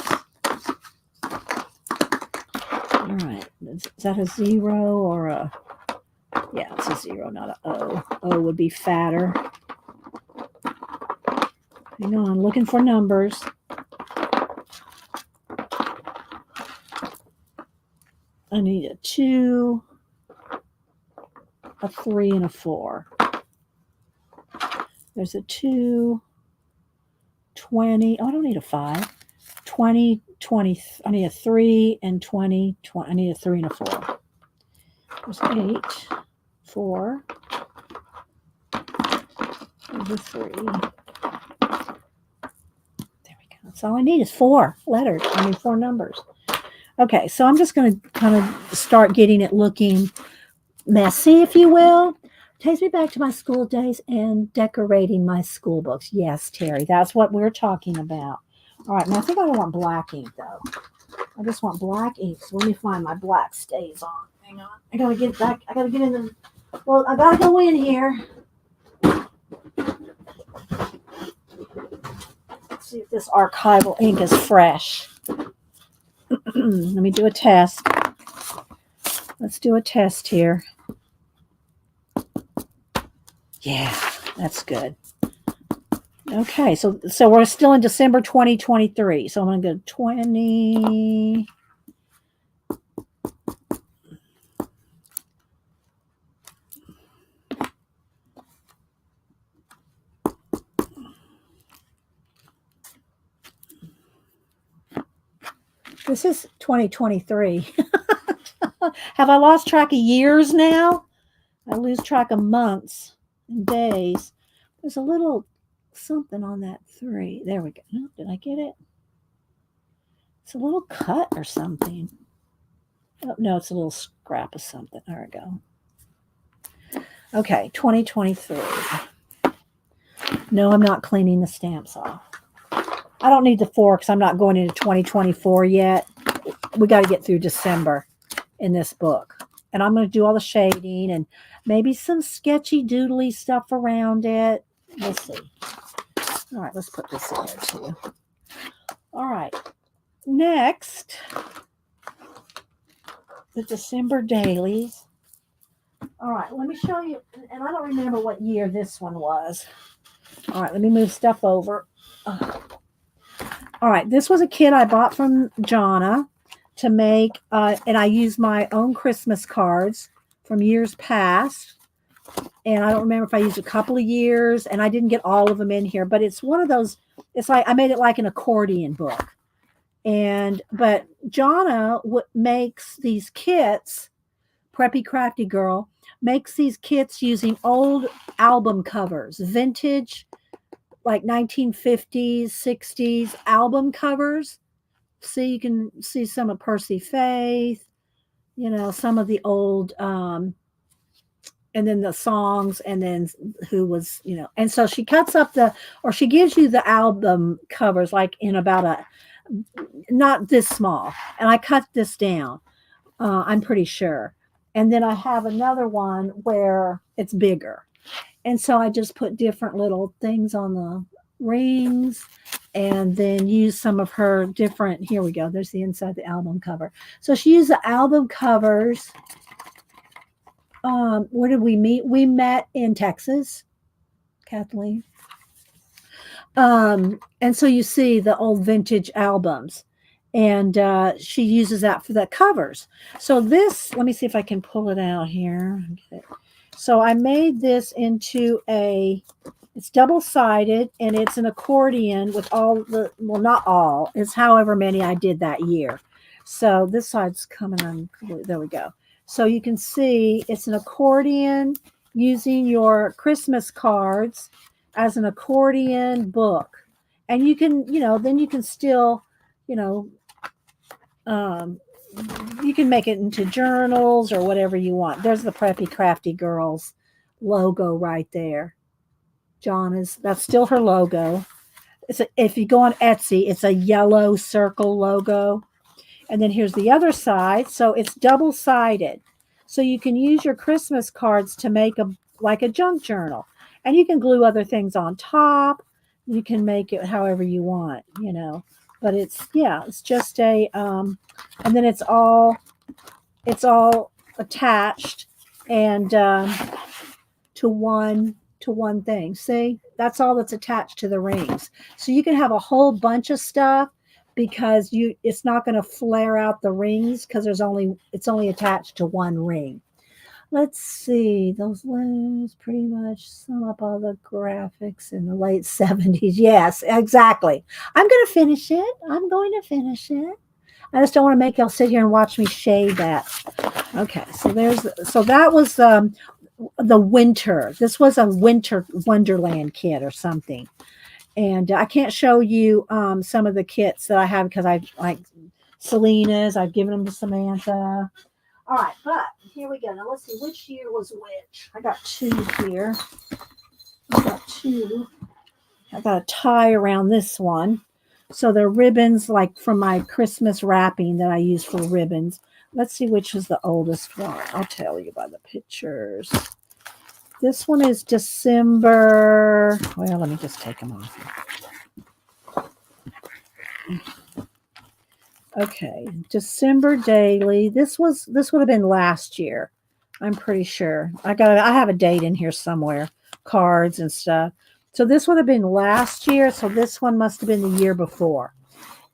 All right. Is that a 0 or a... Yeah, it's a 0, not a O. O would be fatter. Hang on, looking for numbers. I need a 2, a 3, and a 4. There's a 2, 20. Oh, I don't need a 5. 20, 20. I need a 3 and 20. I need a 3 and a 4. There's 8, 4. There's a 3. There we go. That's all I need is 4 letters. 4 numbers. Okay, so I'm just going to kind of start getting it looking messy, if you will. Takes me back to my school days and decorating my school books. Yes, Terry, that's what we're talking about. All right, now I think I don't want black ink, though. I just want black ink. So let me find my black stays on. Hang on. I got to get back. I got to get in the... Well, I got to go in here. Let's see if this archival ink is fresh. Let me do a test. Let's do a test here. Yeah, that's good. Okay, so we're still in December 2023. So I'm going to go 20. This is 2023. Have I lost track of years now? I lose track of months and days. There's a little something on that 3. There we go. Oh, did I get it? It's a little cut or something. Oh, no, it's a little scrap of something. There we go. Okay, 2023. No, I'm not cleaning the stamps off. I don't need the 4 because I'm not going into 2024 yet. We got to get through December in this book. And I'm going to do all the shading and maybe some sketchy doodly stuff around it. We'll see. All right, let's put this in there too. All right. Next, the December dailies. All right, let me show you. And I don't remember what year this one was. All right, let me move stuff over. All right, this was a kit I bought from Jonna to make, and I used my own Christmas cards from years past. And I don't remember if I used a couple of years, and I didn't get all of them in here, but it's one of those, it's like, I made it like an accordion book. But Jonna makes these kits, Preppy Crafty Girl, makes these kits using old album covers, vintage, like 1950s, 60s album covers. See, you can see some of Percy Faith, some of the old, and then the songs, and then who was, and so she cuts up she gives you the album covers like in about not this small. And I cut this down, I'm pretty sure. And then I have another one where it's bigger. And so I just put different little things on the rings and then use some of her different, here we go. There's the inside of the album cover. So she used the album covers. Where did we meet? We met in Texas, Kathleen. And so you see the old vintage albums. And she uses that for the covers. So this, let me see if I can pull it out here. Okay. So I made this into it's double-sided, and it's an accordion with not all, it's however many I did that year. So this side's coming on, there we go. So you can see it's an accordion using your Christmas cards as an accordion book. And you can, then you can still, you can make it into journals or whatever you want. There's the Preppy Crafty Girls logo right there. That's still her logo. If you go on Etsy, it's a yellow circle logo. And then here's the other side. So it's double-sided. So you can use your Christmas cards to make like a junk journal. And you can glue other things on top. You can make it however you want, But it's just and then it's all attached and to one thing. See, that's all that's attached to the rings. So you can have a whole bunch of stuff because it's not going to flare out the rings because it's only attached to one ring. Let's see, those limbs pretty much sum up all the graphics in the late 70s. Yes, exactly. I'm going to finish it. I just don't want to make y'all sit here and watch me shade that. Okay, so that was the winter. This was a winter Wonderland kit or something. And I can't show you some of the kits that I have because I like Selena's. I've given them to Samantha. All right, but here we go. Now let's see which year was which. I got 2 here. I got a tie around this one. So they're ribbons like from my Christmas wrapping that I use for ribbons. Let's see which is the oldest one. I'll tell you by the pictures. This one is December. Well, let me just take them off. Okay, December daily. This would have been last year. I'm pretty sure. I have a date in here somewhere, cards and stuff. So this would have been last year. So this one must have been the year before.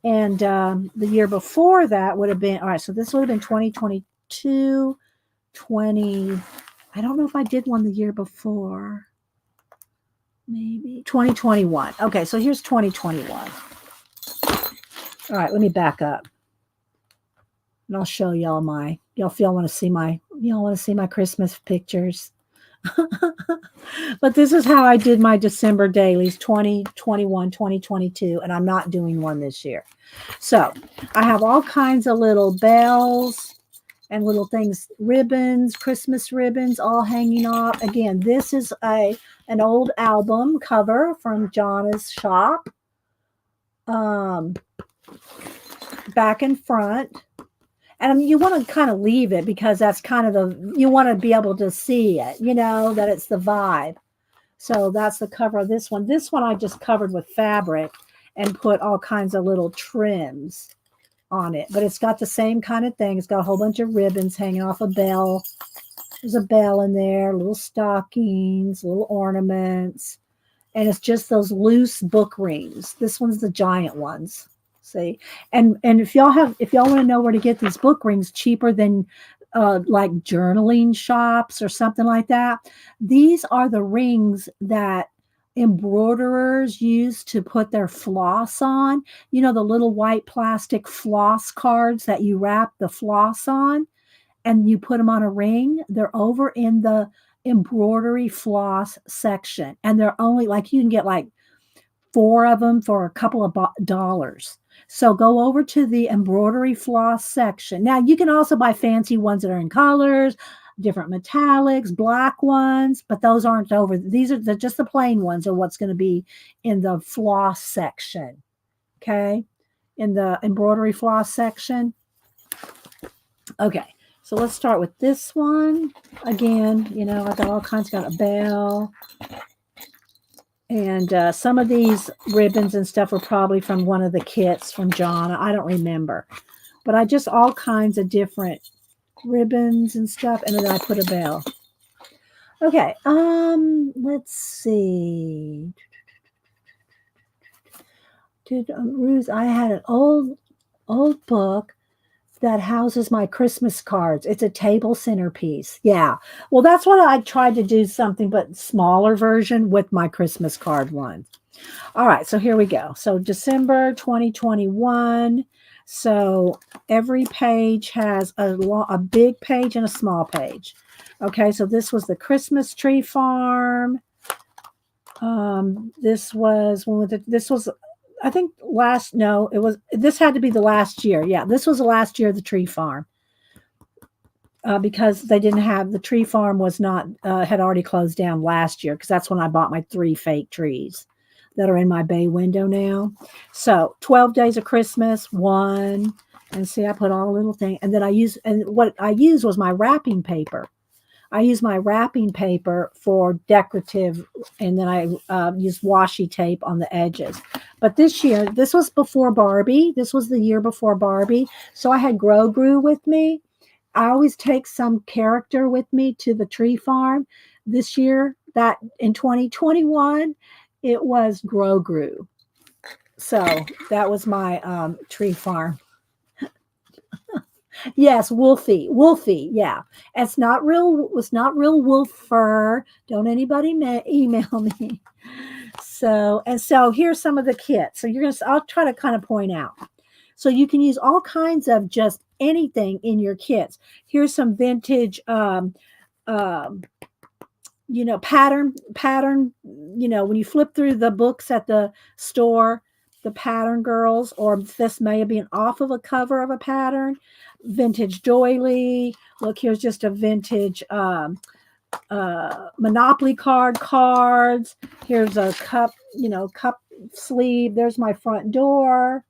And the year before that would have been, all right, so this would have been 2022, 20. I don't know if I did one the year before. Maybe 2021. Okay, so here's 2021. All right, let me back up. And I'll show y'all y'all want to see y'all want to see my Christmas pictures. But this is how I did my December dailies 2021, 2022, and I'm not doing one this year. So I have all kinds of little bells and little things, ribbons, Christmas ribbons, all hanging off. Again, this is an old album cover from Jonna's shop. Back and front. And you want to kind of leave it because that's kind of you want to be able to see it, that it's the vibe. So that's the cover of this one. This one I just covered with fabric and put all kinds of little trims on it. But it's got the same kind of thing. It's got a whole bunch of ribbons hanging off a bell. There's a bell in there, little stockings, little ornaments. And it's just those loose book rings. This one's the giant ones. See, and if y'all want to know where to get these book rings cheaper than like journaling shops or something like that, these are the rings that embroiderers use to put their floss on. The little white plastic floss cards that you wrap the floss on and you put them on a ring. They're over in the embroidery floss section, and they're only like, you can get like 4 of them for a couple of dollars. So go over to the embroidery floss section. Now you can also buy fancy ones that are in colors, different metallics, black ones, but those aren't over. These are just the plain ones are what's going to be in the floss section. Okay. In the embroidery floss section. Okay. So let's start with this one. Again, I got all kinds, got a bell. And some of these ribbons and stuff were probably from one of the kits from Jonna. I don't remember. But I just all kinds of different ribbons and stuff. And then I put a bell. Okay. Let's see. Ruth, I had an old book that houses my Christmas cards. It's a table centerpiece. Yeah. Well, that's what I tried to do, something but smaller version with my Christmas card one. All right. So here we go. So December 2021. So every page has a big page and a small page. Okay. So this was the Christmas tree farm. This was I think this had to be the last year. Yeah, this was the last year of the tree farm. Because they didn't have, the tree farm was not, had already closed down last year, because that's when I bought my 3 fake trees that are in my bay window now. So 12 Days of Christmas, 1. And see, I put all little things. And then what I used was my wrapping paper. I use my wrapping paper for decorative, and then I use washi tape on the edges. But this year, this was before Barbie. This was the year before Barbie. So I had Grow Grew with me. I always take some character with me to the tree farm. This year, that in 2021, it was Grow Grew. So that was my tree farm. Yes, Wolfie. Yeah, it's not real wolf fur. Don't anybody email me. So here's some of the kits. So I'll try to kind of point out. So you can use all kinds of just anything in your kits. Here's some vintage, pattern. When you flip through the books at the store, the pattern girls, or this may be off of a cover of a pattern. Vintage doily. Look, here's just a vintage Monopoly cards. Here's a cup sleeve. There's my front door.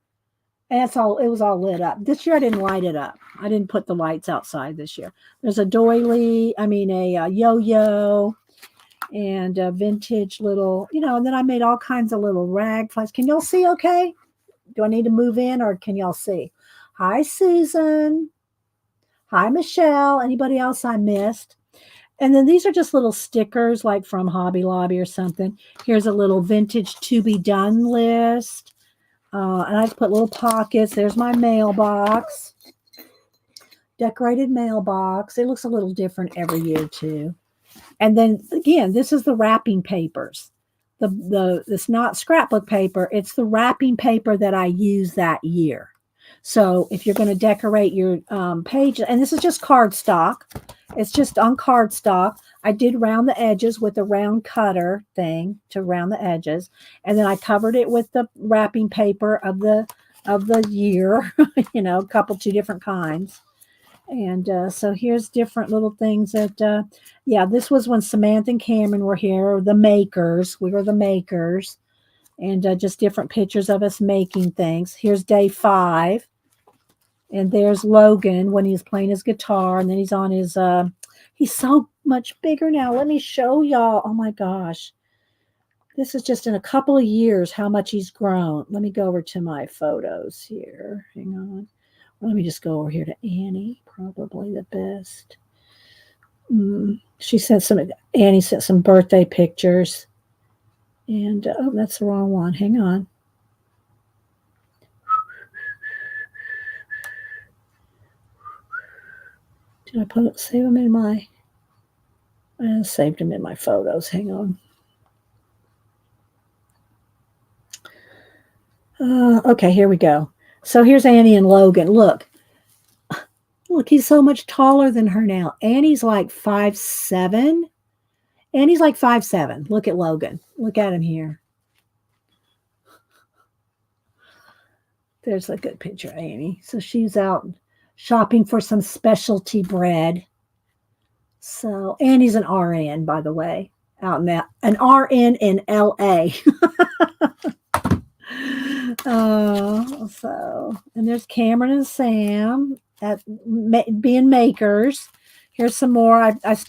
And it was all lit up. This year I didn't light it up. I didn't put the lights outside this year. There's a doily, a yo-yo, and a vintage little, and then I made all kinds of little rag flags. Can y'all see okay? Do I need to move in, or can y'all see? Hi, Susan. Hi, Michelle. Anybody else I missed? And then these are just little stickers like from Hobby Lobby or something. Here's a little vintage to be done list. And I just put little pockets. There's my mailbox. Decorated mailbox. It looks a little different every year too. And then again, this is the wrapping papers. It's not scrapbook paper. It's the wrapping paper that I use that year. So if you're going to decorate your page, and this is just cardstock, it's just on cardstock. I did round the edges with a round cutter thing to round the edges, and then I covered it with the wrapping paper of the year, you know, a couple, two different kinds. And so here's different little things that, yeah, this was when Samantha and Cameron were here, the makers. We were the makers. And just different pictures of us making things. Here's day 5. And there's Logan when he's playing his guitar. And then he's on his, he's so much bigger now. Let me show y'all. Oh my gosh. This is just in a couple of years how much he's grown. Let me go over to my photos here. Hang on. Let me just go over here to Annie, probably the best. She sent some, Annie sent some birthday pictures. And, oh, that's the wrong one. Hang on. Did I save them in my, I saved them in my photos. Hang on. Okay, here we go. So here's Annie and Logan. Look, he's so much taller than her now. Annie's like 5'7". Annie's like 5'7". Look at Logan. Look at him here. There's a good picture of Annie. So she's out shopping for some specialty bread. So Annie's an RN, by the way, out now. An RN in LA. And there's Cameron and Sam at being makers. Here's some more. I just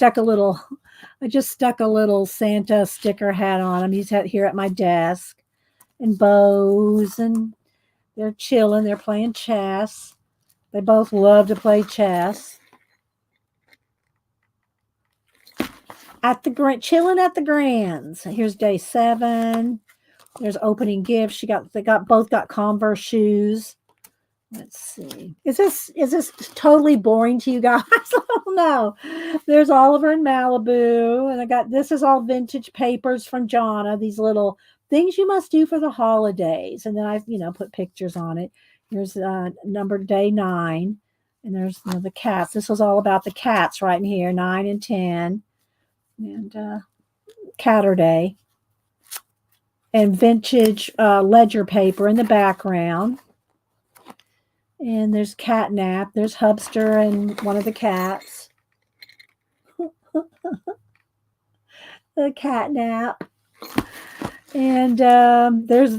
stuck a little Santa sticker hat on him. He's here at my desk, and bows, and they're chilling. They're playing chess. They both love to play chess. Chilling at the Grands. Here's day 7. There's opening gifts. They both got Converse shoes. Let's see. Is this totally boring to you guys? I don't know. There's Oliver in Malibu, and this is all vintage papers from Jonna. These little things you must do for the holidays, and then I've put pictures on it. Here's numbered day 9, and there's the cats. This was all about the cats right in here, 9 and 10, and Catterday. And vintage ledger paper in the background. And there's Catnap. There's Hubster and one of the cats. The Catnap. And there's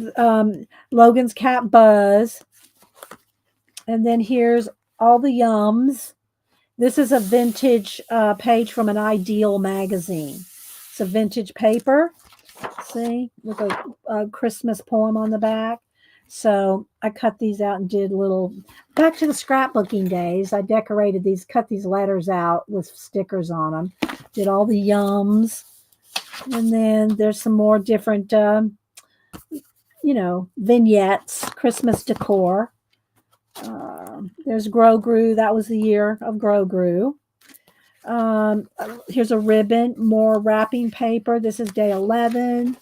Logan's cat Buzz. And then here's all the Yums. This is a vintage page from an Ideal magazine. It's a vintage paper. See, with a Christmas poem on the back. So I cut these out and did back to the scrapbooking days. I decorated these, cut these letters out with stickers on them. Did all the Yums. And then there's some more different, vignettes, Christmas decor. There's Grow Grew. That was the year of Grow Grew. Here's a ribbon, more wrapping paper. This is day 11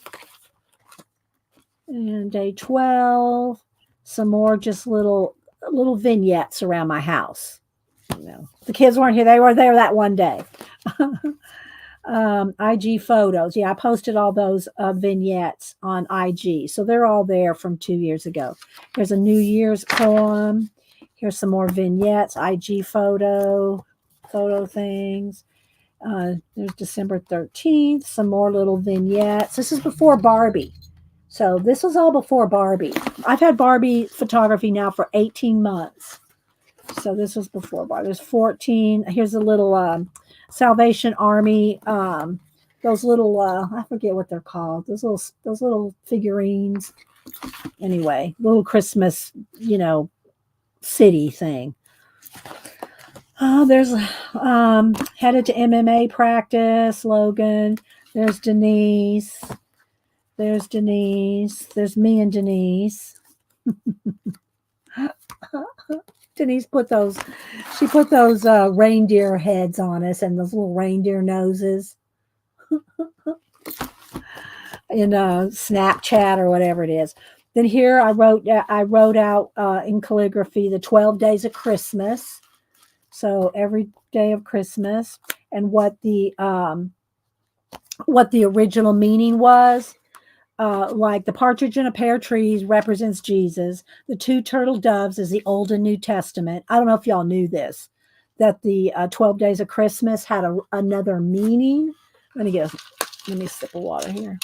and day 12. Some more just little vignettes around my house. The kids weren't here. They were there that one day. IG photos. Yeah, I posted all those vignettes on IG. So they're all there from 2 years ago. Here's a New Year's poem. Here's some more vignettes, IG photo things. There's December 13th, some more little vignettes. This is before Barbie. So this was all before Barbie. I've had Barbie photography now for 18 months. So this was before Barbie. There's 14. Here's a little Salvation Army. Those little, I forget what they're called. Those little figurines. Anyway, little Christmas, city thing. There's headed to MMA practice, Logan. There's Denise. There's me and Denise. Denise put those reindeer heads on us and those little reindeer noses in Snapchat or whatever it is. Then here I wrote out in calligraphy the 12 days of Christmas. So every day of Christmas, and what the original meaning was. Like the partridge in a pear tree represents Jesus. The two turtle doves is the Old and New Testament. I don't know if y'all knew this, that the 12 days of Christmas had another meaning. Let me sip of water here.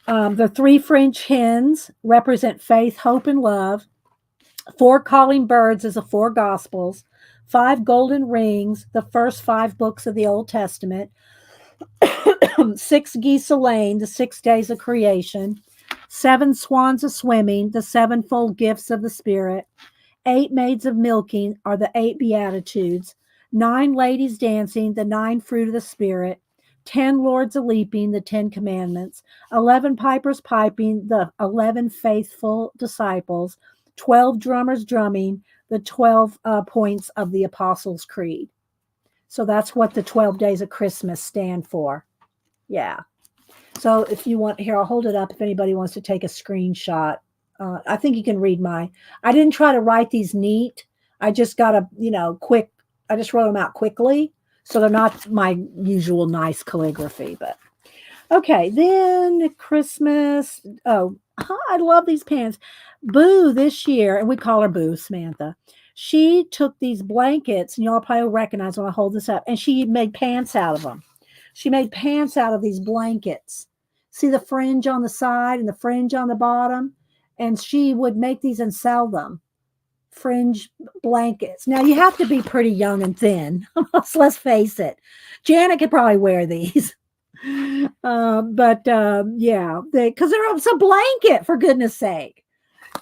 The three French hens represent faith, hope, and love. 4 calling birds is the 4 gospels. 5 golden rings, the first 5 books of the Old Testament. 6 geese a laying, the 6 days of creation. 7 swans a swimming, the sevenfold gifts of the Spirit. 8 maids of milking are the 8 beatitudes. 9 ladies dancing, the 9 fruit of the Spirit. 10 lords a leaping, the 10 commandments. 11 pipers piping, the 11 faithful disciples. 12 drummers drumming, the 12 points of the Apostles' Creed. So that's what the 12 days of Christmas stand for. Yeah. So if you want, here, I'll hold it up if anybody wants to take a screenshot. I think you can read I didn't try to write these neat. I just got quick. I just wrote them out quickly. So they're not my usual nice calligraphy, but okay. Then Christmas. Oh, I love these pants. Boo this year, and we call her Boo, Samantha. She took these blankets, and y'all probably recognize when I hold this up, and she made pants out of them. She made pants out of these blankets. See the fringe on the side and the fringe on the bottom? And she would make these and sell them. Fringe blankets. Now, you have to be pretty young and thin. Let's face it. Janet could probably wear these. Yeah, because it's a blanket, for goodness sake.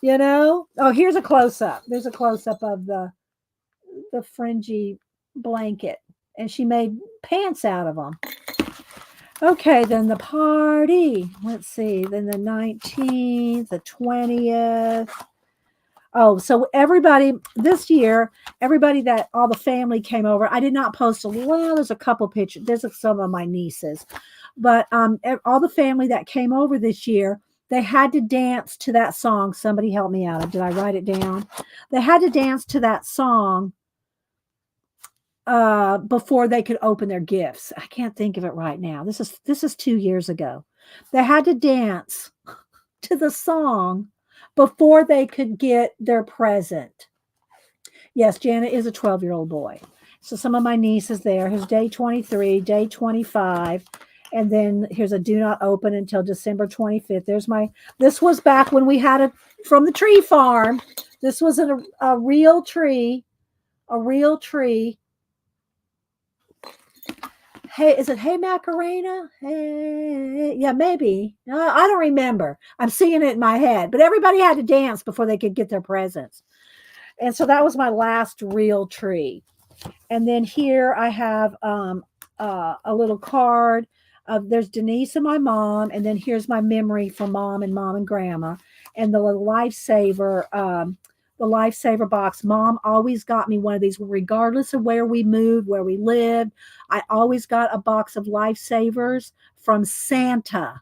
Oh, here's a close-up. There's a close-up of the fringy blanket, and she made pants out of them. Okay, then the party. Let's see. Then the 19th, the 20th. Oh, so everybody this year, that all the family came over. I did not post there's a couple pictures. There's some of my nieces, but all the family that came over this year, they had to dance to that song. Somebody help me out. Did I write it down? They had to dance to that song before they could open their gifts. I can't think of it right now. This is 2 years ago. They had to dance to the song before they could get their present. Yes, Janet is a 12-year-old boy. So some of my nieces there. Here's day 23, day 25. And then here's a do not open until December 25th. This was back when we had it from the tree farm. This was a real tree. Hey, is it Hey Macarena? Hey, yeah, maybe. I don't remember. I'm seeing it in my head. But everybody had to dance before they could get their presents. And so that was my last real tree. And then here I have a little card. There's Denise and my mom, and then here's my memory from mom and grandma, and the lifesaver box. Mom always got me one of these, regardless of where we moved, where we lived. I always got a box of lifesavers from Santa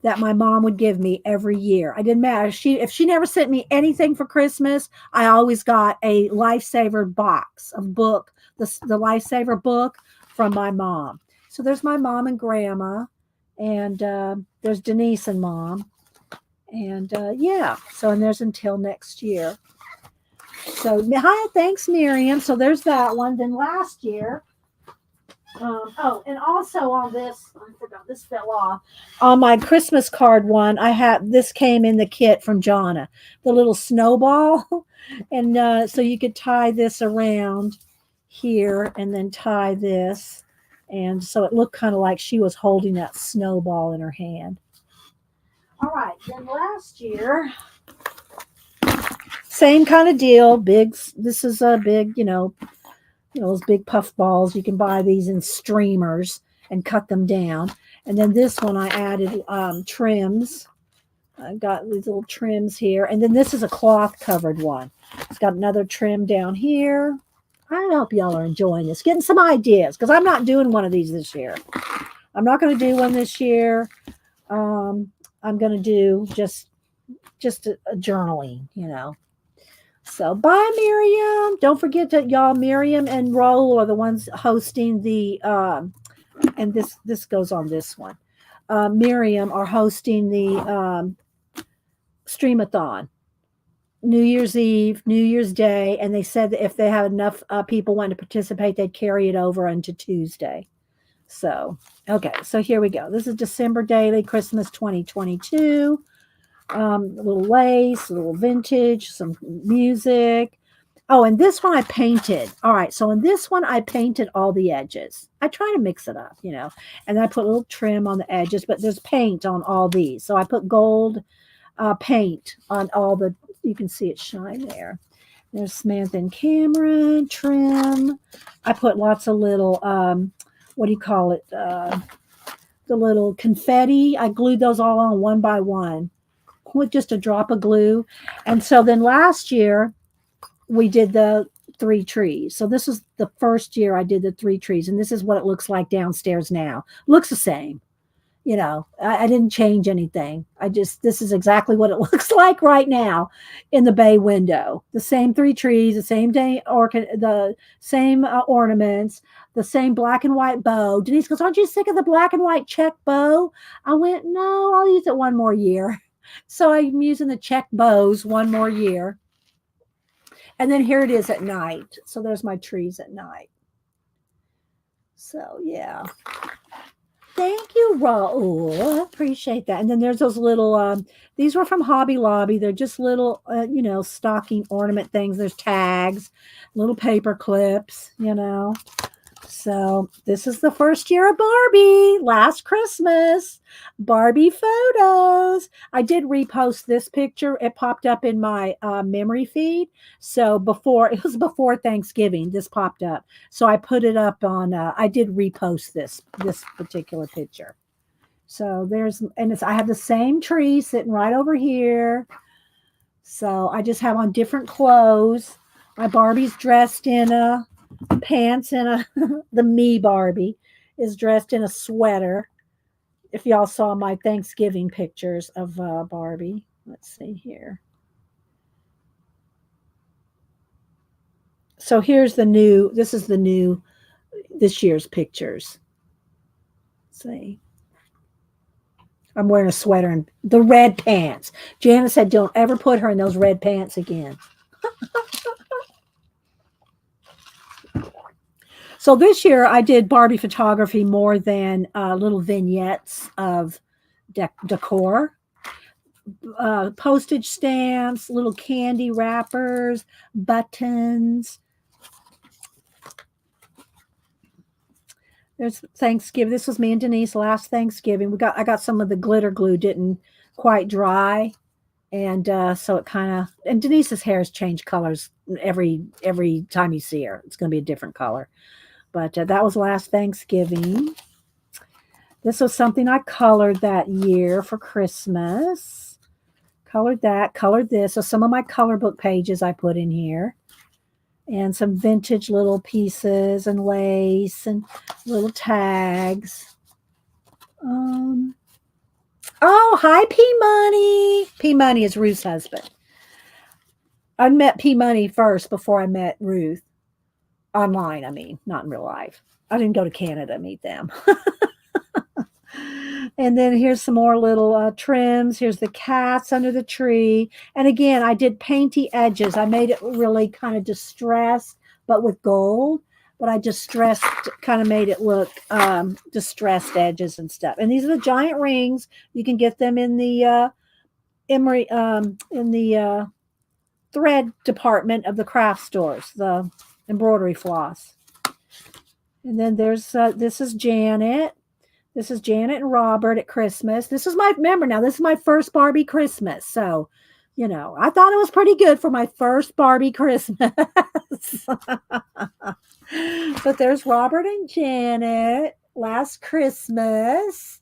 that my mom would give me every year. I didn't matter. If she never sent me anything for Christmas, I always got a lifesaver box of book, the lifesaver book from my mom. So there's my mom and grandma, and there's Denise and mom. And and there's until next year. So hi, thanks, Miriam. So there's that one. Then last year, and also on this, I forgot, this fell off. On my Christmas card one, this came in the kit from Jonna, the little snowball. And so you could tie this around here and then tie this. And so it looked kind of like she was holding that snowball in her hand. All right, then last year, same kind of deal. This is a big, those big puff balls. You can buy these in streamers and cut them down. And then this one I added trims. I've got these little trims here. And then this is a cloth covered one. It's got another trim down here. I hope y'all are enjoying this, getting some ideas, because I'm not doing one of these this year. I'm not going to do one this year. I'm going to do just a journaling, So bye, Miriam. Don't forget that y'all, Miriam and Raul are the ones hosting the and this goes on this one. Miriam are hosting the streamathon. New Year's Eve, New Year's Day, and they said that if they have enough people wanting to participate, they'd carry it over into Tuesday. So, okay, so here we go. This is December Daily, Christmas 2022. A little lace, a little vintage, some music. Oh, and this one I painted. All right, so in this one I painted all the edges. I try to mix it up, and I put a little trim on the edges, but there's paint on all these. So I put gold paint on all the, you can see it shine there. There's Samantha and Cameron, trim. I put lots of little, what do you call it? The little confetti. I glued those all on one by one with just a drop of glue. And so then last year we did the 3 trees. So this is the first year I did the 3 trees. And this is what it looks like downstairs now. Looks the same. I didn't change anything. This is exactly what it looks like right now in the bay window. The same 3 trees, the same day, the same ornaments, the same black and white bow. Denise goes, aren't you sick of the black and white check bow? I went, no, I'll use it one more year. So I'm using the check bows one more year. And then here it is at night. So there's my trees at night. So yeah. Thank you, Raul. Appreciate that. And then there's those little, these were from Hobby Lobby. They're just little, stocking ornament things. There's tags, little paper clips, So this is the first year of Barbie, last Christmas. Barbie photos. I did repost this picture. It popped up in my memory feed. So it was before Thanksgiving, this popped up. So I put it up on, I did repost this particular picture. So I have the same tree sitting right over here. So I just have on different clothes. My Barbie's dressed in a pants and the me Barbie is dressed in a sweater. If y'all saw my Thanksgiving pictures of Barbie, let's see here. So here's this is this year's pictures. Let's see. I'm wearing a sweater and the red pants. Janice said, don't ever put her in those red pants again. So this year I did Barbie photography more than little vignettes of decor, postage stamps, little candy wrappers, buttons. There's Thanksgiving. This was me and Denise last Thanksgiving. I got some of the glitter glue didn't quite dry. And so it and Denise's hair has changed colors every time you see her. It's going to be a different color. But that was last Thanksgiving. This was something I colored that year for Christmas. Colored that, colored this. So some of my color book pages I put in here. And some vintage little pieces and lace and little tags. Oh, hi, P Money. P Money is Ruth's husband. I met P Money first before I met Ruth. Online, I mean, not in real life. I didn't go to Canada to meet them. And then here's some more little trims. Here's the cats under the tree. And again, I did painty edges. I made it really kind of distressed, but with gold. But I kind of made it look distressed edges and stuff. And these are the giant rings. You can get them in the thread department of the craft stores, the embroidery floss. And then there's this is Janet. This is Janet and Robert at Christmas. This is my first Barbie Christmas. So, I thought it was pretty good for my first Barbie Christmas. But there's Robert and Janet last Christmas.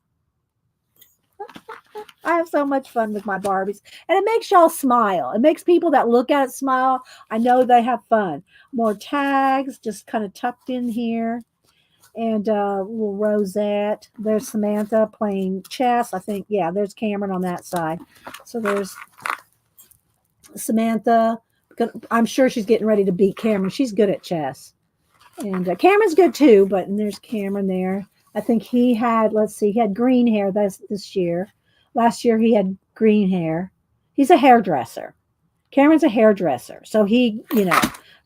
I have so much fun with my Barbies. And it makes y'all smile. It makes people that look at it smile. I know they have fun. More tags just kind of tucked in here. and little Rosette. There's Samantha playing chess. I think, yeah, there's Cameron on that side. So there's Samantha. I'm sure she's getting ready to beat Cameron. She's good at chess. And Cameron's good too, but and there's Cameron there. I think he had, let's see, he had green hair this year. Last year he had green hair. He's a hairdresser. Cameron's a hairdresser. So he,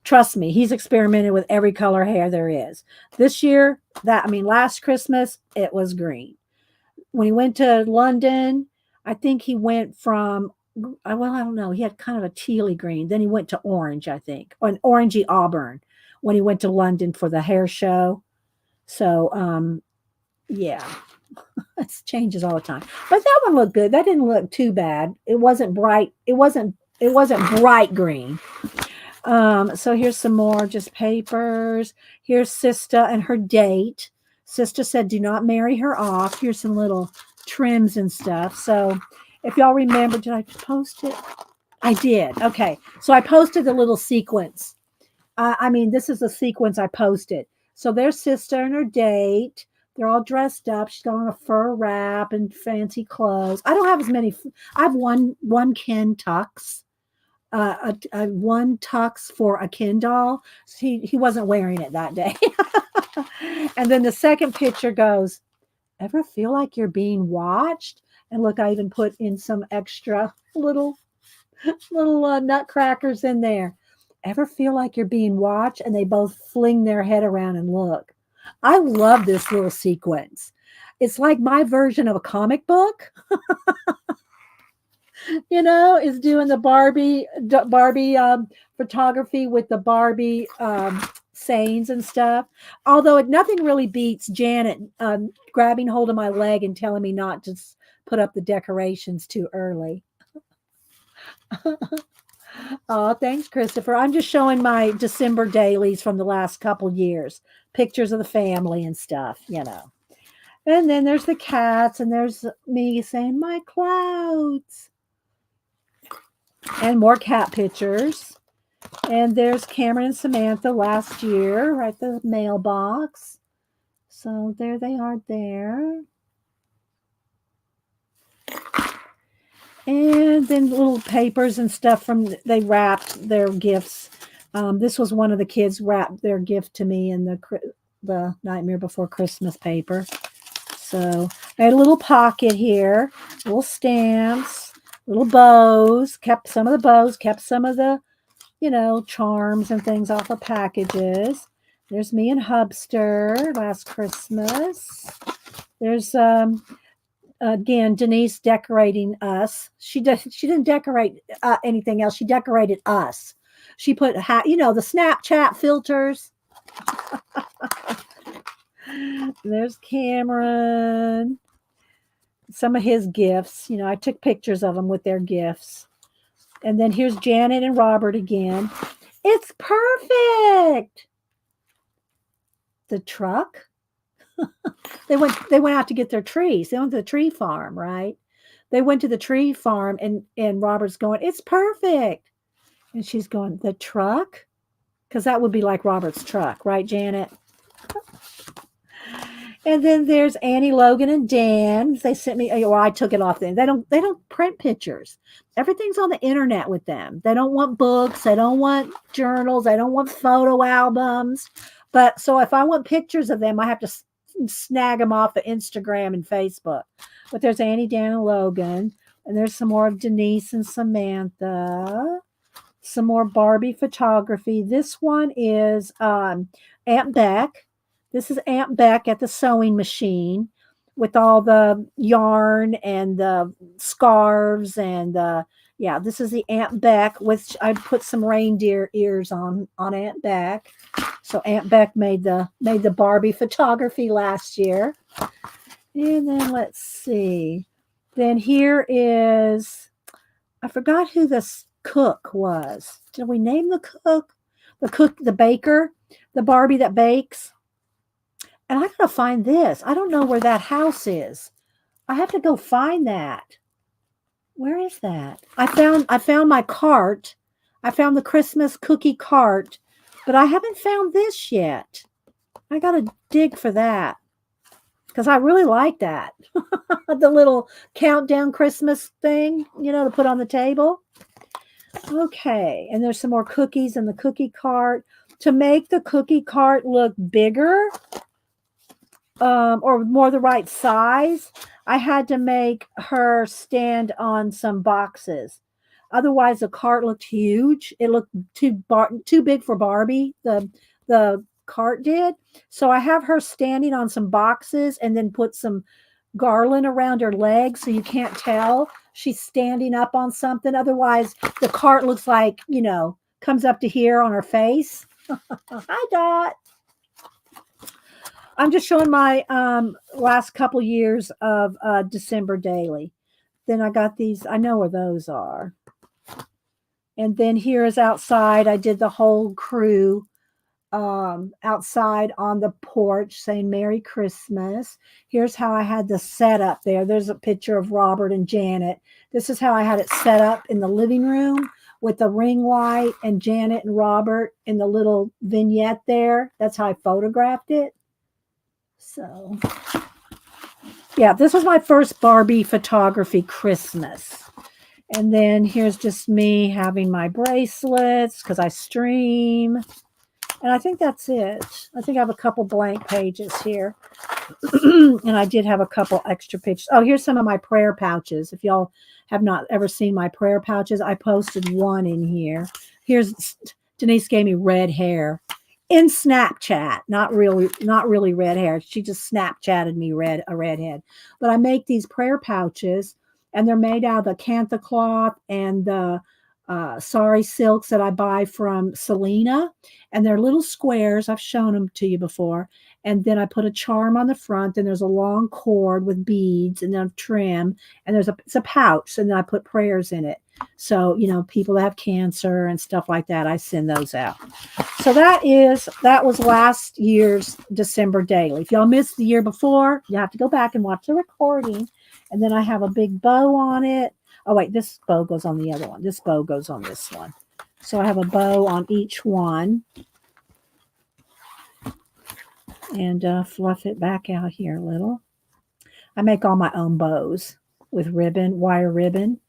trust me, he's experimented with every color hair there is. This year, last Christmas, it was green. When he went to London, I think he went from, well, I don't know, he had kind of a tealy green. Then he went to orange, I think, or an orangey auburn when he went to London for the hair show. So, yeah, it changes all the time. But that one looked good. That didn't look too bad. It wasn't bright. It wasn't bright green. So here's some more just papers. Here's Sista and her date. Sista said, do not marry her off. Here's some little trims and stuff. So if y'all remember, did I post it? I did. Okay. So I posted the little sequence. This is the sequence I posted. So there's Sista and her date. They're all dressed up. She's got on a fur wrap and fancy clothes. I don't have as many. I have one Ken tux. One tux for a Ken doll. He wasn't wearing it that day. And then the second picture goes, ever feel like you're being watched? And look, I even put in some extra little nutcrackers in there. Ever feel like you're being watched? And they both fling their head around and look. I love this little sequence. It's like my version of a comic book. Is doing the Barbie photography with the Barbie sayings and stuff. Although nothing really beats Janet grabbing hold of my leg and telling me not to put up the decorations too early. Oh, thanks, Christopher. I'm just showing my December dailies from the last couple years, pictures of the family and stuff, And then there's the cats, and there's me saying, my clouds. And more cat pictures. And there's Cameron and Samantha last year, right at the mailbox. So there they are there. And then little papers and stuff they wrapped their gifts. This was one of the kids wrapped their gift to me in the Nightmare Before Christmas paper. So I had a little pocket here, little stamps, little bows, kept some of the bows, kept some of the, charms and things off of packages. There's me and Hubster last Christmas. There's, again, Denise decorating us. She didn't decorate anything else. She decorated us. She put, the Snapchat filters. There's Cameron. Some of his gifts. I took pictures of them with their gifts. And then here's Janet and Robert again. It's perfect. The truck. They went out to get their trees. They went to the tree farm, right? They went to the tree farm and Robert's going, it's perfect. And she's going, the truck? Because that would be like Robert's truck, right, Janet? And then there's Annie, Logan, and Dan. They sent me, I took it off them. They don't print pictures. Everything's on the internet with them. They don't want books. They don't want journals. They don't want photo albums. But so if I want pictures of them, I have to snag them off of Instagram and Facebook. But there's Annie, Dan, and Logan. And there's some more of Denise and Samantha. Some more Barbie photography. This one is Aunt Beck. This is Aunt Beck at the sewing machine with all the yarn and the scarves and this is the Aunt Beck, which I put some reindeer ears on Aunt Beck. So Aunt Beck made the Barbie photography last year. And then let's see. Then here is, I forgot who this cook was. Did we name the cook? The baker, the Barbie that bakes. And I gotta find this. I don't know where that house is. I have to go find that. Where is that? I found my cart. I found the Christmas cookie cart, but I haven't found this yet. I got to dig for that because I really like that. The little countdown Christmas thing, to put on the table. Okay, and there's some more cookies in the cookie cart. To make the cookie cart look bigger, or more the right size, I had to make her stand on some boxes. Otherwise, the cart looked huge. It looked too big for Barbie. The cart did. So I have her standing on some boxes and then put some garland around her legs so you can't tell she's standing up on something. Otherwise, the cart looks like, comes up to here on her face. Hi, Dot. I'm just showing my last couple years of December daily. Then I got these. I know where those are. And then here is outside. I did the whole crew outside on the porch saying Merry Christmas. Here's how I had the setup there. There's a picture of Robert and Janet. This is how I had it set up in the living room with the ring light and Janet and Robert in the little vignette there. That's how I photographed it. So, yeah, this was my first Barbie photography Christmas. And then here's just me having my bracelets because I stream. And I think that's it. I think I have a couple blank pages here. And I did have a couple extra pictures. Oh, here's some of my prayer pouches. If y'all have not ever seen my prayer pouches, I posted one in here. Here's Denise gave me red hair in Snapchat. Not really red hair. She just Snapchatted me a redhead. But I make these prayer pouches, and they're made out of the Cantha cloth and the sari silks that I buy from Selena. And they're little squares. I've shown them to you before. And then I put a charm on the front, and there's a long cord with beads and then trim. And it's a pouch, and then I put prayers in it. So, people that have cancer and stuff like that, I send those out. So that was last year's December daily. If y'all missed the year before, you have to go back and watch the recording. And then I have a big bow on it. Oh, wait, this bow goes on the other one. This bow goes on this one. So I have a bow on each one. And fluff it back out here a little. I make all my own bows with wire ribbon,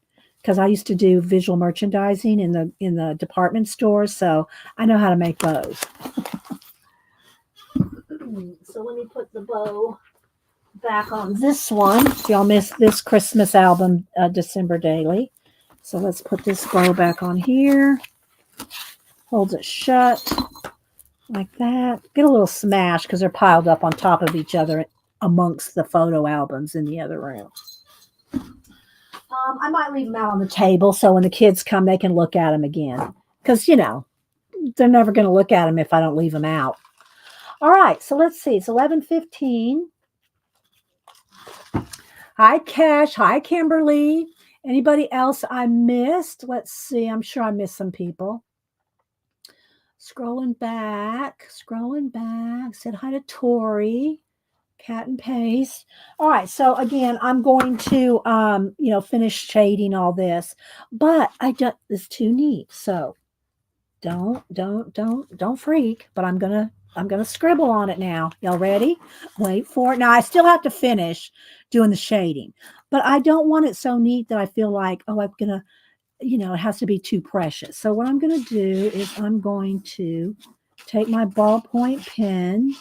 because I used to do visual merchandising in the department stores, so I know how to make bows. So let me put the bow back on this one. Y'all missed this Christmas album, December daily. So let's put this bow back on here. Holds it shut like that. Get a little smash because they're piled up on top of each other amongst the photo albums in the other room. I might leave them out on the table so when the kids come, they can look at them again. Because, they're never going to look at them if I don't leave them out. All right, so let's see. It's 11:15. Hi, Cash. Hi, Kimberly. Anybody else I missed? Let's see. I'm sure I missed some people. Scrolling back. Said hi to Tori. Cat and paste. All right. So again, I'm going to, finish shading all this, but it's too neat. So don't freak, but I'm going to scribble on it now. Y'all ready? Wait for it. Now I still have to finish doing the shading, but I don't want it so neat that I feel like, I'm going to, it has to be too precious. So what I'm going to do is I'm going to take my ballpoint pen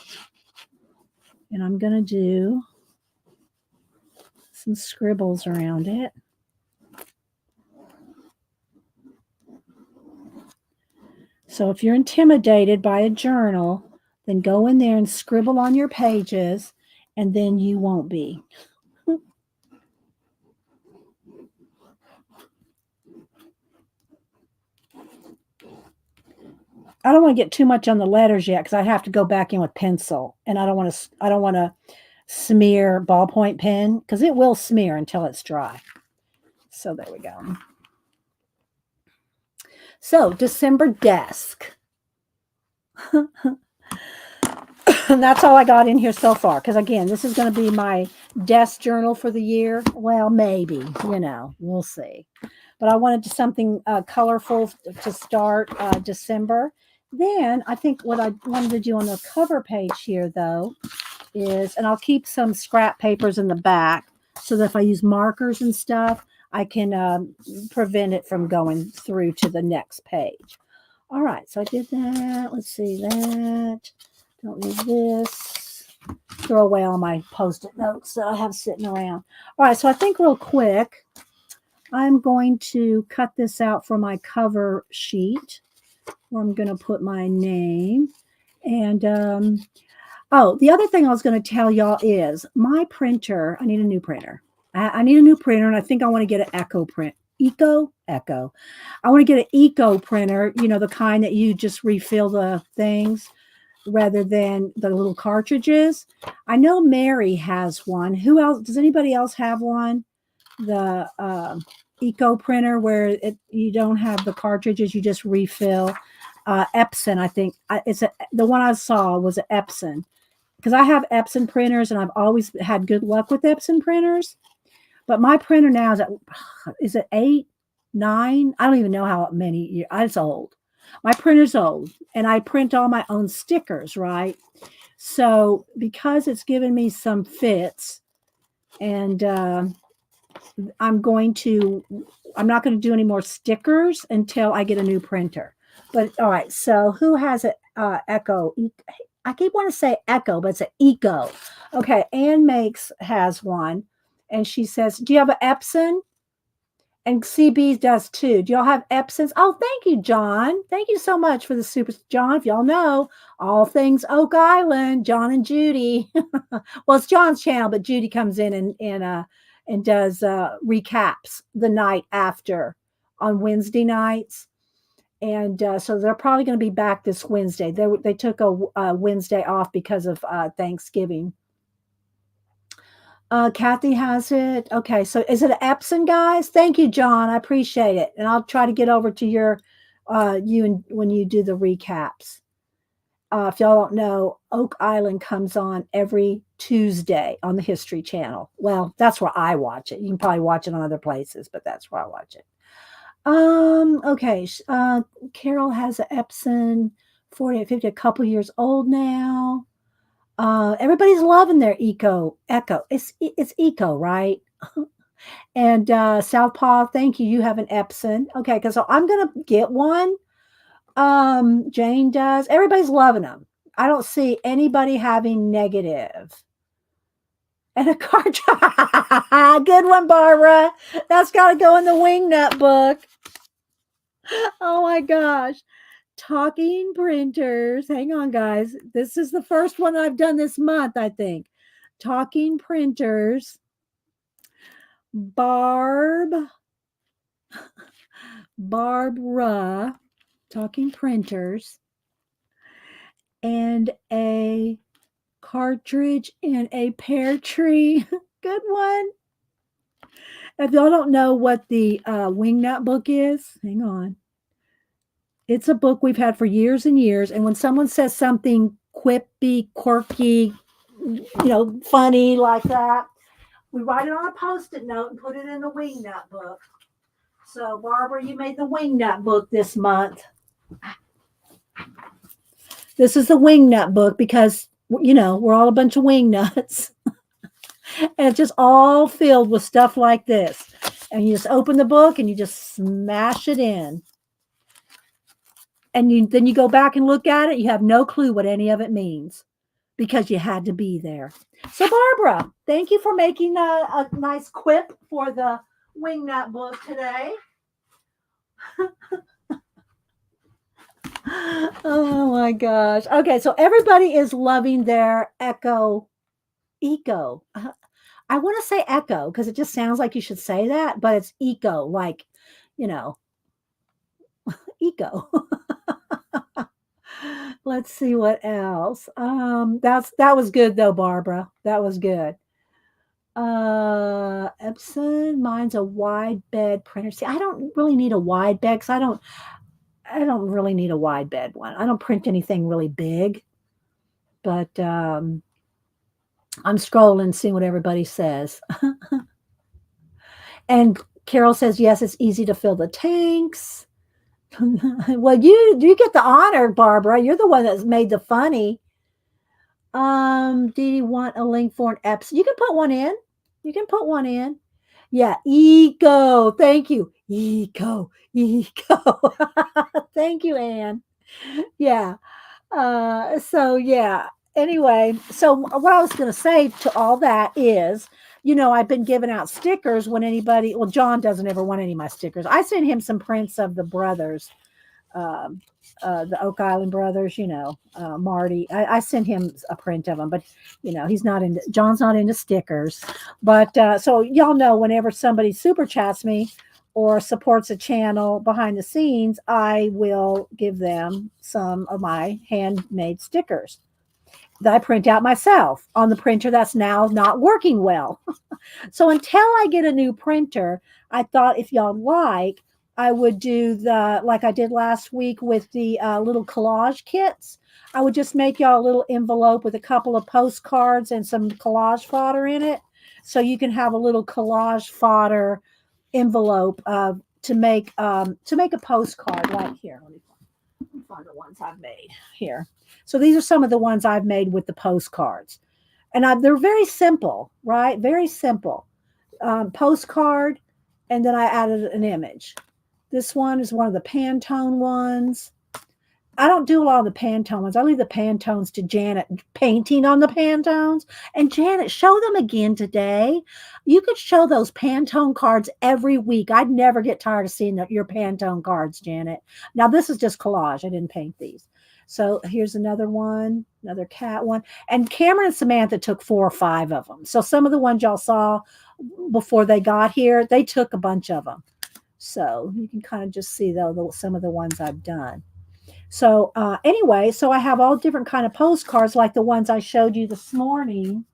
and I'm going to do some scribbles around it. So if you're intimidated by a journal, then go in there and scribble on your pages, and then you won't be. I don't want to get too much on the letters yet because I have to go back in with pencil, and I don't want to smear ballpoint pen because it will smear until it's dry. So there we go. So December desk. And that's all I got in here so far. Because again, this is going to be my desk journal for the year. Well, maybe, we'll see. But I wanted something colorful to start December. Then I think what I wanted to do on the cover page here, though, is, and I'll keep some scrap papers in the back so that if I use markers and stuff, I can prevent it from going through to the next page. All right, so I did that. Let's see that. Don't need this. Throw away all my post-it notes that I have sitting around. All right, so I think real quick, I'm going to cut this out for my cover sheet where I'm going to put my name. And, oh, the other thing I was going to tell y'all is my printer, I need a new printer. I need a new printer, and I think I want to get an Echo print. Echo. I want to get an Eco printer, you know, the kind that you just refill the things rather than the little cartridges. I know Mary has one. Who else? Does anybody else have one? The Eco printer where you don't have the cartridges, you just refill. Epson, I think the one I saw was an Epson, because I have Epson printers and I've always had good luck with Epson printers. But my printer now is it 8, 9? I don't even know how many years. It's old. My printer's old, and I print all my own stickers, right? So because it's given me some fits, and I'm not going to do any more stickers until I get a new printer. But all right, so who has an Echo? I keep wanting to say Echo, but it's an Eco. Okay, Ann has one, and she says, "Do you have an Epson?" And CB does too. Do y'all have Epsons? Oh, thank you, John. Thank you so much for the super. John, if y'all know, all things Oak Island, John and Judy. Well, it's John's channel, but Judy comes in and does recaps the night after on Wednesday nights. And so they're probably going to be back this Wednesday. They took a Wednesday off because of Thanksgiving. Kathy has it. Okay, so is it an Epson, guys? Thank you, John. I appreciate it, and I'll try to get over to your when you do the recaps. If y'all don't know, Oak Island comes on every Tuesday on the History Channel. Well, that's where I watch it. You can probably watch it on other places, but that's where I watch it. Okay. Carol has an Epson 4850, a couple years old now. Everybody's loving their Echo. It's Eco, right? And Southpaw, thank you. You have an Epson. Okay, because so I'm gonna get one. Jane does. Everybody's loving them. I don't see anybody having negative. And a card. Good one, Barbara. That's got to go in the Wingnut book. Oh my gosh. Talking printers. Hang on, guys. This is the first one I've done this month, I think. Talking printers. Barbara. Talking printers. And a cartridge in a pear tree. Good one. If y'all don't know what the Wingnut book is, hang on. It's a book we've had for years and years. And when someone says something quippy, quirky, funny like that, we write it on a Post-it note and put it in the Wingnut book. So, Barbara, you made the Wingnut book this month. This is the Wingnut book because, we're all a bunch of wingnuts. And it's just all filled with stuff like this. And you just open the book and you just smash it in. And then you go back and look at it. You have no clue what any of it means because you had to be there. So, Barbara, thank you for making a nice quip for the Wingnut book today. Oh, my gosh. Okay, so everybody is loving their Eco. I want to say Echo because it just sounds like you should say that, but it's Eco, like, Eco. Let's see what else. That was good though, Barbara. That was good. Epson, mine's a wide bed printer. See, I don't really need a wide bed because I don't really need a wide bed one. I don't print anything really big, but I'm scrolling, seeing what everybody says. And Carol says, yes, it's easy to fill the tanks. Well, you get the honor, Barbara. You're the one that's made the funny. Do you want a link for an episode? You can put one in. You can put one in. Yeah, eco. Thank you. Eco. Thank you, Anne. Yeah. So yeah. Anyway, so what I was going to say to all that is, I've been giving out stickers when anybody, well, John doesn't ever want any of my stickers. I sent him some prints of the brothers, um, the Oak Island brothers, Marty. I sent him a print of them, but John's not into stickers. But so y'all know, whenever somebody super chats me or supports a channel behind the scenes, I will give them some of my handmade stickers that I print out myself on the printer that's now not working well. So until I get a new printer, I thought, if y'all like, I would do like I did last week with the little collage kits. I would just make y'all a little envelope with a couple of postcards and some collage fodder in it. So you can have a little collage fodder envelope to make a postcard. Like, here, let me find the ones I've made here. So these are some of the ones I've made with the postcards. And they're very simple, right? Very simple. Postcard, and then I added an image. This one is one of the Pantone ones. I don't do a lot of the Pantone ones. I leave the Pantones to Janet, painting on the Pantones. And Janet, show them again today. You could show those Pantone cards every week. I'd never get tired of seeing your Pantone cards, Janet. Now, this is just collage. I didn't paint these. So here's another one, another cat one. And Cameron and Samantha took 4 or 5 of them. So some of the ones y'all saw before they got here, they took a bunch of them. So you can kind of just see, though, some of the ones I've done. So anyway, so I have all different kind of postcards, like the ones I showed you this morning.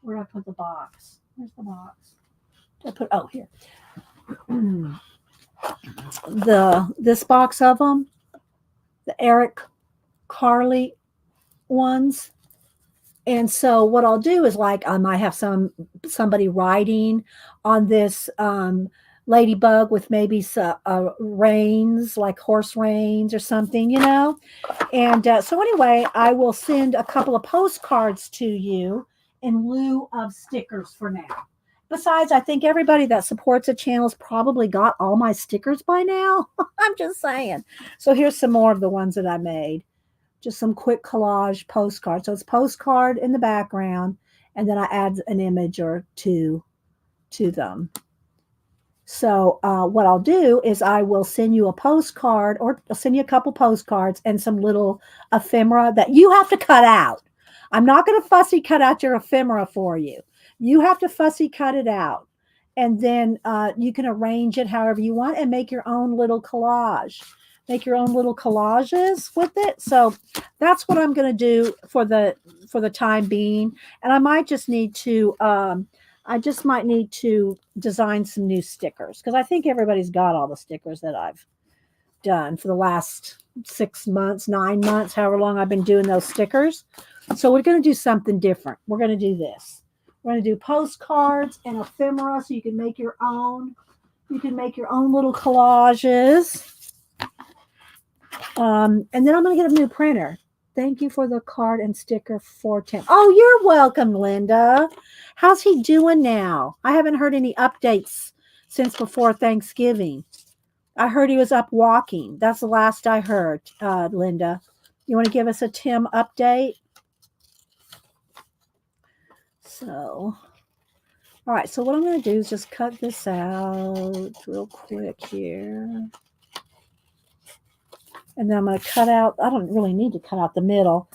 Where did I put the box? Where's the box? Here. This box of them, the Eric Carle ones. And so what I'll do is, like, I might have somebody writing on this ladybug with maybe some reins, like horse reins or something, And so anyway, I will send a couple of postcards to you in lieu of stickers for now. Besides, I think everybody that supports a channel's probably got all my stickers by now. I'm just saying. So here's some more of the ones that I made. Just some quick collage postcards. So it's postcard in the background, and then I add an image or two to them. So what I'll do is I will send you a postcard, or I'll send you a couple postcards and some little ephemera that you have to cut out. I'm not going to fussy cut out your ephemera for you. You have to fussy cut it out. And then you can arrange it however you want and make your own little collage. Make your own little collages with it. So that's what I'm going to do for the time being. And I might just need to might need to design some new stickers, because I think everybody's got all the stickers that I've done for the last 6 months, 9 months, however long I've been doing those stickers. So we're going to do something different. We're going to do this. We're going to do postcards and ephemera, so you can make your own. You can make your own little collages. And then I'm going to get a new printer. Thank you for the card and sticker for 10. Oh, you're welcome, Linda. How's he doing now? I haven't heard any updates since before Thanksgiving. I heard he was up walking. That's the last I heard, Linda. You want to give us a Tim update? So, all right. So what I'm going to do is just cut this out real quick here. And then I'm going to cut out, I don't really need to cut out the middle,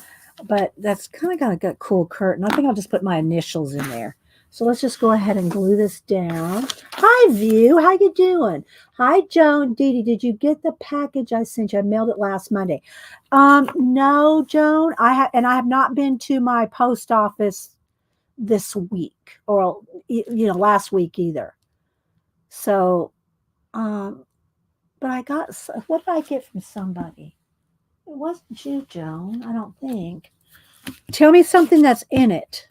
but that's kind of got a cool curtain. I think I'll just put my initials in there. So let's just go ahead and glue this down. Hi, View. How you doing? Hi, Joan. Dee Dee, did you get the package I sent you? I mailed it last Monday. No, Joan. I have not been to my post office this week, or last week either. So, but I got, what did I get from somebody? It wasn't you, Joan, I don't think. Tell me something that's in it.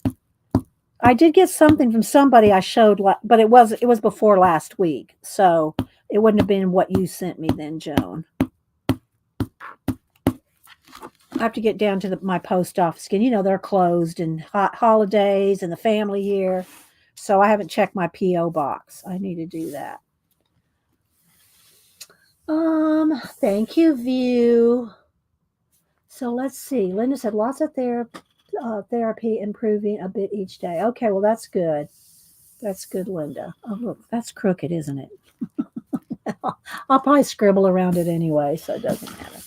I did get something from somebody I showed, but it was before last week. So it wouldn't have been what you sent me then, Joan. I have to get down to my post office again. You know, they're closed and holidays and the family here. So I haven't checked my P.O. box. I need to do that. Thank you, View. So let's see. Linda said lots of therapy improving a bit each day. Okay, well, that's good. That's good, Linda. Oh, look, that's crooked, isn't it? I'll probably scribble around it anyway, so it doesn't matter.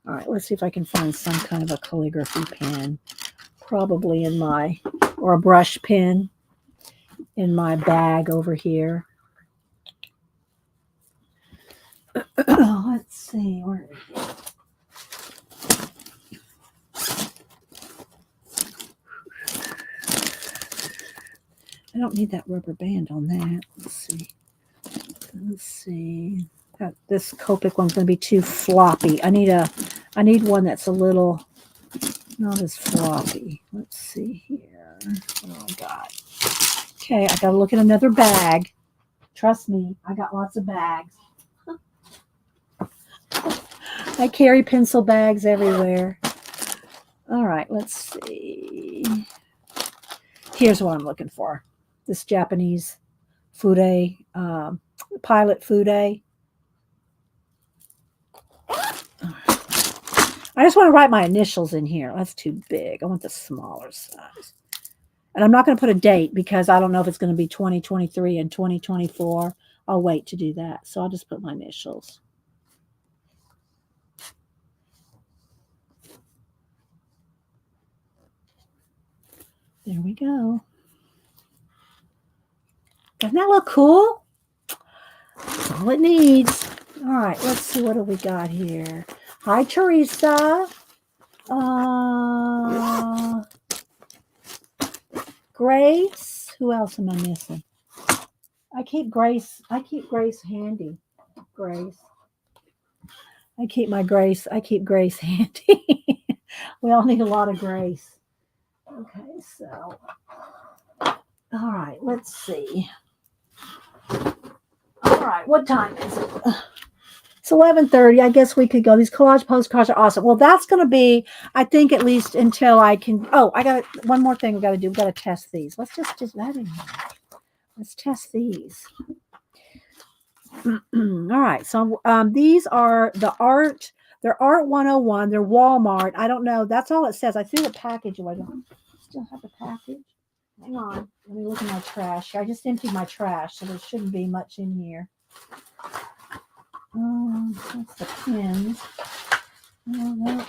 All right, let's see if I can find some kind of a calligraphy pen, probably or a brush pen in my bag over here. Let's see, where is it? I don't need that rubber band on that. Let's see. This Copic one's going to be too floppy. I need one that's a little not as floppy. Let's see here. What do I got? Okay, I got to look at another bag. Trust me, I got lots of bags. I carry pencil bags everywhere. All right, let's see. Here's what I'm looking for. This Japanese fude, pilot fude. I just want to write my initials in here. That's too big. I want the smaller size. And I'm not going to put a date because I don't know if it's going to be 2023 and 2024. I'll wait to do that. So I'll just put my initials. There we go. Doesn't that look cool? That's all it needs. All right, let's see. What do we got here? Hi, Teresa. Grace. Who else am I missing? I keep Grace handy. Grace. I keep Grace handy. We all need a lot of grace. Okay, so all right, let's see. All right, what time is it? It's 11:30. I guess we could go. These collage postcards are awesome. Well, that's going to be, I think, at least until I can. Oh, I got one more thing we got to do. We got to test these. Let's just that in here. Let's test these. All right. So these are the art. They're Art 101. They're Walmart. I don't know. That's all it says. I threw the package away. Do I still have the package? Hang on. Let me look in my trash. I just emptied my trash, so there shouldn't be much in here. That's the pins.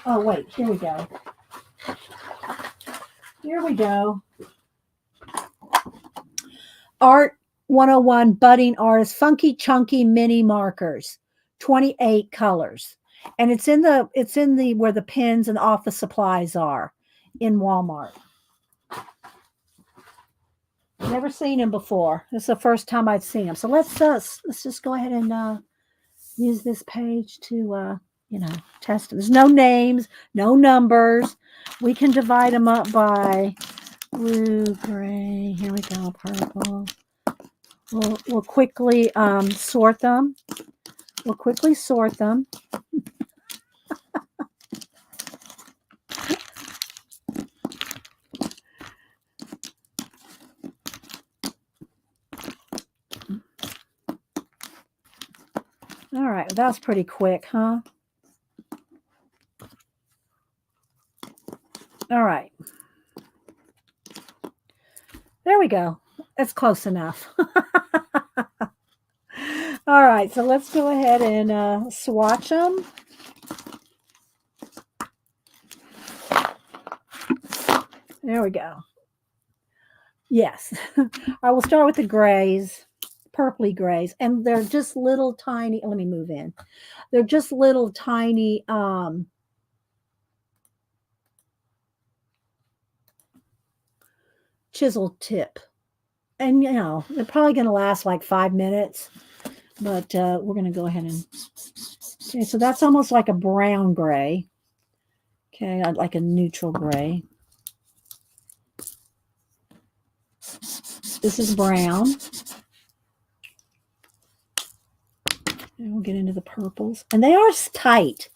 Oh, wait. Here we go. Here we go. Art 101 Budding Artist Funky Chunky Mini Markers. 28 colors. And it's in the where the pins and office supplies are in Walmart. Never seen him before. This is the first time I've seen him. So let's just go ahead and use this page to test them. There's no names, no numbers. We can divide them up by blue, gray. Here we go, purple. We'll quickly sort them. We'll quickly sort them. All right, that was pretty quick, huh? All right. There we go. That's close enough. All right, so let's go ahead and swatch them. There we go. Yes. I will start with the grays, purpley grays, and they're just little tiny, let me move in. They're just little tiny chisel tip. And, they're probably going to last like 5 minutes, but we're going to go ahead and, okay, so that's almost like a brown gray. Okay, I'd like a neutral gray. This is brown. And we'll get into the purples. And they are tight.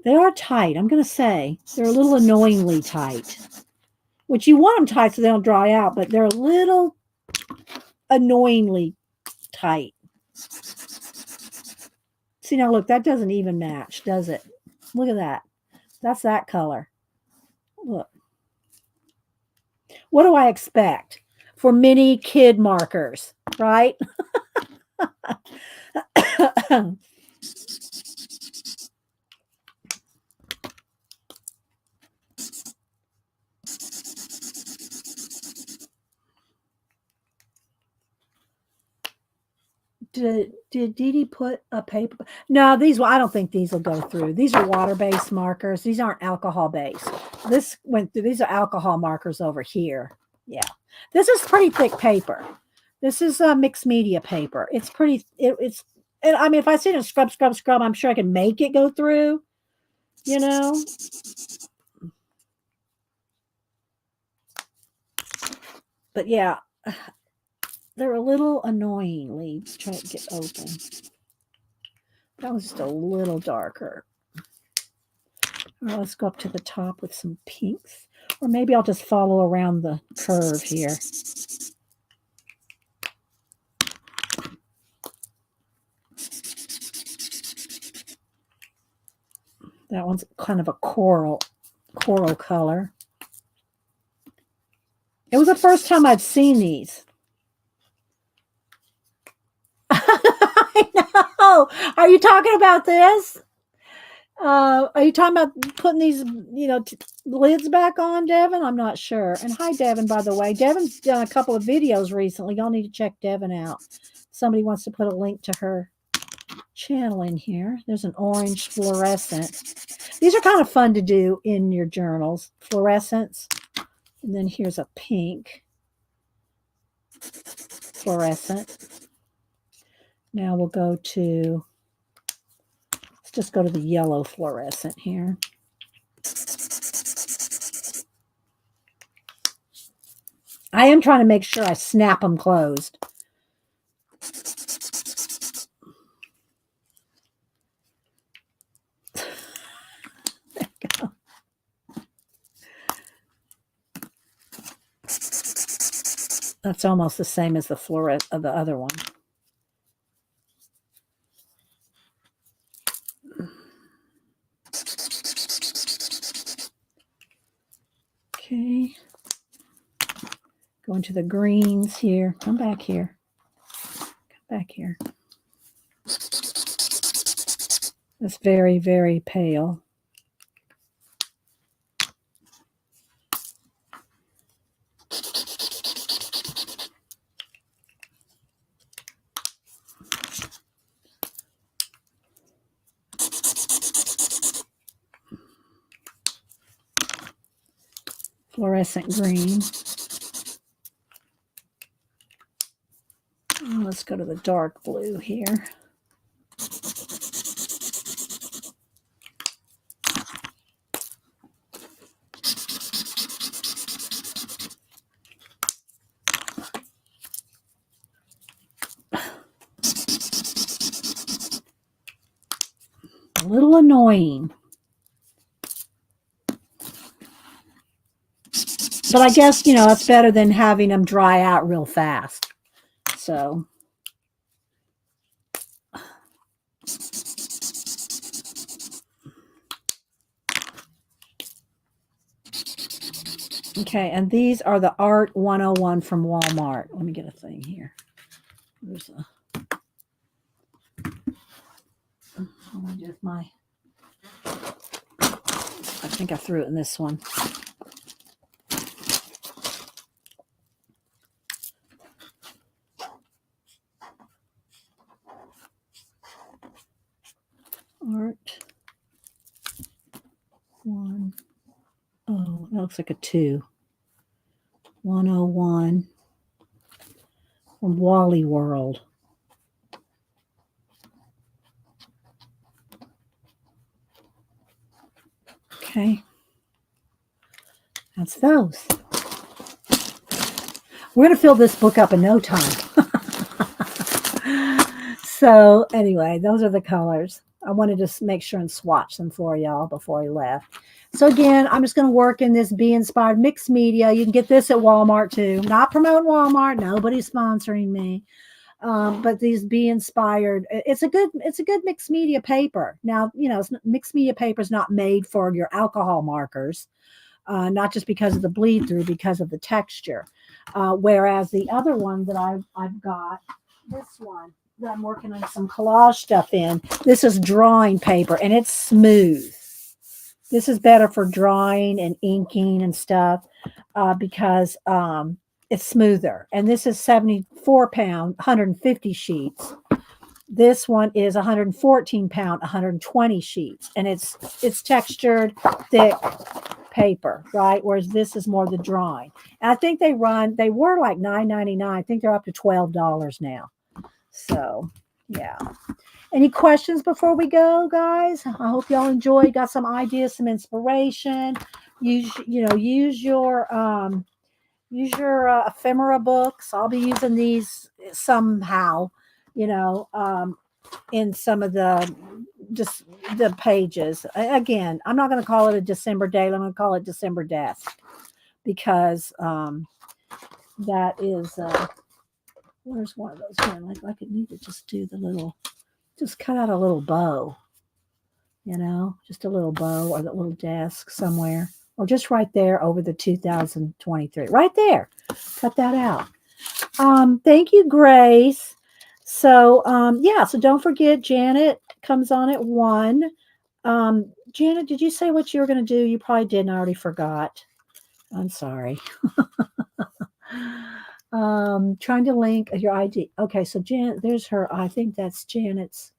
They are tight. I'm going to say they're a little annoyingly tight, which you want them tight so they don't dry out, but they're a little annoyingly tight. See, now look, that doesn't even match, does it? Look at that. That's that color. Look. What do I expect for mini kid markers, right? Did Dee Dee put a paper? No, I don't think these will go through. These are water-based markers. These aren't alcohol-based. This went through. These are alcohol markers over here. Yeah. This is pretty thick paper. This is a mixed media paper. It's pretty, and I mean, if I sit and scrub, I'm sure I can make it go through, you know. But yeah, they're a little annoyingly trying to get open. That was just a little darker. All right, let's go up to the top with some pinks. Or maybe I'll just follow around the curve here. That one's kind of a coral color. It was the first time I'd seen these. I know. Are you talking about this? Are you talking about putting these, lids back on, Devin? I'm not sure. And hi, Devin, by the way. Devin's done a couple of videos recently. Y'all need to check Devin out. Somebody wants to put a link to her channel in here. There's an orange fluorescent. These are kind of fun to do in your journals. Fluorescents. And then here's a pink fluorescent. Now we'll go to, let's just go to the yellow fluorescent here. I am trying to make sure I snap them closed. There we go. That's almost the same as the fluorescent of the other one. Okay. Going to the greens here. Come back here. Come back here. That's very, very pale. Fluorescent green. Let's go to the dark blue here. A little annoying. But I guess, it's better than having them dry out real fast. So. Okay, and these are the Art 101 from Walmart. Let me get a thing here. There's a. I think I threw it in this one. Art 1. Oh, that looks like a 2. 101 from Wally World. Okay. That's those. We're going to fill this book up in no time. So anyway, those are the colors. I wanted to make sure and swatch them for y'all before he left. So again, I'm just going to work in this Be Inspired mixed media. You can get this at Walmart too. Not promoting Walmart. Nobody's sponsoring me. But these Be Inspired, it's a good mixed media paper. Now, mixed media paper is not made for your alcohol markers, not just because of the bleed through, because of the texture. Whereas the other one that I've got, this one that I'm working on some collage stuff in, this is drawing paper and it's smooth. This is better for drawing and inking and stuff because it's smoother. And this is 74 pound, 150 sheets. This one is 114 pound, 120 sheets. And it's textured, thick paper, right? Whereas this is more the drawing. And I think they were like $9.99. I think they're up to $12 now. So, yeah. Any questions before we go, guys? I hope y'all enjoyed, got some ideas, some inspiration. Use your ephemera books. I'll be using these somehow, in some of the pages. Again, I'm not going to call it a December daily. I'm going to call it December desk because that is where's one of those here? Like I could need to just do just cut out a little bow, just a little bow or that little desk somewhere, or just right there over the 2023, right there. Cut that out. Thank you, Grace. So, so don't forget, Janet comes on at 1. Janet, did you say what you were going to do? You probably didn't. I already forgot. I'm sorry. Trying to link your ID. Okay, so Janet, there's her. I think that's Janet's.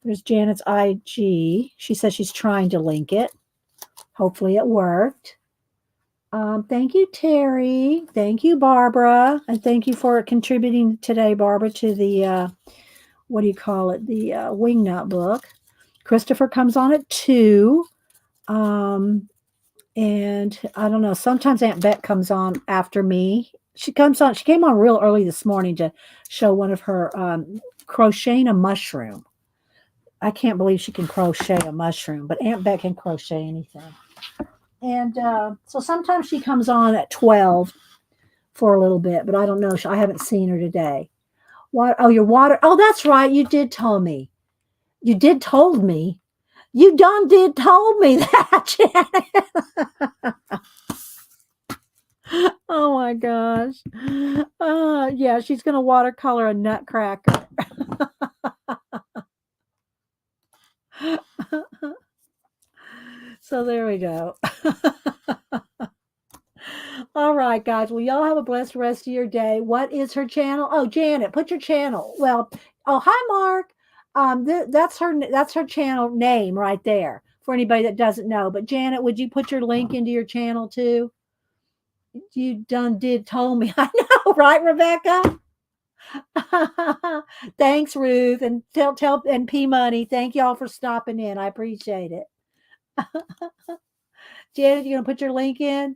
There's Janet's IG. She says she's trying to link it. Hopefully it worked. Thank you, Terry. Thank you, Barbara. And thank you for contributing today, Barbara, to the, what do you call it? The Wingnut book. Christopher comes on at 2. And I don't know. Sometimes Aunt Bet comes on after me. She came on real early this morning to show one of her crocheting a mushroom. I can't believe she can crochet a mushroom, but Aunt Bet can crochet anything. And so sometimes she comes on at 12 for a little bit, but I don't know. I haven't seen her today. What? Oh, your water. Oh, that's right. You did tell me. You did told me. You done did told me that, Janet. Oh my gosh. Yeah, she's going to watercolor a nutcracker. So there we go. All right, guys. Well, y'all have a blessed rest of your day. What is her channel? Oh, Janet, put your channel. Well, hi, Mark. That's her channel name right there for anybody that doesn't know. But Janet, would you put your link into your channel too? You done did told me. I know, right, Rebecca? Thanks, Ruth, and tell and P Money. Thank y'all for stopping in. I appreciate it. Janet, you gonna put your link in?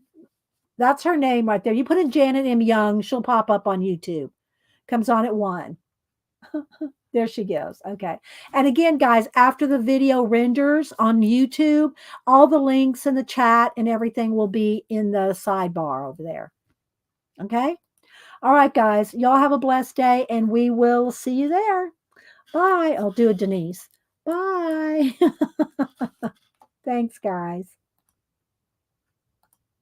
That's her name right there. You put in Janet M. Young, she'll pop up on YouTube. Comes on at 1. There she goes. Okay. And again, guys, after the video renders on YouTube, all the links in the chat and everything will be in the sidebar over there. Okay. All right, guys. Y'all have a blessed day and we will see you there. Bye. I'll do a Denise. Bye. Thanks, guys.